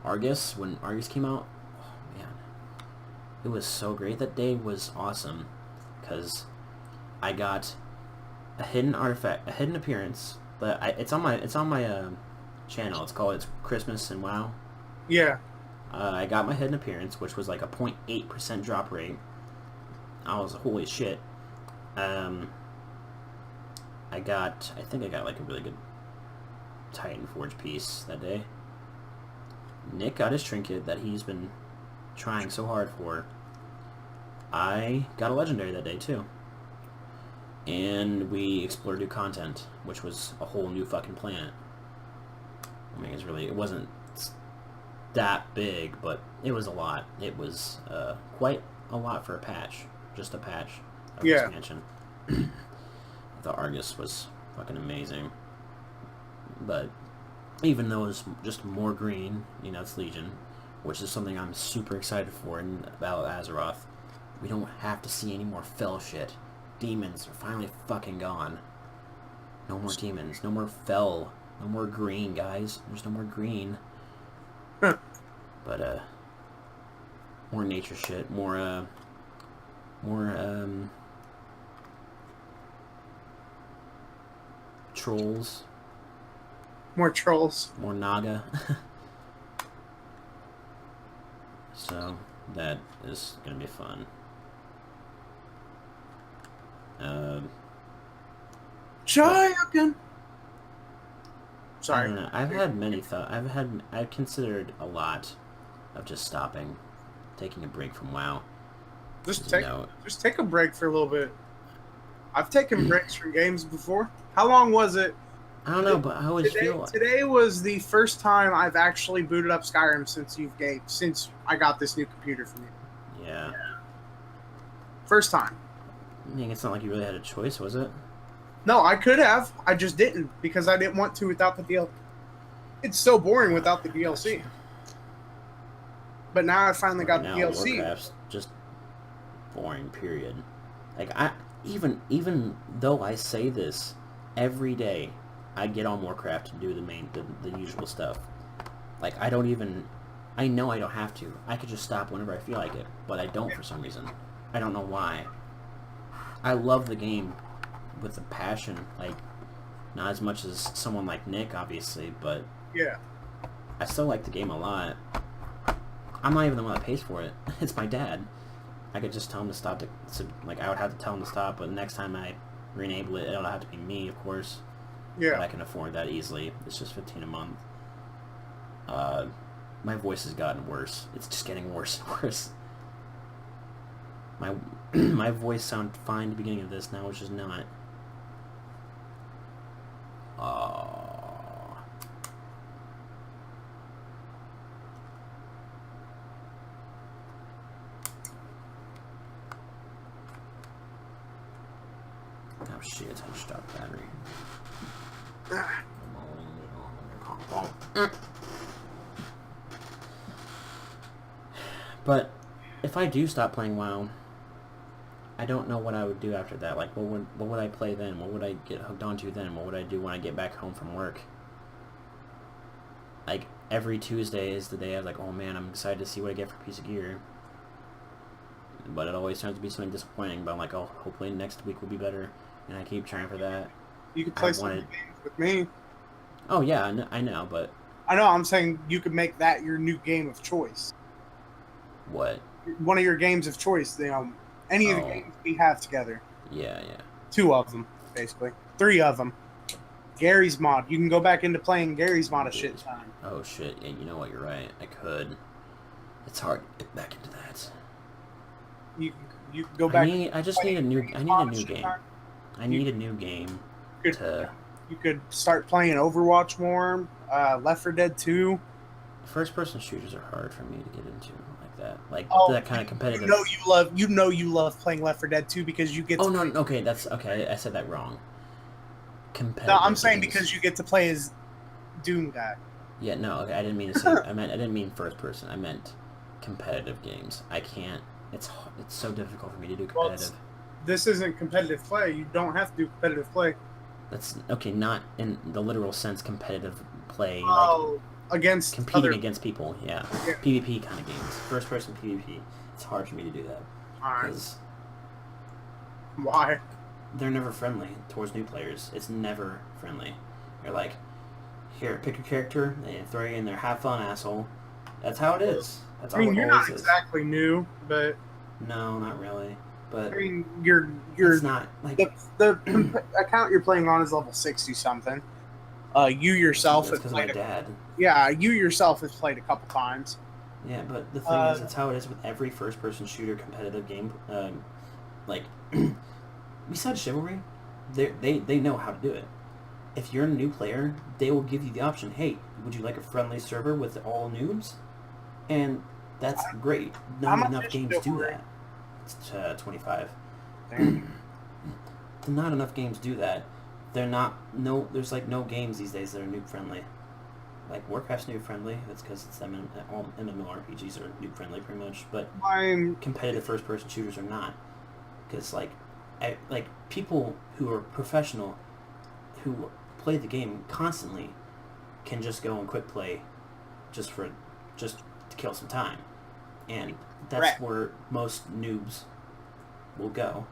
When Argus came out, oh man, it was so great. That day was awesome, because I got a hidden artifact, a hidden appearance. But it's on my channel. It's Christmas and WoW. Yeah. I got my hidden appearance, which was like a 0.8% drop rate. I was holy shit. I think I got like a really good Titan Forge piece that day. Nick got his trinket that he's been trying so hard for. I got a legendary that day too. And we explored new content, which was a whole new fucking planet. I mean, it wasn't that big, but it was a lot. It was quite a lot for a patch. Just a patch of expansion. The Argus was fucking amazing. But even though it was just more green, it's Legion, which is something I'm super excited for in Battle of Azeroth. We don't have to see any more fel shit. Demons are finally fucking gone. No more demons. No more fel. No more green, guys. There's no more green. But, more nature shit. More trolls. More trolls. More Naga. So, that is gonna be fun. Giant. Sorry. I don't know. I've had many thoughts. I've considered a lot of just stopping, taking a break from WoW. Just take a break for a little bit. I've taken breaks from games before. How long was it? I don't know, but I always feel like... Today was the first time I've actually booted up Skyrim since I got this new computer from you. Yeah. First time. I mean, it's not like you really had a choice, was it? No, I could have. I just didn't because I didn't want to without the DLC. It's so boring without the DLC. But now I finally got the DLC. Warcraft's just boring, period. Like, even though I say this every day, I get on Warcraft to do the usual stuff. Like, I know I don't have to. I could just stop whenever I feel like it, but I don't for some reason. I don't know why. I love the game with a passion, like, not as much as someone like Nick, obviously, but yeah, I still like the game a lot. I'm not even the one that pays for it. It's my dad. I could just tell him to stop. I would have to tell him to stop, but next time I re-enable it, it'll have to be me, of course. Yeah. But I can afford that easily. It's just $15 a month. My voice has gotten worse. It's just getting worse and worse. My voice sounded fine at the beginning of this, now it's just not. Oh shit, I just stopped battery. But if I do stop playing WoW, I don't know what I would do after that. Like, what would I play then? What would I get hooked onto then? What would I do when I get back home from work? Like, every Tuesday is the day I was like, oh man, I'm excited to see what I get for a piece of gear. But it always turns to be something disappointing. But I'm like, oh, hopefully next week will be better. And I keep trying for that. You could play some games with me. Oh yeah, I know, but... I know, I'm saying you could make that your new game of choice. What? One of your games of choice, any of the games we have together. Yeah. 2 of them, basically. 3 of them. Gary's mod. You can go back into playing Gary's mod a shit time. Oh shit, yeah, you know what, you're right. I could. It's hard to get back into that. You can go back... I just need a new game. I need a new game to... You could start playing Overwatch more, Left 4 Dead 2. First-person shooters are hard for me to get into like that. Like, that kind of competitive... You know you love playing Left 4 Dead 2 because you get to... Oh, no, okay, that's... Okay, I said that wrong. Competitive No, I'm saying games. because you get to play as Doom guy. Yeah, no, okay, I didn't mean to say... I didn't mean first-person. I meant competitive games. I can't... It's so difficult for me to do competitive. Well, this isn't competitive play. You don't have to do competitive play. That's okay, not in the literal sense competitive play, against competing against people, yeah. PvP kind of games. First person PvP. It's hard for me to do that. Because why? They're never friendly towards new players. It's never friendly. You're like, here, pick a character, they throw you in there, have fun, asshole. That's how it is. That's all you're not exactly new, but... No, not really. But I mean, you're it's not like the account you're playing on is level 60 something. You yourself have played. My dad. Yeah, you yourself have played a couple times. Yeah, but the thing is, that's how it is with every first-person shooter competitive game. Like, besides Chivalry, they know how to do it. If you're a new player, they will give you the option. Hey, would you like a friendly server with all noobs? And that's great. Not enough games do that. It's 25. Not enough games do that. There's like no games these days that are noob friendly. Like, Warcraft's noob friendly. That's because it's all MMORPGs are noob friendly pretty much. But competitive first person shooters are not. Because like people who are professional, who play the game constantly, can just go and quick play, just to kill some time, and that's where most noobs will go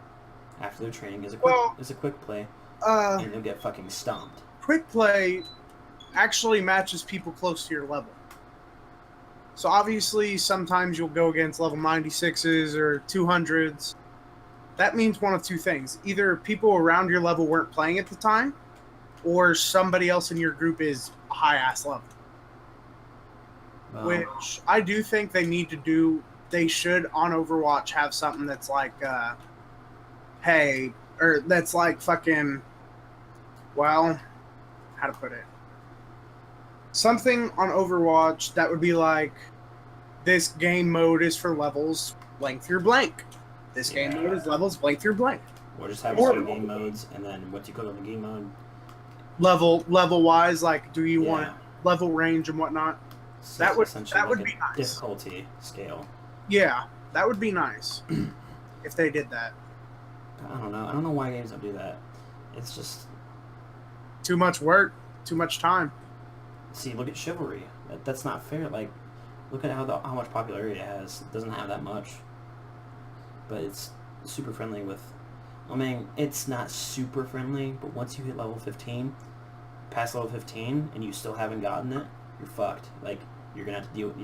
after their training is a quick play, and they'll get fucking stomped. Quick play actually matches people close to your level. So obviously, sometimes you'll go against level 96s or 200s. That means one of two things. Either people around your level weren't playing at the time, or somebody else in your group is a high-ass level. Which I do think they need to do. They should, on Overwatch, have something that's like, that's like fucking, well, how to put it? Something on Overwatch that would be like, this game mode is for levels blank through blank. This game mode is levels blank through blank. Or just have some game modes, and then once you click on the game mode, level-wise, like, do you want level range and whatnot? So that would like be nice. Difficulty scale. Yeah, that would be nice if they did that. I don't know. I don't know why games don't do that. It's just too much work, too much time. See, look at Chivalry. That's not fair. Like, look at how much popularity it has. It doesn't have that much, but it's super friendly with. I mean, it's not super friendly, but once you hit level 15, past level 15, and you still haven't gotten it, you're fucked. Like, you're gonna have to deal with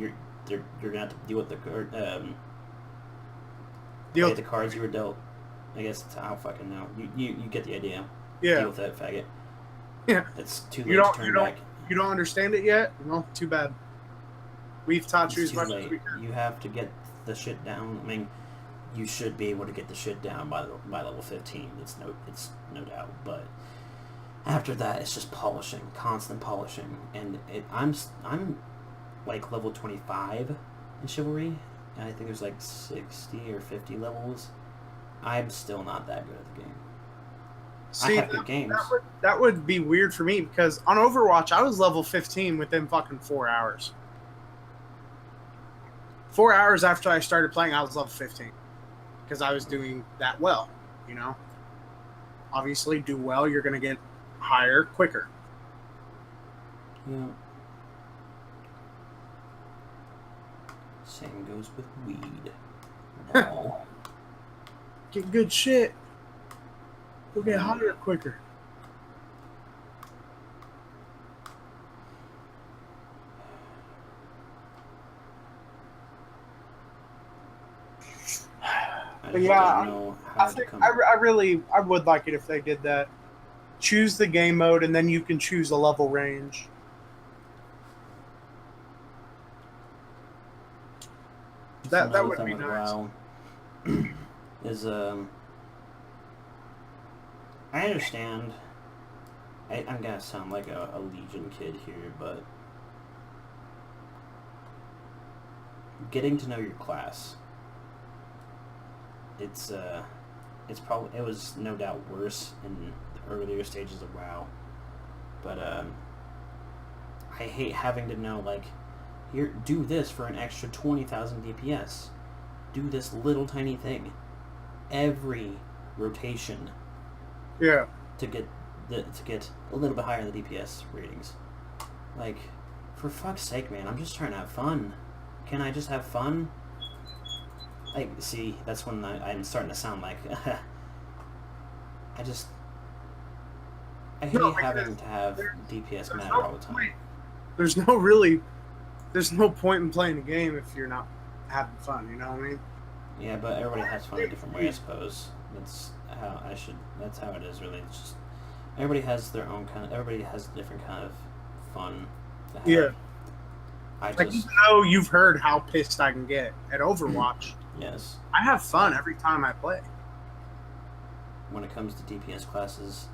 you're gonna have to deal with the the cards you were dealt. I guess I don't fucking know. You get the idea. Yeah. Deal with that, faggot. Yeah. It's too late to turn back. You don't understand it yet? Well, too bad. We've taught you as much as we can. You have to get the shit down. I mean, you should be able to get the shit down by level 15. It's no doubt. But after that, it's just polishing, constant polishing, and I'm like level 25 in Chivalry, and I think there's like 60 or 50 levels. I'm still not that good at the game. See, I have good games. That would be weird for me, because on Overwatch, I was level 15 within fucking 4 hours. 4 hours after I started playing, I was level 15. Because I was doing that well, you know? Obviously, do well, you're going to get higher quicker. Yeah. Same goes with weed. Wow. Get good shit. You'll get higher quicker. But yeah, I would like it if they did that. Choose the game mode, and then you can choose a level range. That would be nice. WoW is I understand. I'm gonna sound like a Legion kid here, but getting to know your class. It was no doubt worse in the earlier stages of WoW, but I hate having to know, like, here, do this for an extra 20,000 DPS. Do this little tiny thing every rotation. Yeah. To get a little bit higher in the DPS ratings. Like, for fuck's sake, man! I'm just trying to have fun. Can I just have fun? Like, see, that's when I'm starting to sound like I hate having to have DPS matter all the time. There's no point in playing a game if you're not having fun. You know what I mean? Yeah, but everybody has fun in a different way, I suppose. That's how it is, really. It's just everybody has their own kind of. Everybody has a different kind of fun to have. Yeah. Even though you've heard how pissed I can get at Overwatch. Yes. I have fun every time I play. When it comes to DPS classes,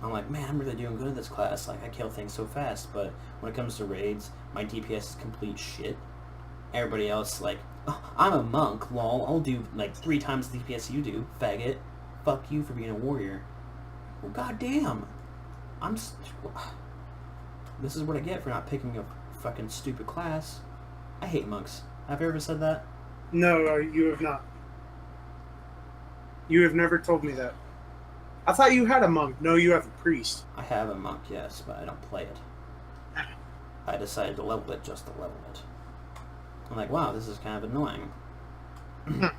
I'm like, man, I'm really doing good in this class. Like, I kill things so fast. But when it comes to raids, my DPS is complete shit. Everybody else, like, oh, I'm a monk, lol. I'll do, like, 3 times the DPS you do, faggot. Fuck you for being a warrior. Well, goddamn. this is what I get for not picking a fucking stupid class. I hate monks. Have you ever said that? No, you have not. You have never told me that. I thought you had a monk. No, you have a priest. I have a monk, yes, but I don't play it. I decided to level it just to level it. I'm like, wow, this is kind of annoying. I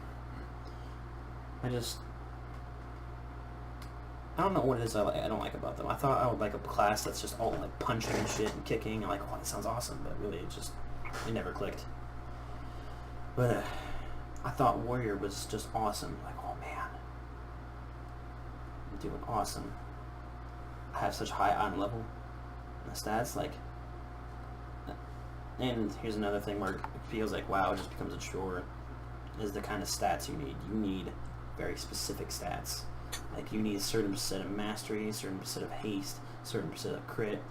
don't know what it is I don't like about them. I thought I would like a class that's just all like punching and shit and kicking. I'm like, oh, that sounds awesome, but really it never clicked. But I thought warrior was just awesome. Like, oh man, I'm doing awesome. I have such high item level. And the stats, like, and here's another thing where it feels like WoW just becomes a chore, is the kind of stats you need. You need very specific stats. Like, you need a certain percent of mastery, a certain percent of haste, a certain percent of crit,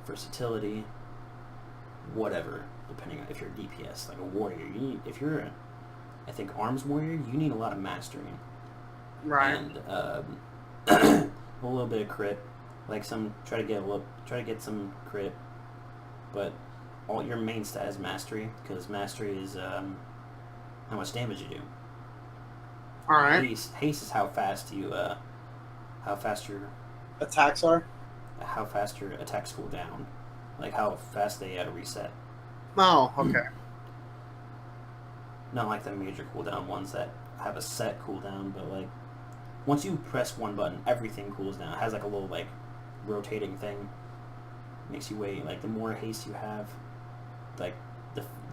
versatility, whatever, depending on if you're a DPS. Like a warrior, if you're I think arms warrior, you need a lot of mastery. Right. And a little bit of crit. Like try to get some crit, but all your main stat is mastery, because mastery is how much damage you do. All right. Haste is how fast your Attacks are? how fast your attacks cool down, like how fast they reset. Oh, okay. Not like the major cooldown ones that have a set cooldown, but like once you press one button, everything cools down. It has like a little like rotating thing. Makes you wait. Like the more haste you have, like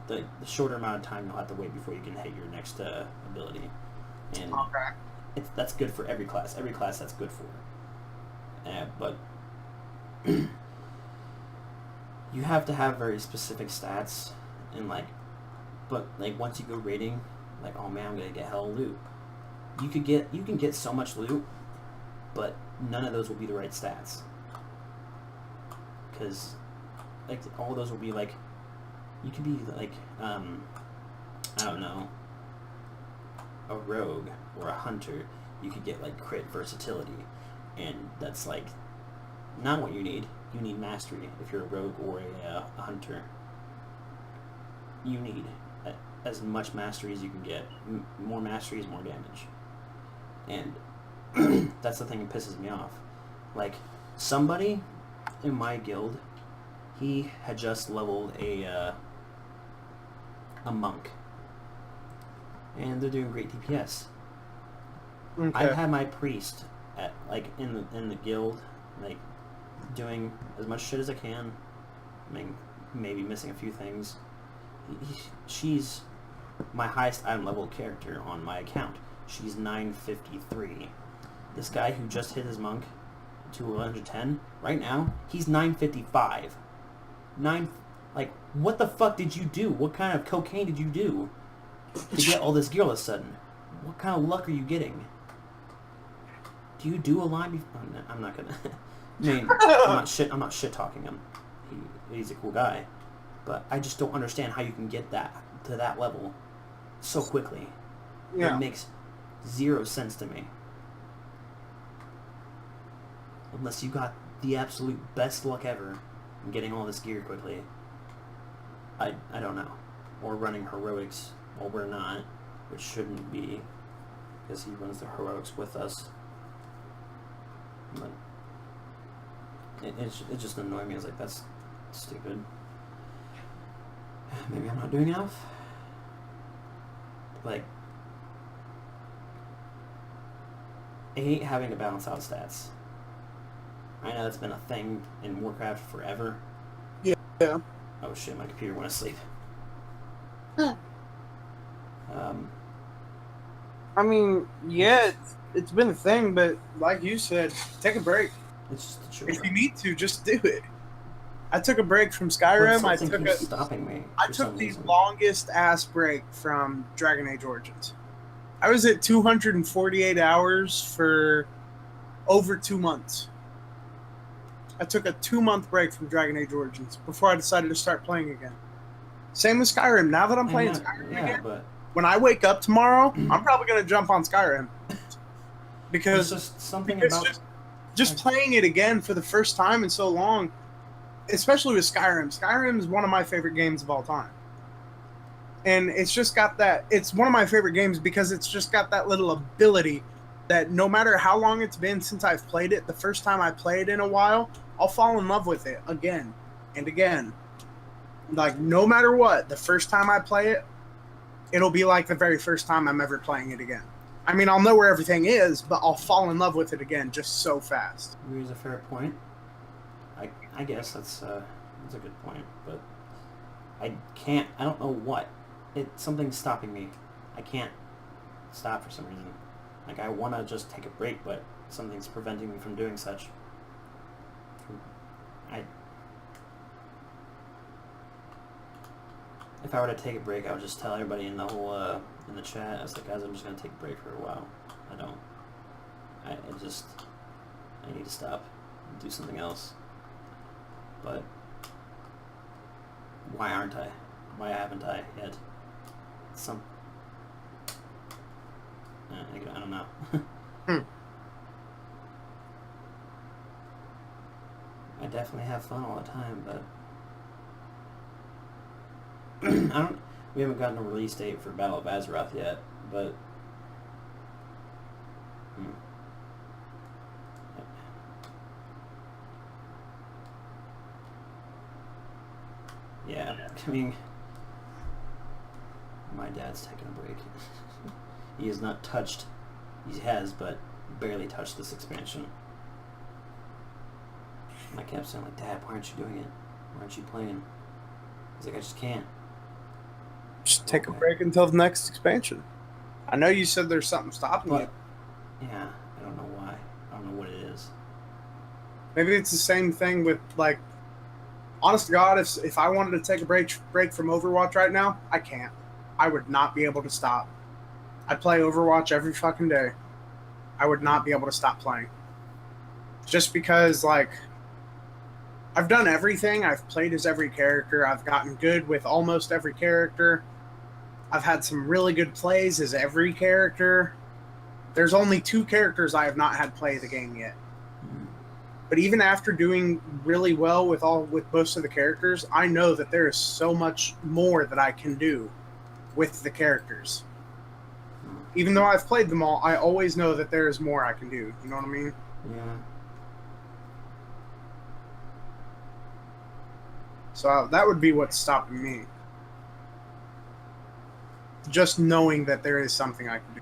the shorter amount of time you'll have to wait before you can hit your next ability. And okay. That's good for every class. Every class that's good for. But you have to have very specific stats, and like once you go raiding, like, oh man, I'm gonna get hella loot. You can get so much loot, but none of those will be the right stats. Because like all those will be like, you could be like I don't know, a rogue or a hunter. You could get like crit versatility, and that's like not what you need. You need mastery if you're a rogue or a hunter. You need as much mastery as you can get. More mastery is more damage, and that's the thing that pisses me off. Like, somebody in my guild, he had just leveled a monk, and they're doing great DPS. Okay. I've had my priest at like in the guild, like doing as much shit as I can. I mean, maybe missing a few things. She's my highest item level character on my account. She's 953. This guy who just hit his monk to 110, right now he's 955. Like, what the fuck did you do? What kind of cocaine did you do to get all this gear all of a sudden? What kind of luck are you getting? Do you do a line? I'm not gonna. I mean, I'm not shit talking him. He's a cool guy, but I just don't understand how you can get that to that level so quickly. Yeah. It makes zero sense to me. Unless you got the absolute best luck ever in getting all this gear quickly. I don't know. Or running heroics while we're not, which shouldn't be, because he runs the heroics with us. But it just annoyed me. I was like, that's stupid. Maybe I'm not doing enough. Like, I hate having to balance out stats. I know that's been a thing in Warcraft forever. Yeah. Oh shit, my computer went to sleep. I mean, yeah, it's been a thing, but like you said, take a break. It's just a chore. If you need to, just do it. I took a break from Skyrim. Stopping me. I took the longest ass break from Dragon Age Origins. I was at 248 hours for over 2 months. I took a 2-month break from Dragon Age Origins before I decided to start playing again. Same with Skyrim. Now that I'm playing Skyrim again, but when I wake up tomorrow, I'm probably going to jump on Skyrim. Because just something because about just playing it again for the first time in so long, especially with Skyrim. Skyrim is one of my favorite games of all time. And it's just got that, it's one of my favorite games because it's just got that little ability that no matter how long it's been since I've played it, the first time I play it in a while, I'll fall in love with it again and again. Like, no matter what, the first time I play it, it'll be like the very first time I'm ever playing it again. I mean, I'll know where everything is, but I'll fall in love with it again just so fast. Here's a fair point. I guess that's a good point, but I don't know what. Something's stopping me. I can't stop for some reason. Like, I want to just take a break, but something's preventing me from doing such. If I were to take a break, I would just tell everybody in the whole in the chat. I was like, guys, I'm just gonna take a break for a while. I need to stop and do something else. But why aren't I? Why haven't I yet? I don't know. I definitely have fun all the time, but we haven't gotten a release date for Battle of Azeroth yet, but yeah, I mean, my dad's taking a break. He has not touched, he has, but barely touched this expansion. I kept saying, like, Dad, why aren't you doing it? Why aren't you playing? He's like, I just can't. Just take a break until the next expansion. I know you said there's something stopping you. Yeah, I don't know why. I don't know what it is. Maybe it's the same thing with, like, honest to God, if I wanted to take a break from Overwatch right now, I can't. I would not be able to stop. I'd play Overwatch every fucking day. I would not be able to stop playing. Just because, like, I've done everything. I've played as every character. I've gotten good with almost every character. I've had some really good plays as every character. There's only 2 characters I have not had play the game yet. But even after doing really well with most of the characters, I know that there is so much more that I can do with the characters. Even though I've played them all, I always know that there is more I can do. You know what I mean? Yeah. So that would be what's stopping me. Just knowing that there is something I can do.